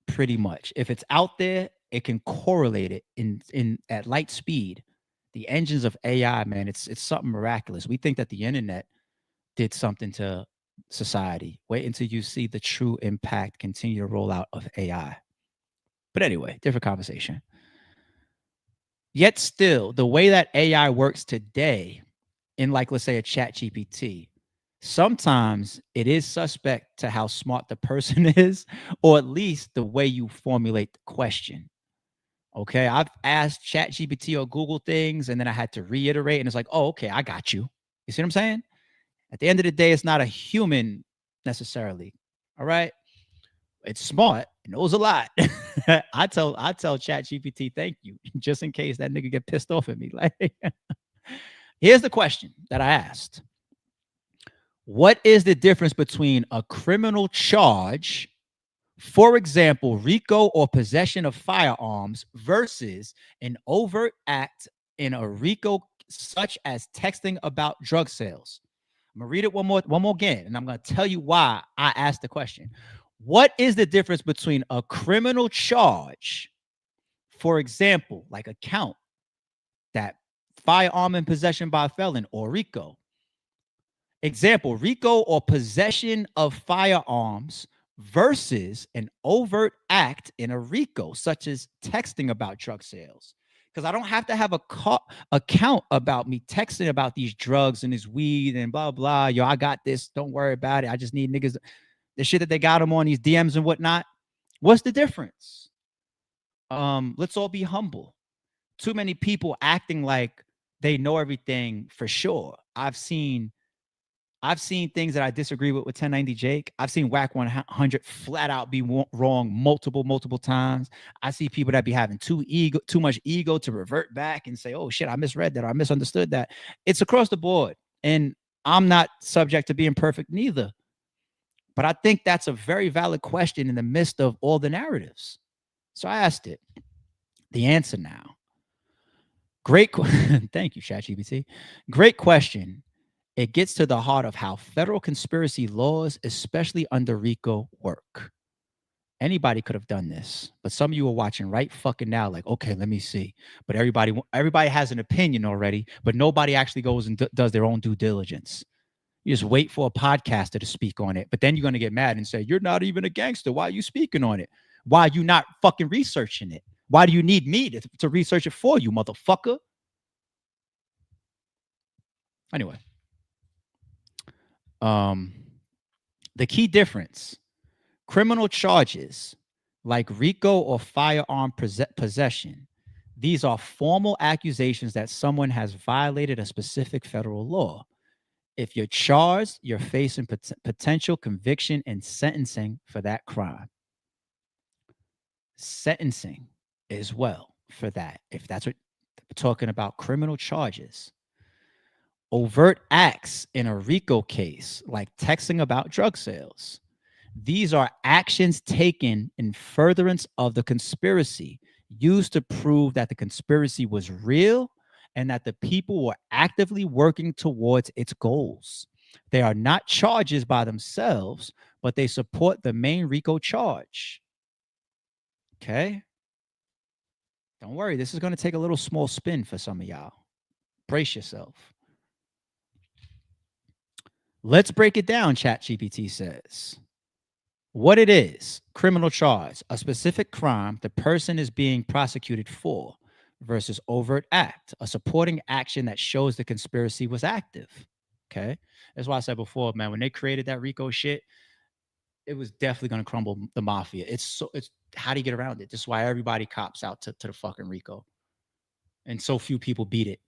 pretty much. If it's out there, it can correlate it in at light speed. The engines of AI, man, it's something miraculous. We think that the internet did something to society. Wait until you see the true impact continue to roll out of AI. But anyway, different conversation. Yet still, the way that AI works today in like, let's say a chat GPT, sometimes it is suspect to how smart the person is, or at least the way you formulate the question. Okay, I've asked chat GPT or Google things, and then I had to reiterate, and it's like, oh, okay, I got you. You see what I'm saying? At the end of the day, it's not a human necessarily. All right. It's smart. It knows a lot. I tell ChatGPT, thank you, just in case that nigga get pissed off at me. Like, here's the question that I asked. What is the difference between a criminal charge, for example, RICO or possession of firearms, versus an overt act in a RICO, such as texting about drug sales? I'm gonna read it one more again, and I'm gonna tell you why I asked the question. What is the difference between a criminal charge, for example, like a count, that firearm in possession by a felon, or RICO? Example, RICO or possession of firearms versus an overt act in a RICO, such as texting about drug sales. Because I don't have to have a account about me texting about these drugs and this weed and blah, blah. Yo, I got this. Don't worry about it. I just need niggas, the shit that they got them on these DMs and whatnot. What's the difference? Let's all be humble. Too many people acting like they know everything for sure. I've seen things that I disagree with 1090 Jake. I've seen Whack 100 flat out be wrong multiple times. I see people that be having too much ego to revert back and say, oh shit, I misread that or I misunderstood that. It's across the board. And I'm not subject to being perfect neither. But I think that's a very valid question in the midst of all the narratives. So I asked it. The answer now. Great. Thank you, ChatGPT. Great question. It gets to the heart of how federal conspiracy laws, especially under RICO, work. Anybody could have done this, but some of you are watching right fucking now like, okay, let me see. But everybody has an opinion already, but nobody actually goes and does their own due diligence. You just wait for a podcaster to speak on it, but then you're going to get mad and say, you're not even a gangster. Why are you speaking on it? Why are you not fucking researching it? Why do you need me to research it for you, motherfucker? Anyway. The key difference Criminal charges like RICO or firearm possession, these are formal accusations that someone has violated a specific federal law. If you're charged, you're facing potential conviction and sentencing for that crime. Sentencing as well for that, if that's what we're talking about, criminal charges. Overt acts in a RICO case, like texting about drug sales. These are actions taken in furtherance of the conspiracy, used to prove that the conspiracy was real and that the people were actively working towards its goals. They are not charges by themselves, but they support the main RICO charge. Okay? Don't worry, this is going to take a little small spin for some of y'all. Brace yourself. Let's break it down, ChatGPT says. What it is, criminal charge, a specific crime the person is being prosecuted for, versus overt act, a supporting action that shows the conspiracy was active. Okay? That's why I said before, man, when they created that RICO shit, it was definitely going to crumble the mafia. It's how do you get around it? This is why everybody cops out to the fucking RICO. And so few people beat it.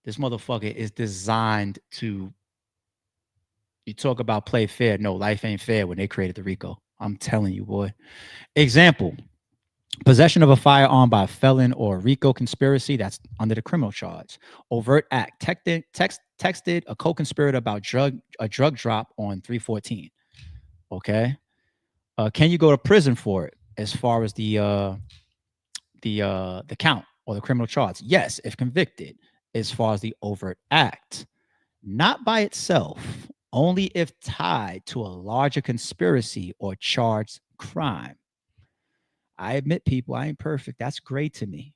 This motherfucker is designed to, you talk about play fair. No, life ain't fair when they created the RICO. I'm telling you, boy. Example, possession of a firearm by a felon or RICO conspiracy, that's under the criminal charge. Overt act, texted a co-conspirator about a drug drop on 3/14. Okay. Can you go to prison for it as far as the count or the criminal charge? Yes, if convicted. As far as the overt act, not by itself, only if tied to a larger conspiracy or charged crime. I admit, people, I ain't perfect. That's great to me.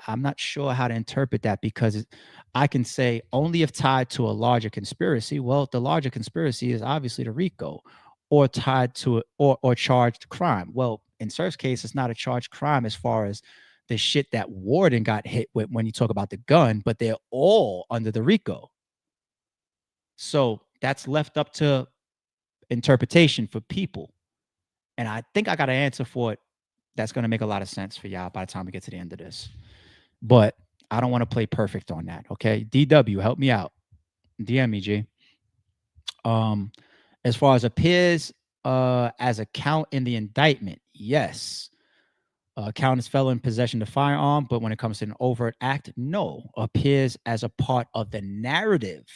I'm not sure how to interpret that, because I can say only if tied to a larger conspiracy. Well, the larger conspiracy is obviously the RICO, or tied to it, or charged crime. Well, in Surf's case, it's not a charged crime as far as the shit that Warden got hit with when you talk about the gun, but they're all under the RICO. So that's left up to interpretation for people. And I think I got an answer for it that's going to make a lot of sense for y'all by the time we get to the end of this. But I don't want to play perfect on that. Okay. DW, help me out. DM me, G. As far as appears as a count in the indictment, yes. Count as felon in possession of firearm, but when it comes to an overt act, no. Appears as a part of the narrative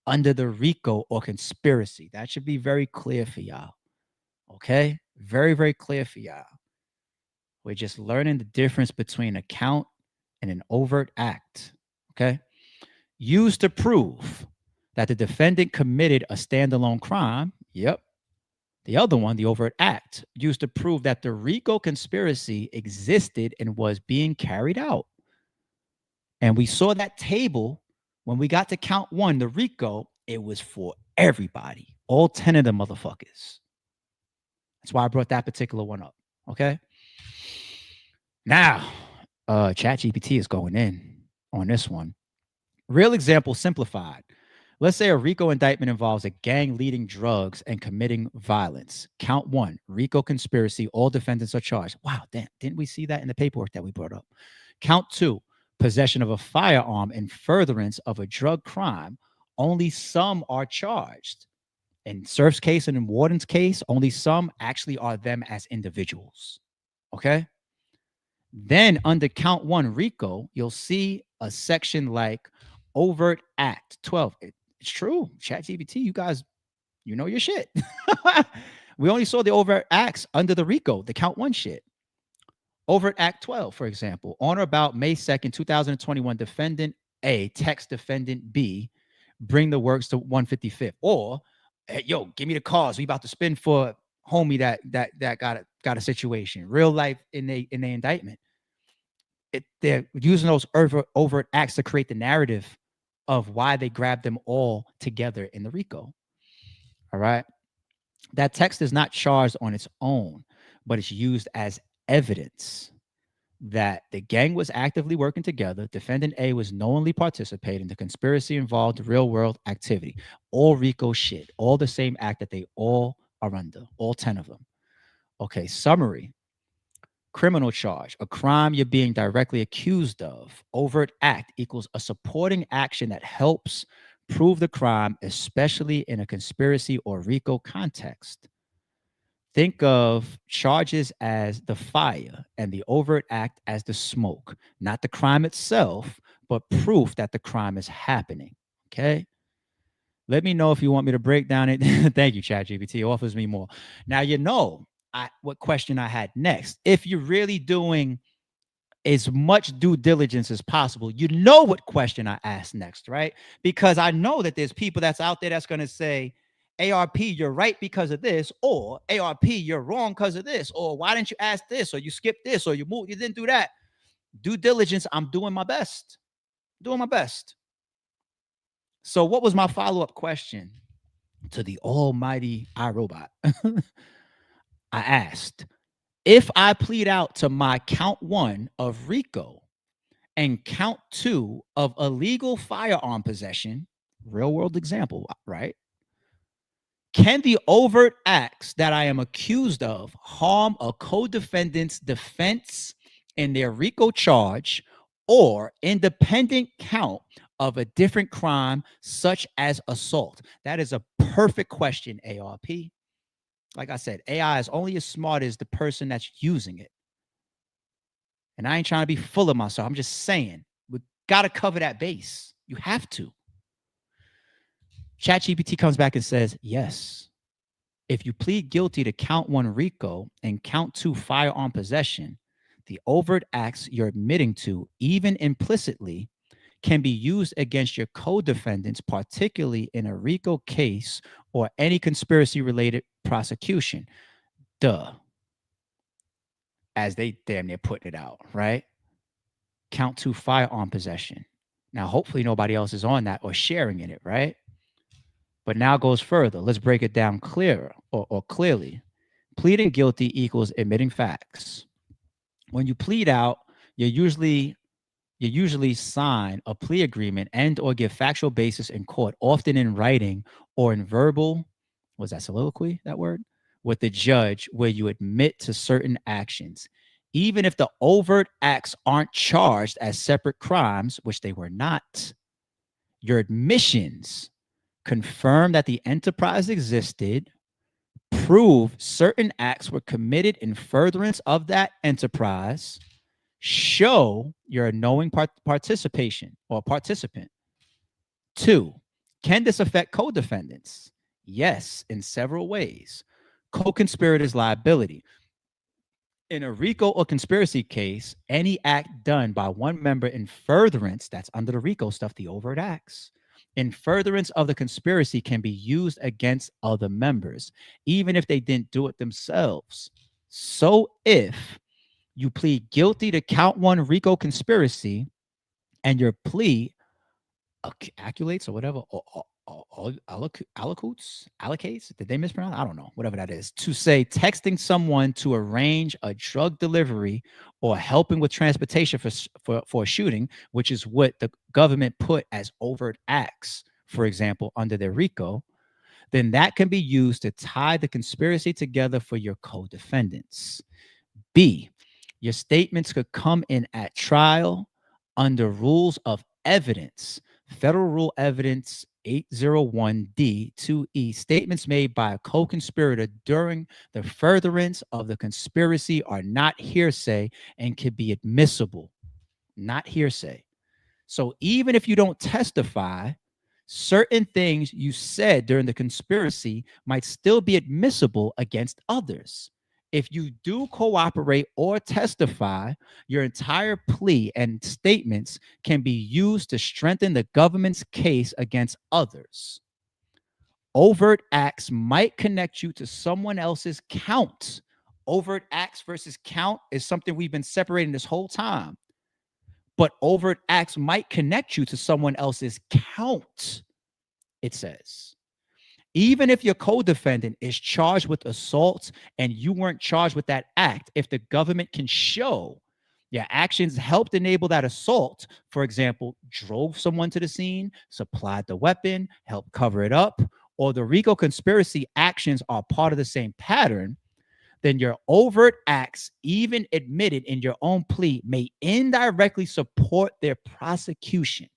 under the RICO or conspiracy. That should be very clear for y'all. Okay? Very, very clear for y'all. We're just learning the difference between a count and an overt act. Okay? Used to prove that the defendant committed a standalone crime. Yep. The other one, the overt act, used to prove that the RICO conspiracy existed and was being carried out. And we saw that table when we got to count one, the RICO, it was for everybody, all 10 of the motherfuckers. That's why I brought that particular one up. Okay. Now, ChatGPT is going in on this one. Real example simplified. Let's say a RICO indictment involves a gang leading drugs and committing violence. Count one, RICO conspiracy. All defendants are charged. Wow, damn, didn't we see that in the paperwork that we brought up? Count two, possession of a firearm in furtherance of a drug crime. Only some are charged. In Surf's case and in Warden's case, only some actually are them as individuals. Okay? Then under count one, RICO, you'll see a section like overt act 12. It's true. ChatGPT, you guys, you know your shit. We only saw the overt acts under the RICO, the count one shit. Overt Act 12, for example, on or about May 2nd, 2021, defendant A text defendant B, bring the works to 155th. Or, hey, yo, give me the cause. We about to spin for homie that got a situation. Real life in the indictment. They're using those overt acts to create the narrative of why they grabbed them all together in the RICO. All right. That text is not charged on its own, but it's used as evidence that the gang was actively working together. Defendant A was knowingly participating. The conspiracy involved real world activity. All RICO shit, all the same act that they all are under, all 10 of them. Okay, summary. Criminal charge, a crime you're being directly accused of. Overt act equals a supporting action that helps prove the crime, especially in a conspiracy or RICO context. Think of charges as the fire and the overt act as the smoke, not the crime itself, but proof that the crime is happening. Okay. Let me know if you want me to break down it. Thank you, ChatGPT. It offers me more. Now, you know what question I had next. If you're really doing as much due diligence as possible, you know what question I asked next, right? Because I know that there's people that's out there that's going to say, ARP, you're right because of this, or ARP, you're wrong because of this, or why didn't you ask this, or you skipped this, or you didn't do that. Due diligence, I'm doing my best. Doing my best. So what was my follow-up question to the almighty iRobot? I asked, if I plead out to my count 1 of RICO and count 2 of illegal firearm possession, real world example, right? Can the overt acts that I am accused of harm a co-defendant's defense in their RICO charge or independent count of a different crime, such as assault? That is a perfect question, ARP. Like I said, AI is only as smart as the person that's using it. And I ain't trying to be full of myself. I'm just saying, we got to cover that base. You have to. ChatGPT comes back and says, yes. If you plead guilty to count 1 RICO and count 2 firearm possession, the overt acts you're admitting to, even implicitly, can be used against your co-defendants, particularly in a RICO case or any conspiracy-related prosecution. Duh. As they damn near putting it out, right? Count 2 firearm possession. Now, hopefully nobody else is on that or sharing in it, right? But now it goes further. Let's break it down clearer or clearly. Pleading guilty equals admitting facts. When you plead out, you usually sign a plea agreement and or give factual basis in court, often in writing or in verbal, was that soliloquy, that word? With the judge, where you admit to certain actions. Even if the overt acts aren't charged as separate crimes, which they were not, your admissions confirm that the enterprise existed, prove certain acts were committed in furtherance of that enterprise, show you're a knowing participation or participant. 2, can this affect co-defendants? Yes, in several ways. Co-conspirators' liability. In a RICO or conspiracy case, any act done by one member in furtherance, that's under the RICO stuff, the overt acts, in furtherance of the conspiracy can be used against other members, even if they didn't do it themselves. So if you plead guilty to count 1 RICO conspiracy and your plea acculates or whatever, allocates, did they mispronounce? I don't know, whatever that is, to say texting someone to arrange a drug delivery or helping with transportation for a shooting, which is what the government put as overt acts, for example, under their RICO, then that can be used to tie the conspiracy together for your co-defendants. B, your statements could come in at trial under rules of evidence. Federal Rule Evidence 801D2E, statements made by a co-conspirator during the furtherance of the conspiracy are not hearsay and can be admissible. Not hearsay. So even if you don't testify, certain things you said during the conspiracy might still be admissible against others. If you do cooperate or testify, your entire plea and statements can be used to strengthen the government's case against others. Overt acts might connect you to someone else's count. Overt acts versus count is something we've been separating this whole time. But overt acts might connect you to someone else's count, it says. Even if your co-defendant is charged with assault and you weren't charged with that act, if the government can show your actions helped enable that assault, for example, drove someone to the scene, supplied the weapon, helped cover it up, or the RICO conspiracy actions are part of the same pattern, then your overt acts, even admitted in your own plea, may indirectly support their prosecution.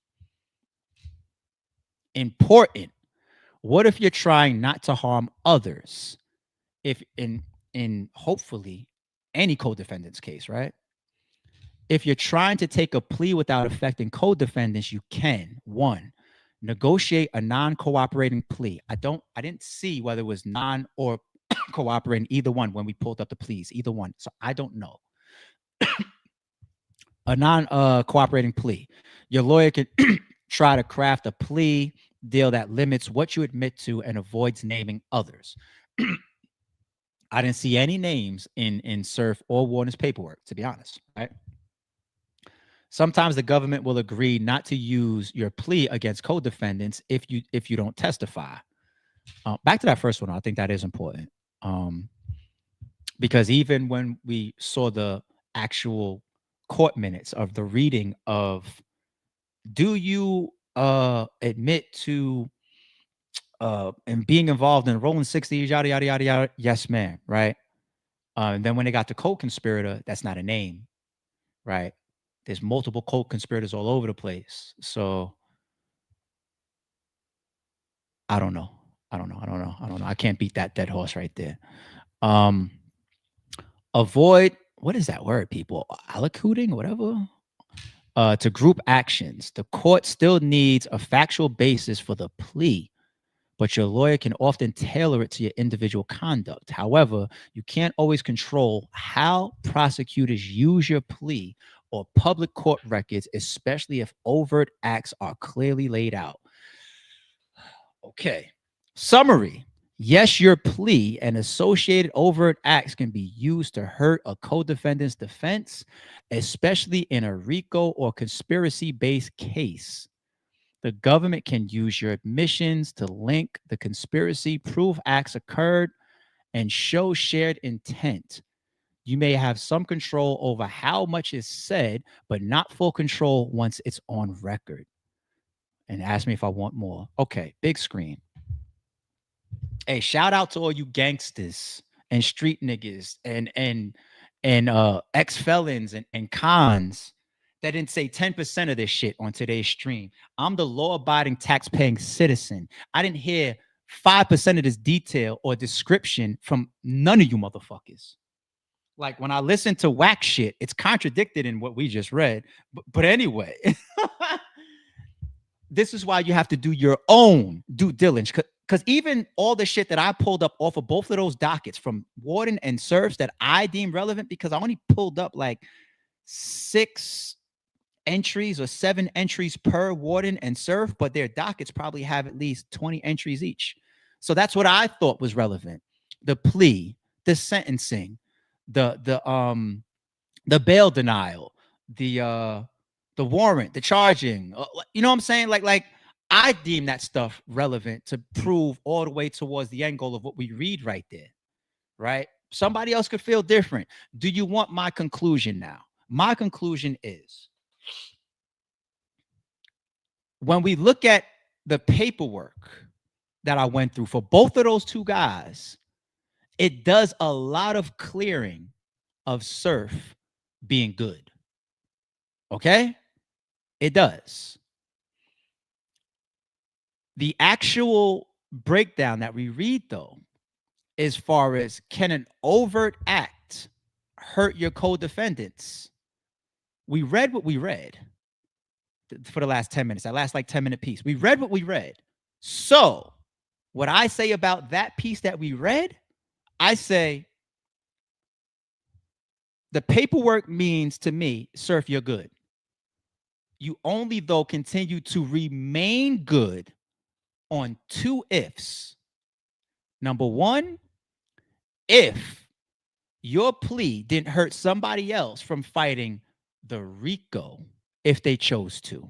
Important. What if you're trying not to harm others? If in hopefully any co-defendant's case, right? If you're trying to take a plea without affecting co-defendants, you can. 1, negotiate a non-cooperating plea. I didn't see whether it was non or cooperating, either one, when we pulled up the pleas, either one. So I don't know. A non-cooperating plea. Your lawyer can try to craft a plea deal that limits what you admit to and avoids naming others. I didn't see any names in Surf or Warner's paperwork, to be honest, right? Sometimes the government will agree not to use your plea against co-defendants if you don't testify. Back to that first one, I think that is important. Because even when we saw the actual court minutes of the reading of, do you admit to and being involved in rolling 60s, yada, yada, yada, yada, yes, ma'am, right? And then when they got to co-conspirator, that's not a name, right? There's multiple co-conspirators all over the place. So I don't know. I can't beat that dead horse right there. Avoid, what is that word, people? Allocuting, whatever. To group actions. The court still needs a factual basis for the plea, but your lawyer can often tailor it to your individual conduct. However, you can't always control how prosecutors use your plea or public court records, especially if overt acts are clearly laid out. Okay. Summary. Yes, your plea and associated overt acts can be used to hurt a co-defendant's defense, especially in a RICO or conspiracy-based case. The government can use your admissions to link the conspiracy, prove acts occurred, and show shared intent. You may have some control over how much is said, but not full control once it's on record. And ask me if I want more. Okay, big screen. Hey, shout out to all you gangsters and street niggas and ex-felons and cons that didn't say 10% of this shit on today's stream. I'm the law-abiding, tax-paying citizen. I didn't hear 5% of this detail or description from none of you motherfuckers. Like, when I listen to whack shit, it's contradicted in what we just read. But anyway, this is why you have to do your own due diligence. Because even all the shit that I pulled up off of both of those dockets from Warden and Surfs that I deem relevant, because I only pulled up like 6 entries or 7 entries per Warden and Surf, but their dockets probably have at least 20 entries each. So that's what I thought was relevant. The plea, the sentencing, the bail denial, the warrant, the charging, you know what I'm saying? Like I deem that stuff relevant to prove all the way towards the end goal of what we read right there, right? Somebody else could feel different. Do you want my conclusion now? My conclusion is, when we look at the paperwork that I went through for both of those two guys, it does a lot of clearing of Surf being good. Okay? It does. The actual breakdown that we read, though, as far as can an overt act hurt your co-defendants? We read what we read for the last 10 minutes. That last like 10-minute piece. We read what we read. So what I say about that piece that we read, I say the paperwork means to me, Surf, you're good. You only, though, continue to remain good on 2 ifs. Number 1, if your plea didn't hurt somebody else from fighting the RICO if they chose to.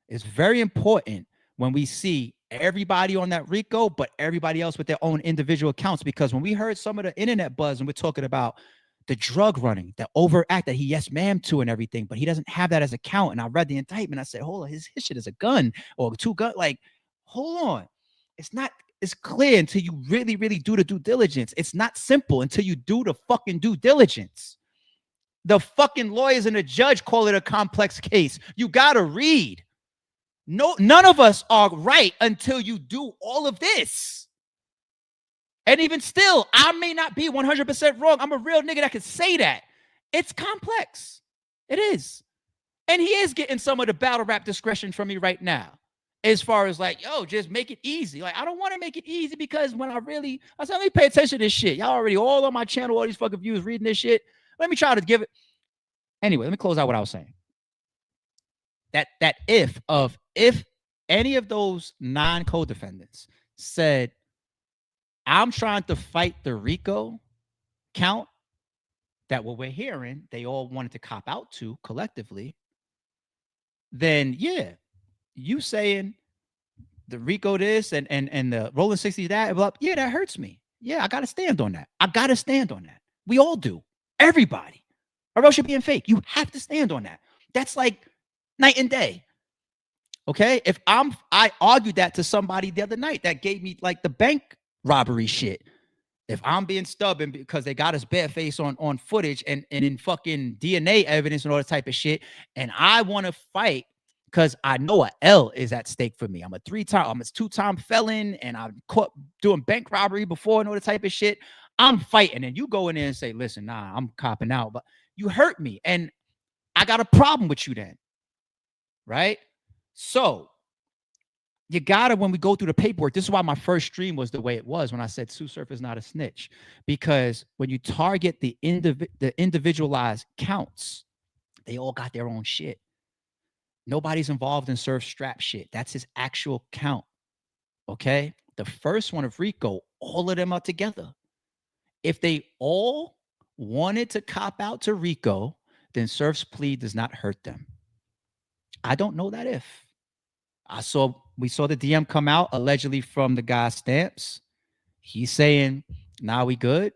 It's very important when we see everybody on that RICO, but everybody else with their own individual accounts, because when we heard some of the internet buzz and we're talking about the drug running, the overt act that he yes ma'am to and everything, but he doesn't have that as a count. And I read the indictment. I said, hold on, his shit is a gun or 2 guns. Like, hold on. It's not It's clear until you really, really do the due diligence. It's not simple until you do the fucking due diligence. The fucking lawyers and the judge call it a complex case. You gotta read. No, none of us are right until you do all of this. And even still, I may not be 100% wrong. I'm a real nigga that can say that. It's complex. It is. And he is getting some of the battle rap discretion from me right now. As far as like, yo, just make it easy. Like, I don't want to make it easy because when I said, let me pay attention to this shit. Y'all already all on my channel, all these fucking views reading this shit. Let me try to give it. Anyway, let me close out what I was saying. That if any of those 9 co-defendants said, I'm trying to fight the RICO count that what we're hearing, they all wanted to cop out to collectively, then yeah, you saying the RICO this and the rolling 60 that, well, yeah, that hurts me. Yeah, I gotta stand on that. I gotta stand on that. We all do. Everybody. Or else you're being fake. You have to stand on that. That's like night and day. Okay? If I argued that to somebody the other night that gave me like the bank robbery shit. If I'm being stubborn because they got us bareface on footage and in fucking DNA evidence and all that type of shit, and I want to fight because I know a L is at stake for me. I'm a 2-time felon, and I'm caught doing bank robbery before and all that type of shit. I'm fighting, and you go in there and say, listen, nah, I'm copping out, but you hurt me, and I got a problem with you then, right? So you gotta, when we go through the paperwork, this is why my first stream was the way it was when I said Tsu Surf is not a snitch, because when you target the individualized counts, they all got their own shit. Nobody's involved in Surf strap shit. That's his actual count. Okay. The first one of RICO, all of them are together. If they all wanted to cop out to RICO, then Surf's plea does not hurt them. I don't know that if. We saw the DM come out allegedly from the guy Stamps. He's saying, nah, we good.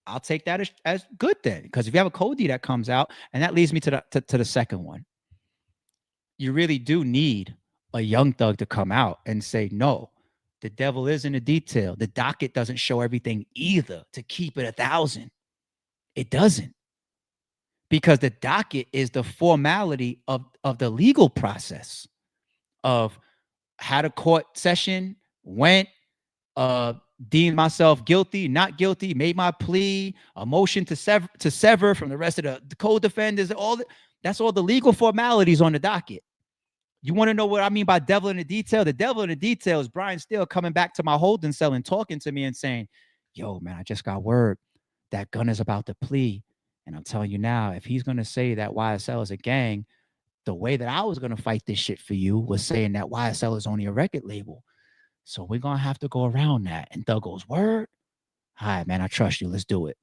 I'll take that as good then. Because if you have a Cody that comes out, and that leads me to the second one. You really do need a young thug to come out and say, no, the devil is in the detail. The docket doesn't show everything either to keep it 1,000. It doesn't. Because the docket is the formality of the legal process of had a court session, went, deemed myself guilty, not guilty, made my plea, a motion to sever from the rest of the co-defendants, that's all the legal formalities on the docket. You want to know what I mean by devil in the detail? The devil in the detail is Brian Steele coming back to my holding cell and talking to me and saying, yo, man, I just got word that Gunner's about to plea. And I'm telling you now, if he's going to say that YSL is a gang, the way that I was going to fight this shit for you was saying that YSL is only a record label. So we're going to have to go around that. And Thug goes, word? All right, man, I trust you. Let's do it.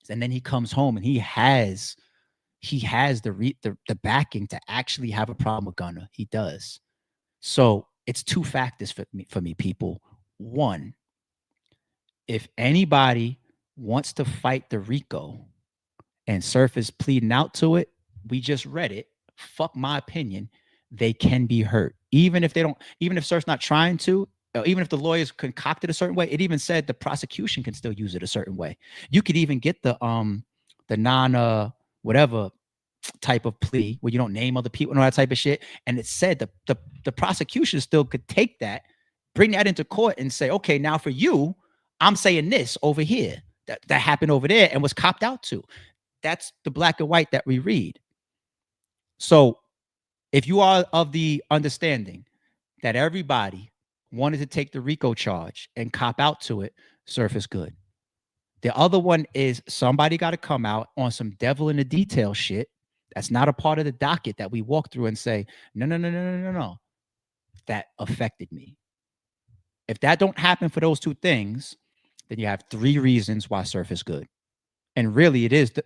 And then he comes home and he has the backing to actually have a problem with Gunner. He does. So it's 2 factors for me, people. One, if anybody wants to fight the RICO and Surf is pleading out to it, we just read it. Fuck my opinion. They can be hurt. Even if Surf's not trying to, even if the lawyers concocted a certain way, it even said the prosecution can still use it a certain way. You could even get the non whatever type of plea where you don't name other people and all that type of shit. And it said the prosecution still could take that, bring that into court and say, okay, now for you, I'm saying this over here that happened over there and was copped out to. That's the black and white that we read. So if you are of the understanding that everybody wanted to take the RICO charge and cop out to it, Surf is good. The other one is somebody got to come out on some devil in the detail shit. That's not a part of the docket that we walk through and say, no. That affected me. If that don't happen for those 2 things, then you have 3 reasons why Surf is good. And really it is that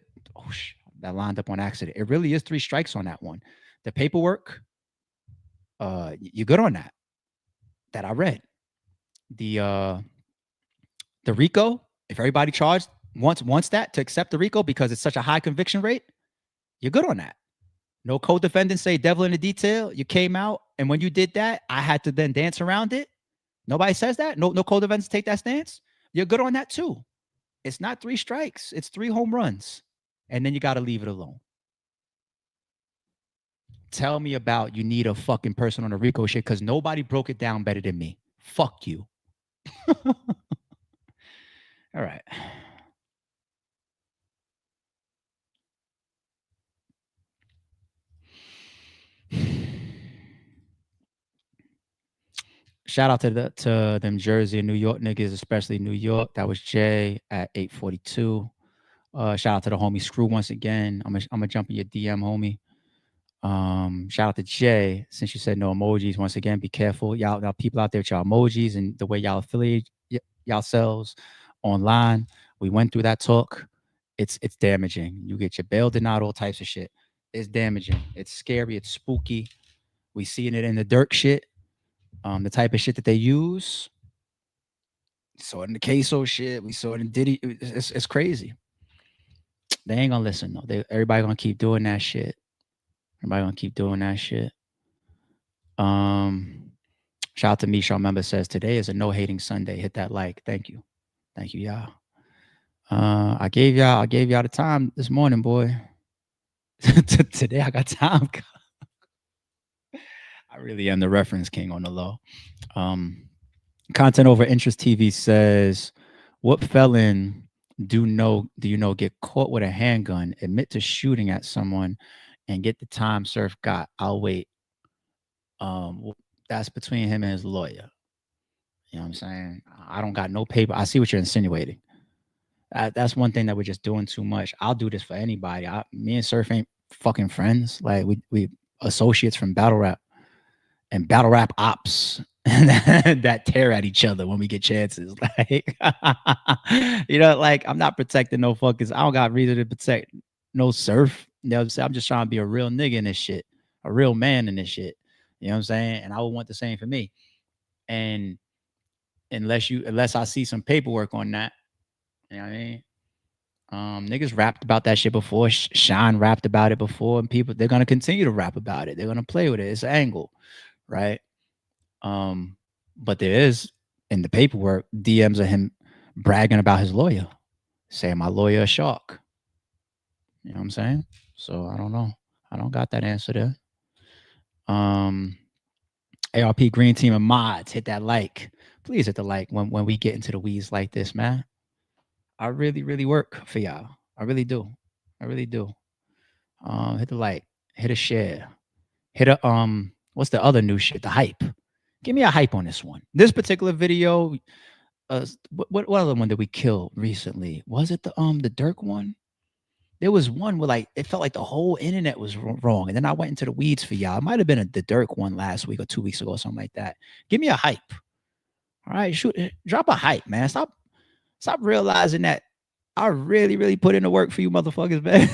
lined up on accident. It really is 3 strikes on that one. The paperwork, you're good on that I read. The RICO, if everybody charged wants that to accept the RICO because it's such a high conviction rate, you're good on that. No co-defendants say devil in the detail. You came out, and when you did that, I had to then dance around it. Nobody says that. No co-defendants take that stance. You're good on that too. It's not 3 strikes. It's 3 home runs. And then you got to leave it alone. Tell me about you need a fucking person on a RICO shit because nobody broke it down better than me. Fuck you. All right. Shout out to them Jersey and New York niggas, especially New York. That was Jay at 842. Shout out to the homie Screw once again. I'm gonna jump in your DM, homie. Shout out to Jay. Since you said no emojis, once again, be careful. Y'all people out there with y'all emojis and the way y'all affiliate yourselves online. We went through that talk. It's damaging. You get your bail denied, all types of shit. It's damaging. It's scary. It's spooky. We seeing it in the Dirk shit. The type of shit that they use. Saw it in the queso shit. We saw it in Diddy. It's crazy. They ain't gonna listen though. Everybody gonna keep doing that shit. Everybody gonna keep doing that shit. Shout out to Misha. Member says today is a no hating Sunday. Hit that like. Thank you, y'all. I gave y'all the time this morning, boy. Today I got time. I really am the reference king on the low. Content over interest TV says, what felon do you know get caught with a handgun, admit to shooting at someone, and get the time Surf got? I'll wait. That's between him and his lawyer. You know what I'm saying? I don't got no paper. I see what you're insinuating. That's one thing that we're just doing too much. I'll do this for anybody. Me and Surf ain't fucking friends. Like we associates from battle rap and battle rap ops that tear at each other when we get chances. Like, you know, like I'm not protecting no fuckers. I don't got reason to protect no Surf. You know what I'm saying? I'm just trying to be a real nigga in this shit, a real man in this shit. You know what I'm saying? And I would want the same for me. And unless I see some paperwork on that, you know what I mean? Niggas rapped about that shit before. Sean rapped about it before, and they're gonna continue to rap about it. They're gonna play with it. It's an angle, right? But there is in the paperwork DMs of him bragging about his lawyer, saying my lawyer a shark. You know what I'm saying? So I don't know. I don't got that answer there. ARP Green Team and mods, hit that like. Please hit the like when we get into the weeds like this, man. I really, really work for y'all. I really do. Hit the like, hit a share, hit a what's the other new shit? The hype. Give me a hype on this one. This particular video, what other one did we kill recently? Was it the Dirk one? There was one where like it felt like the whole internet was wrong, and then I went into the weeds for y'all. It might have been the Dirk one last week or 2 weeks ago or something like that. Give me a hype. All right, drop a hype, man. Stop realizing that I really, really put in the work for you motherfuckers, man.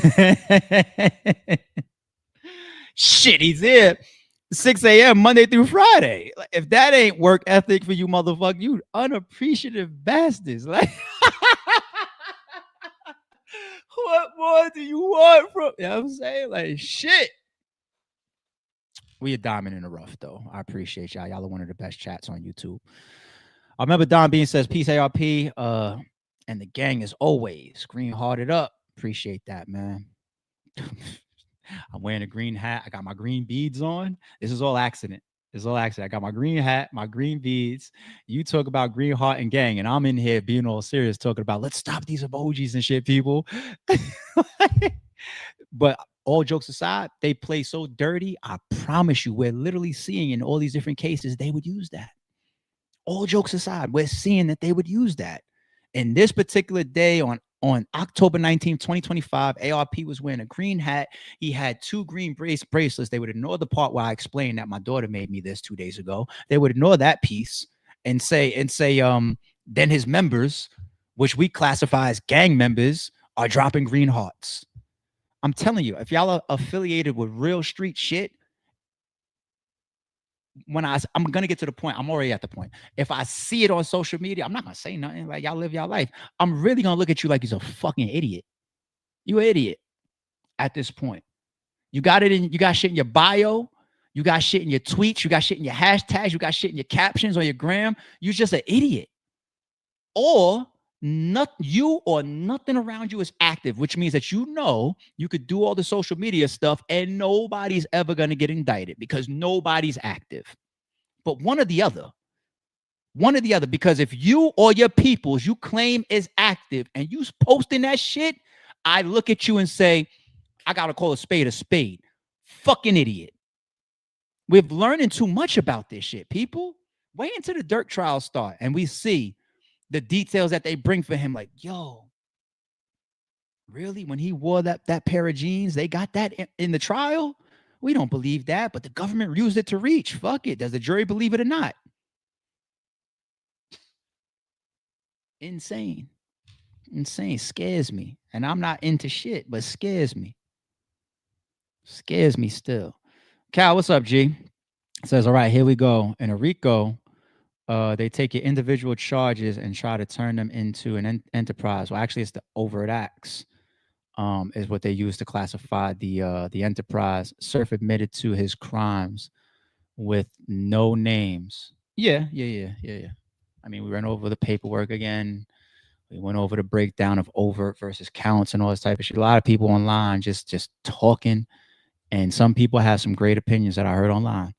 Shit, he's here 6 a.m. Monday through Friday. Like, if that ain't work ethic for you motherfuckers, you unappreciative bastards. Like, what more do you want from? You know what I'm saying? Like, shit. We a diamond in the rough, though. I appreciate y'all. Y'all are one of the best chats on YouTube. I remember Don Bean says, peace ARP, and the gang is always green hearted up. Appreciate that, man. I'm wearing a green hat. I got my green beads on. This is all accident. I got my green hat, my green beads. You talk about green heart and gang, and I'm in here being all serious, talking about let's stop these emojis and shit, people. But all jokes aside, they play so dirty. I promise you, we're literally seeing in all these different cases, they would use that. All jokes aside, we're seeing that they would use that. In this particular day on October 19th, 2025, ARP was wearing a green hat. He had 2 green bracelets. They would ignore the part where I explained that my daughter made me this 2 days ago. They would ignore that piece and say, then his members, which we classify as gang members, are dropping green hearts. I'm telling you, if y'all are affiliated with real street shit, I'm gonna get to the point. I'm already at the point. If I see it on social media, I'm not gonna say nothing. Like, y'all live your life. I'm really gonna look at you like he's a fucking idiot. You an idiot at this point. You got shit in your bio. You got shit in your tweets. You got shit in your hashtags. You got shit in your captions on your gram. You're just an idiot. Or you or nothing around you is active, which means that you know you could do all the social media stuff and nobody's ever going to get indicted because nobody's active. But one or the other. Because if you or your peoples you claim is active and you posting that shit, I look at you and say, I got to call a spade a spade. Fucking idiot. We're learning too much about this shit, people. Wait until the Dirk trials start and we see the details that they bring for him. Like, yo, really? When he wore that pair of jeans, they got that in the trial? We don't believe that, but the government used it to reach. Fuck it. Does the jury believe it or not? Insane. Scares me. And I'm not into shit, but scares me. Scares me still. Cal, what's up, G? Says, all right, here we go. In a RICO, they take your individual charges and try to turn them into an enterprise. Well, actually, it's the overt acts is what they use to classify the enterprise. Surf admitted to his crimes with no names. Yeah. I mean, we ran over the paperwork again. We went over the breakdown of overt versus counts and all this type of shit. A lot of people online just talking, and some people have some great opinions that I heard online.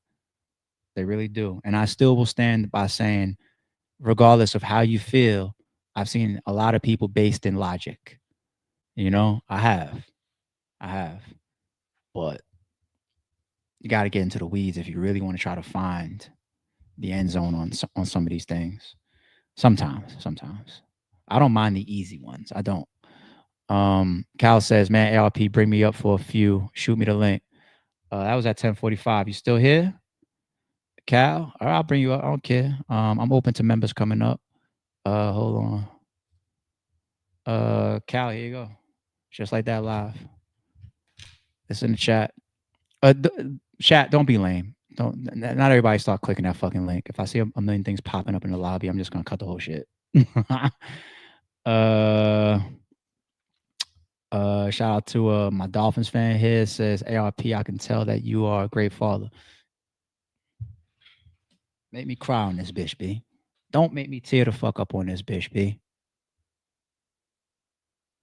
They really do. And I still will stand by saying, regardless of how you feel, I've seen a lot of people based in logic. You know, I have. But you got to get into the weeds if you really want to try to find the end zone on some of these things. Sometimes. I don't mind the easy ones. I don't. Cal says, man, ARP, bring me up for a few. Shoot me the link. That was at 10:45. You still here? Cal? All right, I'll bring you up. I don't care. I'm open to members coming up. Hold on. Cal, here you go. Just like that live. It's in the chat. Chat, don't be lame. Not everybody start clicking that fucking link. If I see a million things popping up in the lobby, I'm just gonna cut the whole shit. Shout out to my Dolphins fan here. Says, ARP, I can tell that you are a great father. Make me cry on this bitch, B. Don't make me tear the fuck up on this bitch, B.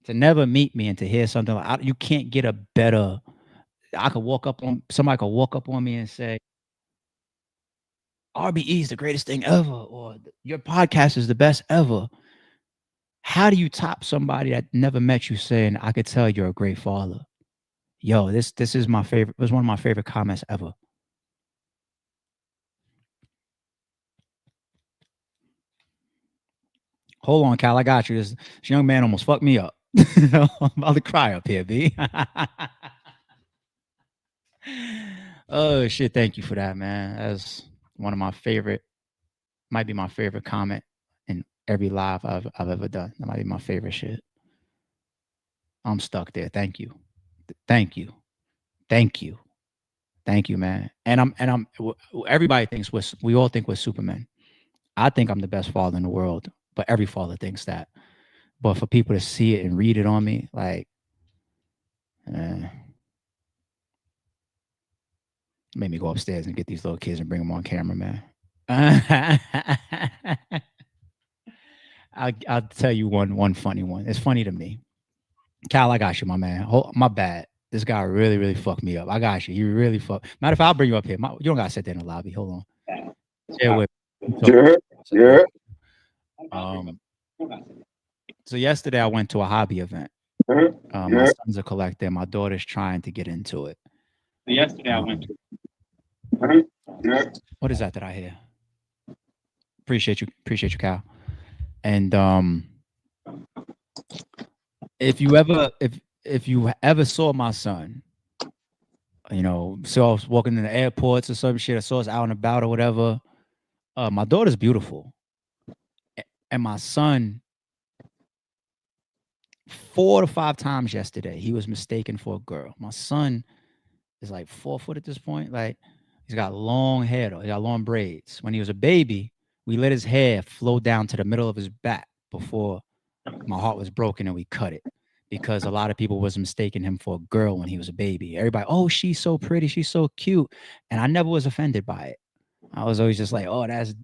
To never meet me and to hear something like, you can't get a better. Somebody could walk up on me and say, RBE is the greatest thing ever, or your podcast is the best ever. How do you top somebody that never met you saying, I could tell you're a great father? Yo, this is my favorite. It was one of my favorite comments ever. Hold on, Cal, I got you. This young man almost fucked me up. I'm about to cry up here, B. Oh shit! Thank you for that, man. That's one of my favorite. Might be my favorite comment in every live I've ever done. That might be my favorite shit. I'm stuck there. Thank you, man. And everybody thinks we all think we're Superman. I think I'm the best father in the world, but every father thinks that. But for people to see it and read it on me, like, made me go upstairs and get these little kids and bring them on camera, man. I'll tell you one funny one. It's funny to me. Cal, I got you, my man. My bad. This guy really, really fucked me up. I got you. You really fucked. Matter of fact, I'll bring you up here. You don't gotta sit there in the lobby. Hold on. Stay with me. Yeah. So yesterday I went to a hobby event. My son's a collector. My daughter's trying to get into it. So yesterday I went to. What is that I hear? Appreciate you, Cal. And if you ever saw my son, saw us walking in the airports or some shit, or saw us out and about or whatever, my daughter's beautiful. And my son, 4 to 5 times yesterday, he was mistaken for a girl. My son is like 4 foot at this point. Like, he's got long hair though. He got long braids. When he was a baby, we let his hair flow down to the middle of his back before my heart was broken and we cut it. because a lot of people was mistaking him for a girl when he was a baby. Everybody, oh, she's so pretty, she's so cute, and I never was offended by it. I was always just like, oh, that's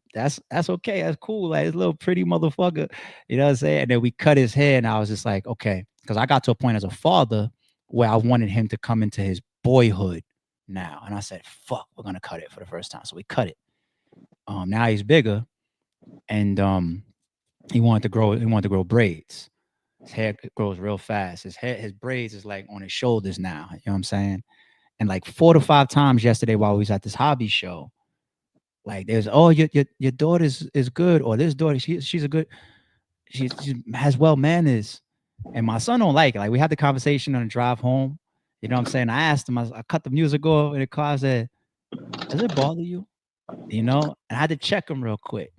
okay, that's cool, like this little pretty motherfucker, you know what I'm saying? And then we cut his hair, and I was just like, okay, because I got to a point as a father where I wanted him to come into his boyhood now, and I said, fuck, we're gonna cut it for the first time, so we cut it. Now he's bigger, and he wanted to grow braids. His hair grows real fast. His braids is like on his shoulders now. You know what I'm saying? And like 4 to 5 times yesterday while we was at this hobby show, like there's, oh, your daughter is good, or this daughter, she's a good, she has well manners. And my son don't like it. Like we had the conversation on the drive home. You know what I'm saying? I asked him, I cut the music off in the car. I said, does it bother you? You know? And I had to check him real quick.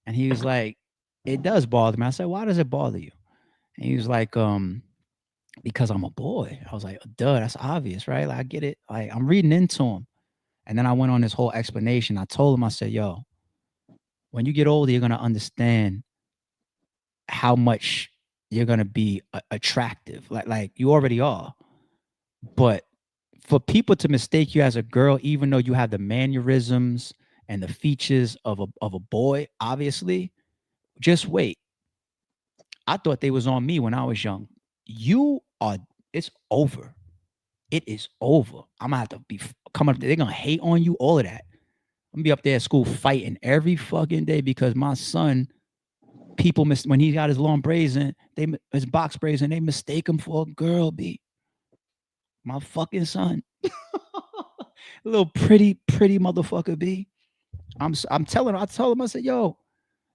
And he was like, it does bother me. I said, why does it bother you? And he was like, because I'm a boy. I was like, duh, that's obvious, right? Like, I get it. Like, I'm reading into him. And then I went on this whole explanation. I told him, I said, yo, when you get older, you're going to understand how much you're going to be attractive. Like you already are. But for people to mistake you as a girl, even though you have the mannerisms and the features of a boy, obviously, just wait. I thought they was on me when I was young. It's over. It is over. I'm gonna have to be coming up. They're gonna hate on you, all of that. I'm gonna be up there at school fighting every fucking day because my son, people when he got his long braids in, his box braids, and they mistake him for a girl, B. My fucking son. Little pretty motherfucker, B. I told him, I said, yo,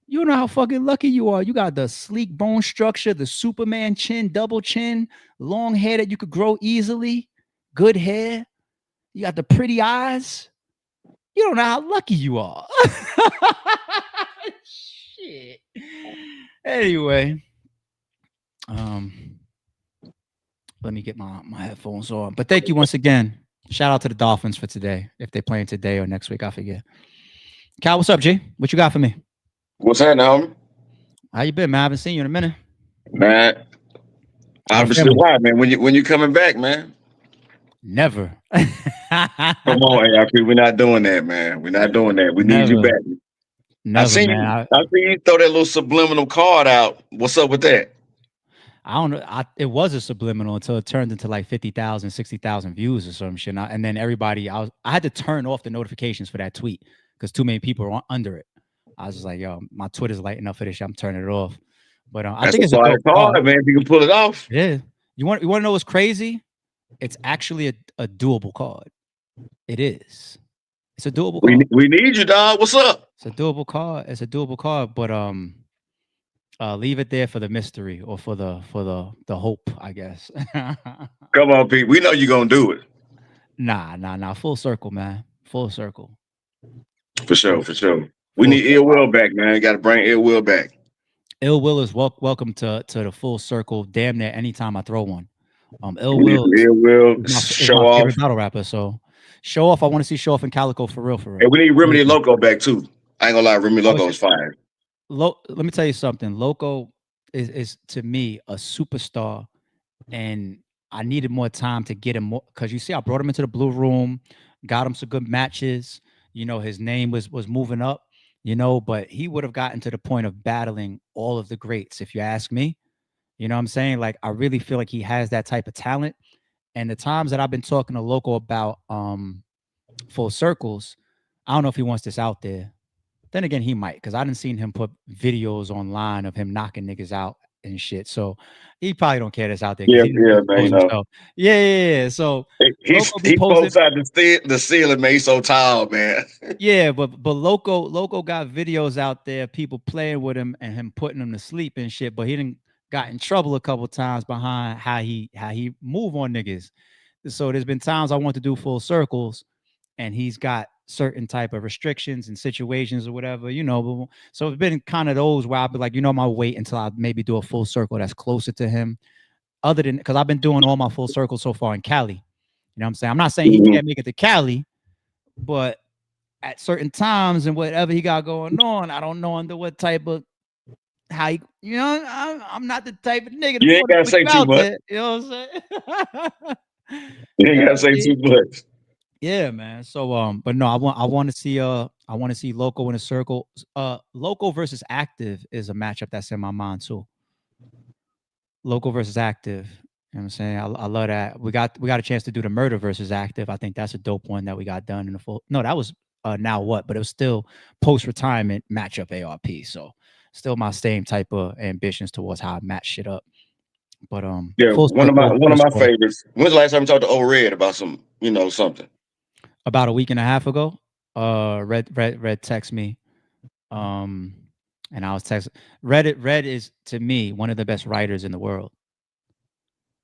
you know how fucking lucky you are. You got the sleek bone structure, the Superman chin, double chin, long hair that you could grow easily, good hair. You got the pretty eyes. You don't know how lucky you are. Shit. Anyway, let me get my headphones on. But thank you once again. Shout out to the Dolphins for today. If they're playing today or next week, I forget. Cal, what's up, G? What you got for me? What's happening, homie? How you been, man? I haven't seen you in a minute. Man, obviously, why, man? When you coming back, man? Never. Come on, ARP. We're not doing that, man. We're not doing that. We need you back. Never, I seen you throw that little subliminal card out. What's up with that? I don't know. It was a subliminal until it turned into like 50,000, 60,000 views or some shit. And then everybody, I had to turn off the notifications for that tweet because too many people were under it. I was just like, yo, my Twitter's lighting up for this shit. I'm turning it off. But I think it's a dope card, man. If you can pull it off. Yeah. You want to know what's crazy? It's actually a doable card. It is. It's a doable card. We need you, dog. What's up? It's a doable card. It's a doable card, but leave it there for the mystery or for the hope, I guess. Come on, Pete. We know you're gonna do it. Nah. Full circle, man. Full circle. For sure. We need Ill Will back, man. Got to bring Ill Will back. Ill Will is welcome to the full circle. Damn near anytime I throw one. Ill Will show my off. Favorite battle rapper. So show off. I want to see show off in Calico for real. Hey, we need Remedy Loco back too. I ain't gonna lie, Remedy Loco is fire. Let me tell you something. Loco is to me a superstar, and I needed more time to get him more because you see, I brought him into the Blue Room, got him some good matches. You know, his name was moving up. You know, but he would have gotten to the point of battling all of the greats, if you ask me. You know what I'm saying? Like, I really feel like he has that type of talent. And the times that I've been talking to Loco about full circles, I don't know if he wants this out there. Then again, he might, because I didn't seen him put videos online of him knocking niggas out and shit. So he probably don't care that's out there. Yeah, man. Yeah. So he pulls out the ceiling, man. He's so tall, man. Yeah, but Loco got videos out there, people playing with him and him putting him to sleep and shit. But he didn't got in trouble a couple times behind how he move on niggas. So there's been times I want to do full circles, and he's got certain type of restrictions and situations or whatever, you know. So it's been kind of those where I'll be like, you know, I'm gonna wait until I maybe do a full circle that's closer to him. Other than because I've been doing all my full circles so far in Cali. You know what I'm saying? I'm not saying he can't make it to Cali, but at certain times and whatever he got going on, I don't know under what type of how you know, I'm not the type of nigga You to ain't want to gotta put say you too out much. there. You know what I'm saying? You ain't gotta say too much. Yeah, man. So but no, I want to see Loco in a circle. Loco versus Active is a matchup that's in my mind too. Local versus Active. You know what I'm saying? I love that. We got a chance to do the Murder versus Active. I think that's a dope one that we got done in the full. No, that was Now What, but it was still post-retirement matchup ARP. So still my same type of ambitions towards how I match shit up. But Yeah, full one of circle, my Discord. favorites. When's the last time you talked to O Red about some, something? About a week and a half ago, Red text me. And I was texting. Red is to me one of the best writers in the world.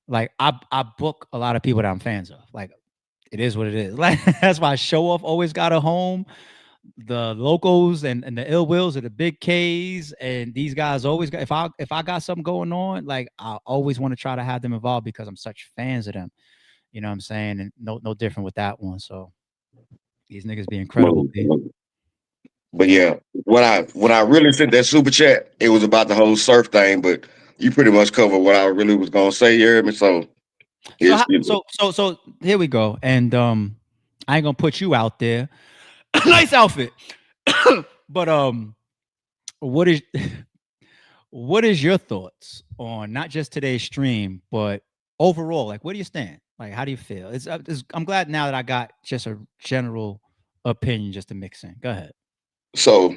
Like I book a lot of people that I'm fans of. Like it is what it is. Like that's why Show Off always got a home. The locals and the ill wills are the big K's, and these guys always got. If I got something going on, like I always want to try to have them involved because I'm such fans of them. You know what I'm saying? And no different with that one. So these niggas be incredible. But yeah, when I really sent that super chat, it was about the whole surf thing. But you pretty much covered what I really was gonna say. You heard me? So So here we go. And I ain't gonna put you out there. Nice outfit. But what is your thoughts on not just today's stream, but overall? Like, where do you stand? Like, how do you feel? I'm glad now that I got just a general opinion just to mix in. Go ahead. So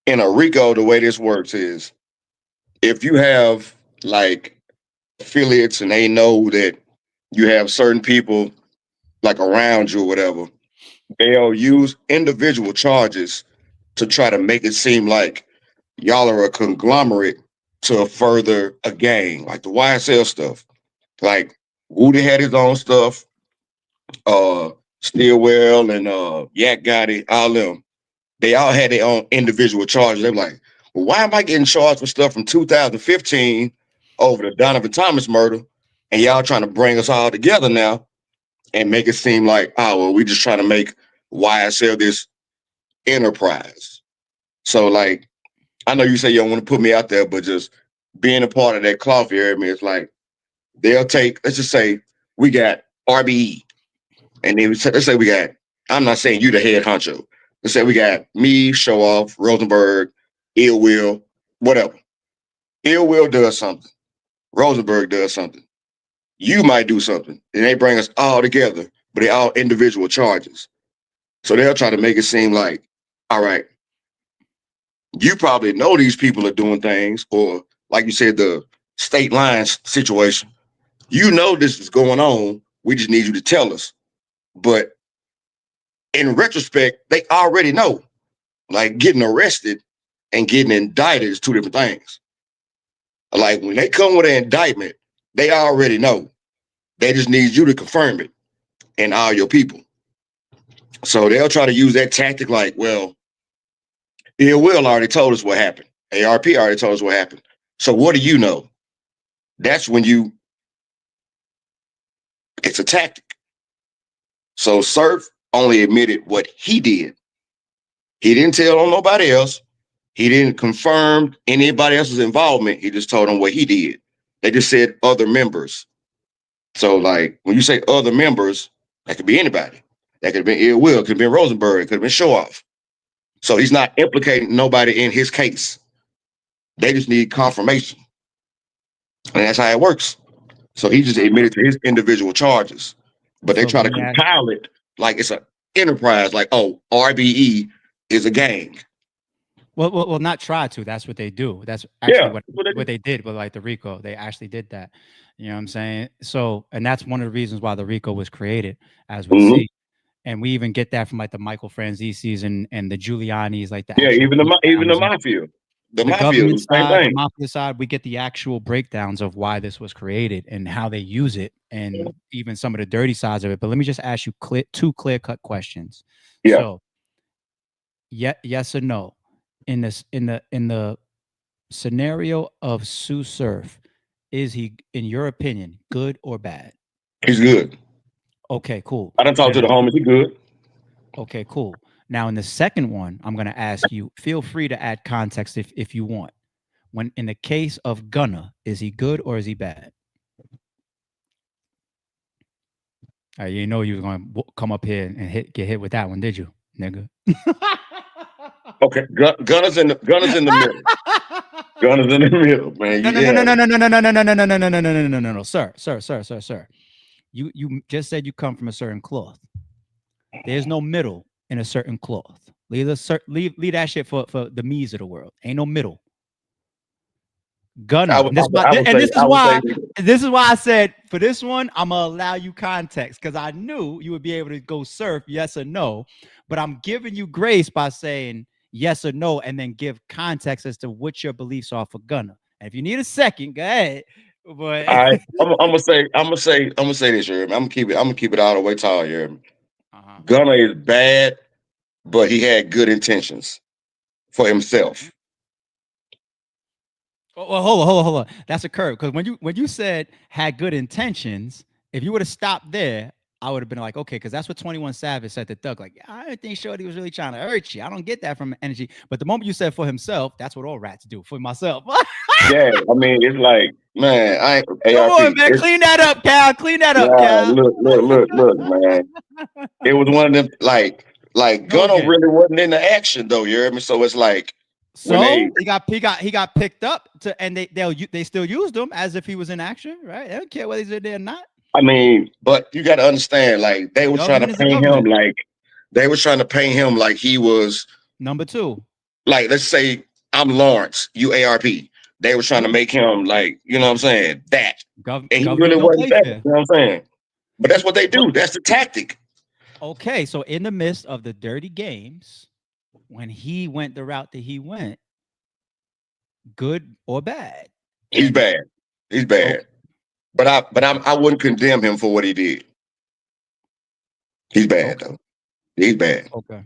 in a RICO, the way this works is if you have like affiliates and they know that you have certain people like around you or whatever, they'll use individual charges to try to make it seem like y'all are a conglomerate to further a gang, like the YSL stuff. Like Woody had his own stuff, Stillwell and Yak Gotti, all them. They all had their own individual charges. They're like, well, why am I getting charged for stuff from 2015 over the Donovan Thomas murder? And y'all trying to bring us all together now and make it seem like, oh, well, we just trying to make YSL this enterprise. So, like, I know you say you don't want to put me out there, but just being a part of that cloth area, I mean, it's like they'll take, let's just say we got RBE. And then let's say we got, I'm not saying you the head honcho. Let's say we got me, Show Off, Rosenberg, Ill Will, whatever. Ill Will does something. Rosenberg does something. You might do something. And they bring us all together, but they all individual charges. So they'll try to make it seem like, all right, you probably know these people are doing things, or like you said, the state lines situation. You know this is going on. We just need you to tell us. But in retrospect, they already know. Like getting arrested and getting indicted is two different things. Like when they come with an indictment, they already know. They just need you to confirm it and all your people. So they'll try to use that tactic like, well, Ill Will already told us what happened. ARP already told us what happened. So what do you know? That's when it's a tactic. So Surf only admitted what he did. He didn't tell on nobody else. He didn't confirm anybody else's involvement. He just told them what he did. They just said other members. So like when you say other members, that could be anybody. That could have been Ill Will, could have been Rosenberg, could have been Show Off. So he's not implicating nobody in his case. They just need confirmation. And that's how it works. So he just admitted to his individual charges. But they try to compile it like it's an enterprise, like, oh, RBE is a gang. Well, not try to. That's what they do. That's actually what they did with like the RICO. They actually did that. You know what I'm saying? So, and that's one of the reasons why the RICO was created, as we see. And we even get that from like the Michael Franzese's and the Giuliani's, like the even the mafia. The government same side, thing. the mafia side, we get the actual breakdowns of why this was created and how they use it, and even some of the dirty sides of it. But let me just ask you two clear-cut questions. Yeah. So, yes or no? In the scenario of Tsu Surf, is he, in your opinion, good or bad? He's good. Okay, cool. I done talked to the homies. He good. Okay, cool. Now in the second one, I'm going to ask you, feel free to add context if you want. When in the case of Gunna, is he good or is he bad? You know you was going to come up here and get hit with that one, did you, nigga? Okay, Gunner's in the middle. Gunner's in the middle, man. No, sir. You just said you come from a certain cloth. There's no middle in a certain cloth. Leave that shit for the me's of the world. Ain't no middle. Gunner. This is why I said for this one, I'm gonna allow you context because I knew you would be able to go surf yes or no, but I'm giving you grace by saying yes or no, and then give context as to what your beliefs are for Gunner. And if you need a second, go ahead. But I'm gonna say this here. I'm gonna keep it all the way tall here. Gunner is bad, but he had good intentions for himself. Well, hold on. That's a curve because when you said had good intentions, if you would have stopped there, I would have been like, okay, because that's what 21 Savage said to Thug. Like, I didn't think Shorty was really trying to hurt you. I don't get that from energy. But the moment you said for himself, that's what all rats do for myself. Yeah, I mean, it's like, man, I ain't. Come on, man, clean that up, Cal. Clean that up, Cal. Look, man. It was one of them like Gunner really wasn't in the action though. You heard me? So it's like. So he got picked up and they still used him as if he was in action, right? They don't care whether he's in there or not. I mean, but you got to understand, like they were trying to paint him like he was number 2. Like, let's say I'm Lawrence, you ARP. They were trying to make him like, you know what I'm saying? That. And he really wasn't that, you know what I'm saying? But that's what they do. That's the tactic. Okay, so in the midst of the dirty games, when he went the route that he went, good or bad? He's bad. He's bad. Okay. But I wouldn't condemn him for what he did. He's bad though. He's bad. Okay.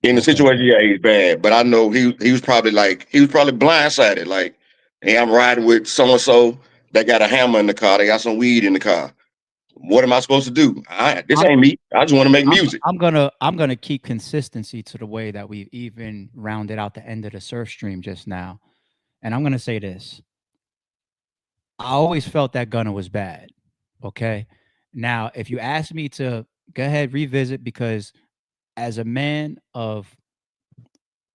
In the situation, yeah, he's bad. But I know he was probably blindsided. Like, hey, I'm riding with so and so. They got a hammer in the car. They got some weed in the car. What am I supposed to do? This ain't me. I just want to make music. I'm gonna keep consistency to the way that we've even rounded out the end of the surf stream just now, and I'm gonna say this. I always felt that Gunna was bad. Okay, now if you ask me to go ahead revisit, because as a man of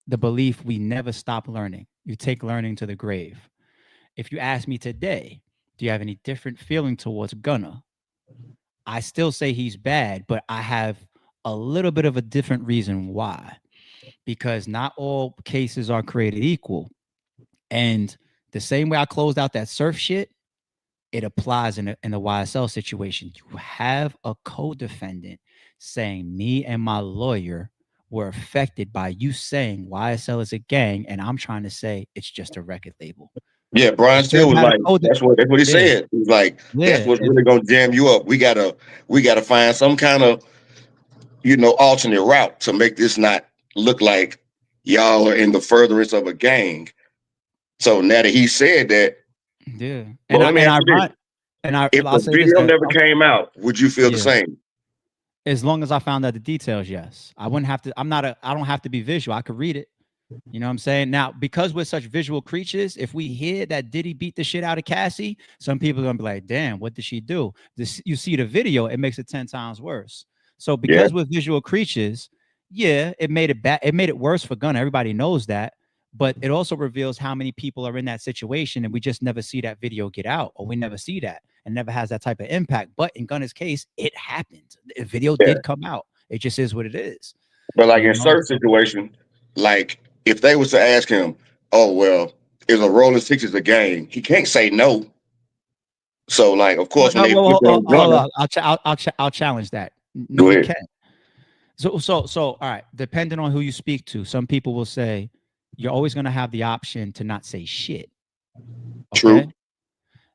the belief we never stop learning, you take learning to the grave. If you ask me today, do you have any different feeling towards Gunna? I still say he's bad, but I have a little bit of a different reason why. Because not all cases are created equal. And the same way I closed out that surf shit, it applies in the YSL situation. You have a co-defendant saying me and my lawyer were affected by you saying YSL is a gang, and I'm trying to say it's just a record label. Yeah, Brian Steele was like, that's what he said. He was like, that's what's really gonna jam you up. We gotta find some kind of, alternate route to make this not look like y'all are in the furtherance of a gang. So now that he said that, yeah. If the video never came out, would you feel the same? As long as I found out the details, yes. I wouldn't have to. I don't have to be visual. I could read it. You know what I'm saying? Now, because we're such visual creatures, if we hear that Diddy beat the shit out of Cassie, some people are gonna be like, damn, what did she do? You see the video, it makes it 10 times worse. So because we're visual creatures, it made it bad. It made it worse for Gunna. Everybody knows that. But it also reveals how many people are in that situation, and we just never see that video get out, or we never see that, and never has that type of impact. But in Gunna's case, it happened. The video did come out. It just is what it is. But like in certain situations, like if they was to ask him, oh, well, is a Rolling Sixties a gang? He can't say no. So, like, of course, when I'll challenge that. No, he can. So, all right. Depending on who you speak to, some people will say you're always going to have the option to not say shit. Okay? True.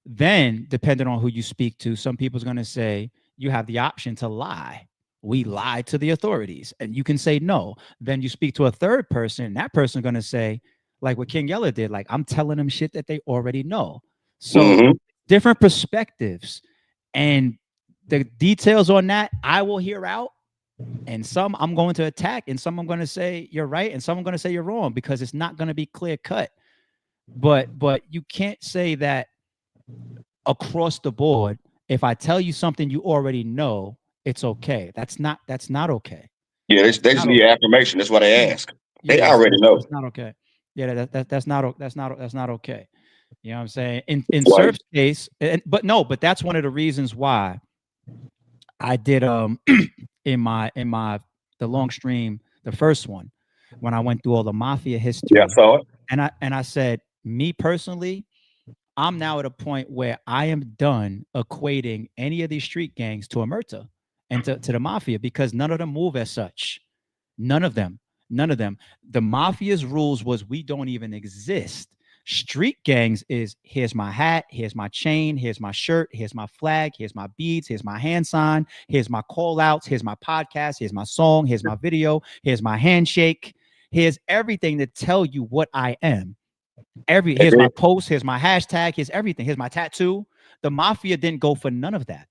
Then, depending on who you speak to, some people's going to say you have the option to lie. We lie to the authorities, and you can say no. Then you speak to a third person, and that person's going to say, like what King Yeller did, like, I'm telling them shit that they already know. So different perspectives, and the details on that I will hear out, and some I'm going to attack, and some I'm going to say you're right, and some I'm going to say you're wrong, because it's not going to be clear cut. but you can't say that across the board. If I tell you something you already know, it's okay. That's not okay. Yeah, That's they just not need okay. affirmation. That's what they ask. They Yeah, already know. that's not okay. Yeah, that's not okay. You know what I'm saying? In Right. Surf's case, but that's one of the reasons why I did in my the long stream, the first one, when I went through all the mafia Yeah, I history, saw it. and I said, me personally, I'm now at a point where I am done equating any of these street gangs to Omerta and to the mafia, because none of them move as such. None of them. None of them. The mafia's rules was we don't even exist. Street gangs is here's my hat, here's my chain, here's my shirt, here's my flag, here's my beads, here's my hand sign, here's my call outs, here's my podcast, here's my song, here's my video, here's my handshake, here's everything to tell you what I am. Here's my post, here's my hashtag, here's everything, here's my tattoo. The mafia didn't go for none of that.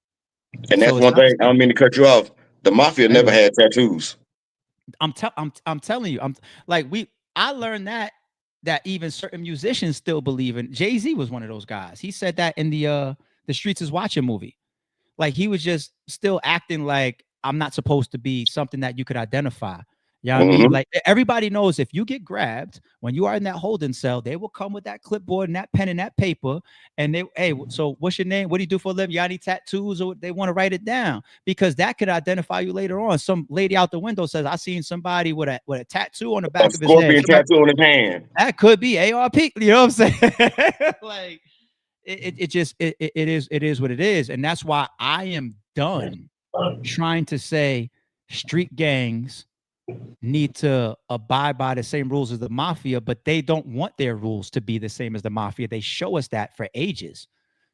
And that's So it's one not thing. I don't mean to cut you off. The mafia never anyway. had tattoos. I'm telling you, I learned that even certain musicians still believe in. Jay-Z was one of those guys. He said that in the Streets is Watching movie. Like, he was just still acting like I'm not supposed to be something that you could identify. You know what I mean? Like, everybody knows if you get grabbed when you are in that holding cell, they will come with that clipboard and that pen and that paper. And hey, so what's your name? What do you do for a living? You got any tattoos? Or they want to write it down, because that could identify you later on. Some lady out the window says, I seen somebody with a tattoo on the back of his head. Scorpion tattoo on his hand. That could be ARP. You know what I'm saying? Like, it is what it is. And that's why I am done trying to say street gangs need to abide by the same rules as the mafia, but they don't want their rules to be the same as the mafia. They show us that for ages.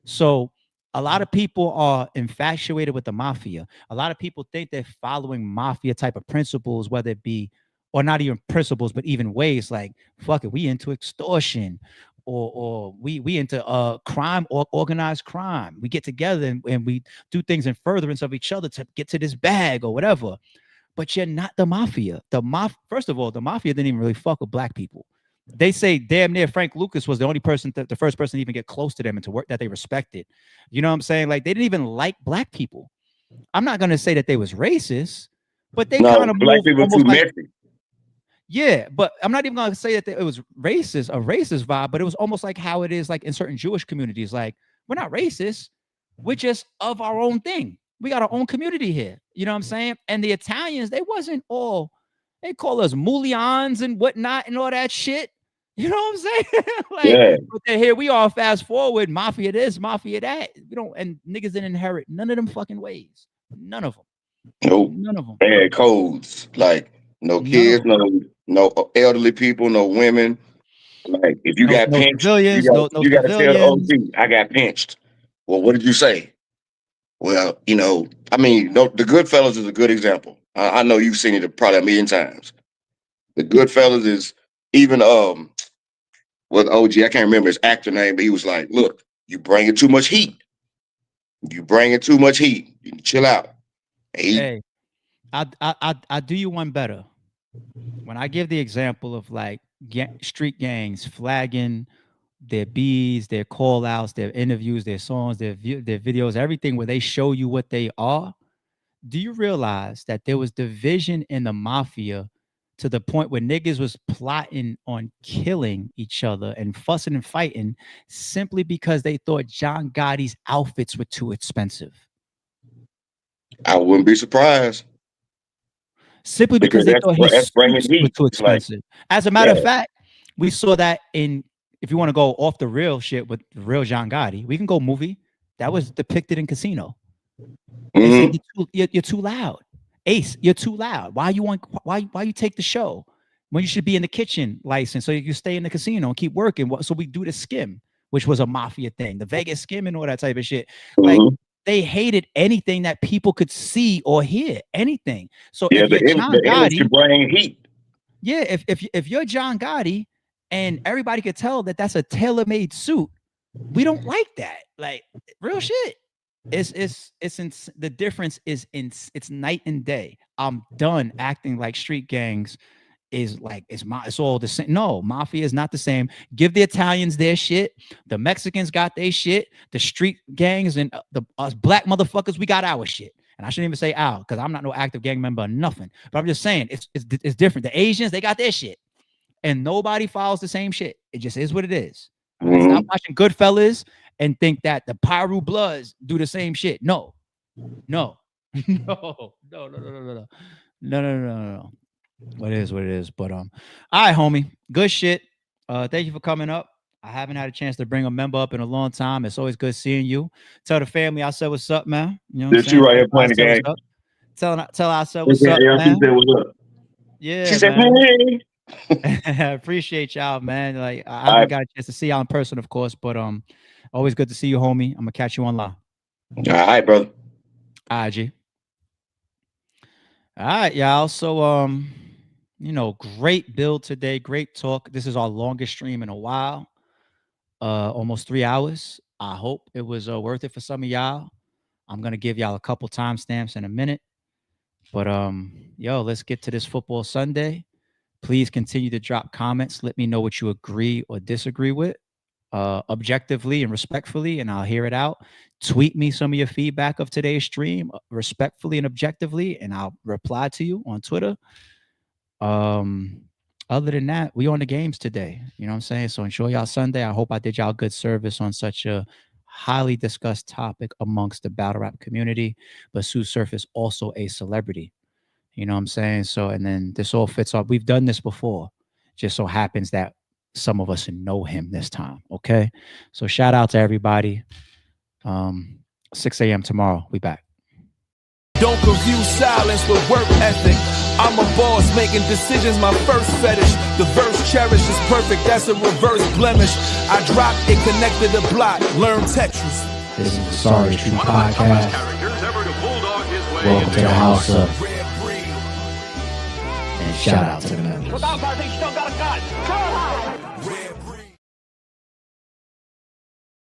So a lot of people are infatuated with the mafia. A lot of people think they're following mafia type of principles, whether it be, or not even principles, but even ways like, fuck it, we into extortion, or we into crime or organized crime. We get together and we do things in furtherance of each other to get to this bag or whatever. But you're not the mafia. First of all, the mafia didn't even really fuck with black people. They say damn near Frank Lucas was the only person, the first person to even get close to them and to work that they respected. You know what I'm saying? Like, they didn't even like black people. I'm not gonna say that they was racist, but they kind of black moved people almost too like, messy. yeah, but I'm not even gonna say that it was a racist vibe, but it was almost like how it is like in certain Jewish communities. Like, we're not racist, we're just of our own thing. We got our own community here. You know what I'm saying? And the Italians, they they call us Mulians and whatnot and all that shit. You know what I'm saying? Like, Yeah. but then here we are, fast forward, mafia this, mafia that. We don't, and niggas didn't inherit none of them fucking ways. None of them. Nope. None of them. They had codes. Like, no kids, no elderly people, no women. Like, if you got pinched, civilians, you no got to tell civilians. the OG, I got pinched. Well, what did you say? Well, I mean, the Goodfellas is a good example. I know you've seen it probably a million times. The Goodfellas is even with OG, I can't remember his actor name, but he was like, "Look, you bringing too much heat. You bringing too much heat. You chill out." Hey, I do you one better. When I give the example of like street gangs flagging their bees, their call outs, their interviews, their songs, their videos, everything where they show you what they are, do you realize that there was division in the mafia to the point where niggas was plotting on killing each other and fussing and fighting simply because they thought John Gotti's outfits were too expensive? I wouldn't be surprised. Simply because they thought his suits were too expensive. As a matter of fact, we saw that if you want to go off the real shit with the real John Gotti, we can go movie. That was depicted in Casino. They said you're too loud. Ace, you're too loud. Why you take the show when you should be in the kitchen license so you stay in the casino and keep working? So we do the skim, which was a mafia thing, the Vegas skim and all that type of shit. Like, they hated anything that people could see or hear, anything. So if you're John Gotti, bring heat. Yeah, if you're John Gotti and everybody could tell that that's a tailor-made suit, we don't like that. Like, real shit. The difference is it's night and day. I'm done acting like street gangs is like it's all the same. No, mafia is not the same. Give the Italians their shit. The Mexicans got their shit. The street gangs and us black motherfuckers, we got our shit. And I shouldn't even say our, because I'm not no active gang member or nothing. But I'm just saying it's different. The Asians, they got their shit, and nobody follows the same shit. It just is what it is. Stop watching Goodfellas and think that the Pyru Bloods do the same shit. No. What it is. But all right, homie. Good shit. Thank you for coming up. I haven't had a chance to bring a member up in a long time. It's always good seeing you. Tell the family I said what's up, man. You know what I'm saying? You right here playing the game. Tell I said what's up, man. Yeah, she said, man. Hey. Appreciate y'all, man. Like I haven't got a chance to see y'all in person, of course, but always good to see you, homie. I'm gonna catch you online. All right, brother. All right, G. All right, y'all. So great build today, great talk. This is our longest stream in a while. Almost 3 hours. I hope it was worth it for some of y'all. I'm gonna give y'all a couple timestamps in a minute. But let's get to this football Sunday. Please continue to drop comments. Let me know what you agree or disagree with, objectively and respectfully, and I'll hear it out. Tweet me some of your feedback of today's stream, respectfully and objectively, and I'll reply to you on Twitter. Other than that, we on the games today. You know what I'm saying? So enjoy y'all Sunday. I hope I did y'all good service on such a highly discussed topic amongst the battle rap community. But Tsu Surf is also a celebrity. You know what I'm saying? So, and then this all fits up. We've done this before. Just so happens that some of us know him this time. Okay. So shout out to everybody. 6 a.m. tomorrow. We back. Don't confuse silence with work ethic. I'm a boss making decisions, my first fetish. The verse cherished is perfect, that's a reverse blemish. I dropped it, connected the block, learn Tetris. This is the Sorry Street Podcast. Welcome to the house of. And shout out to the members.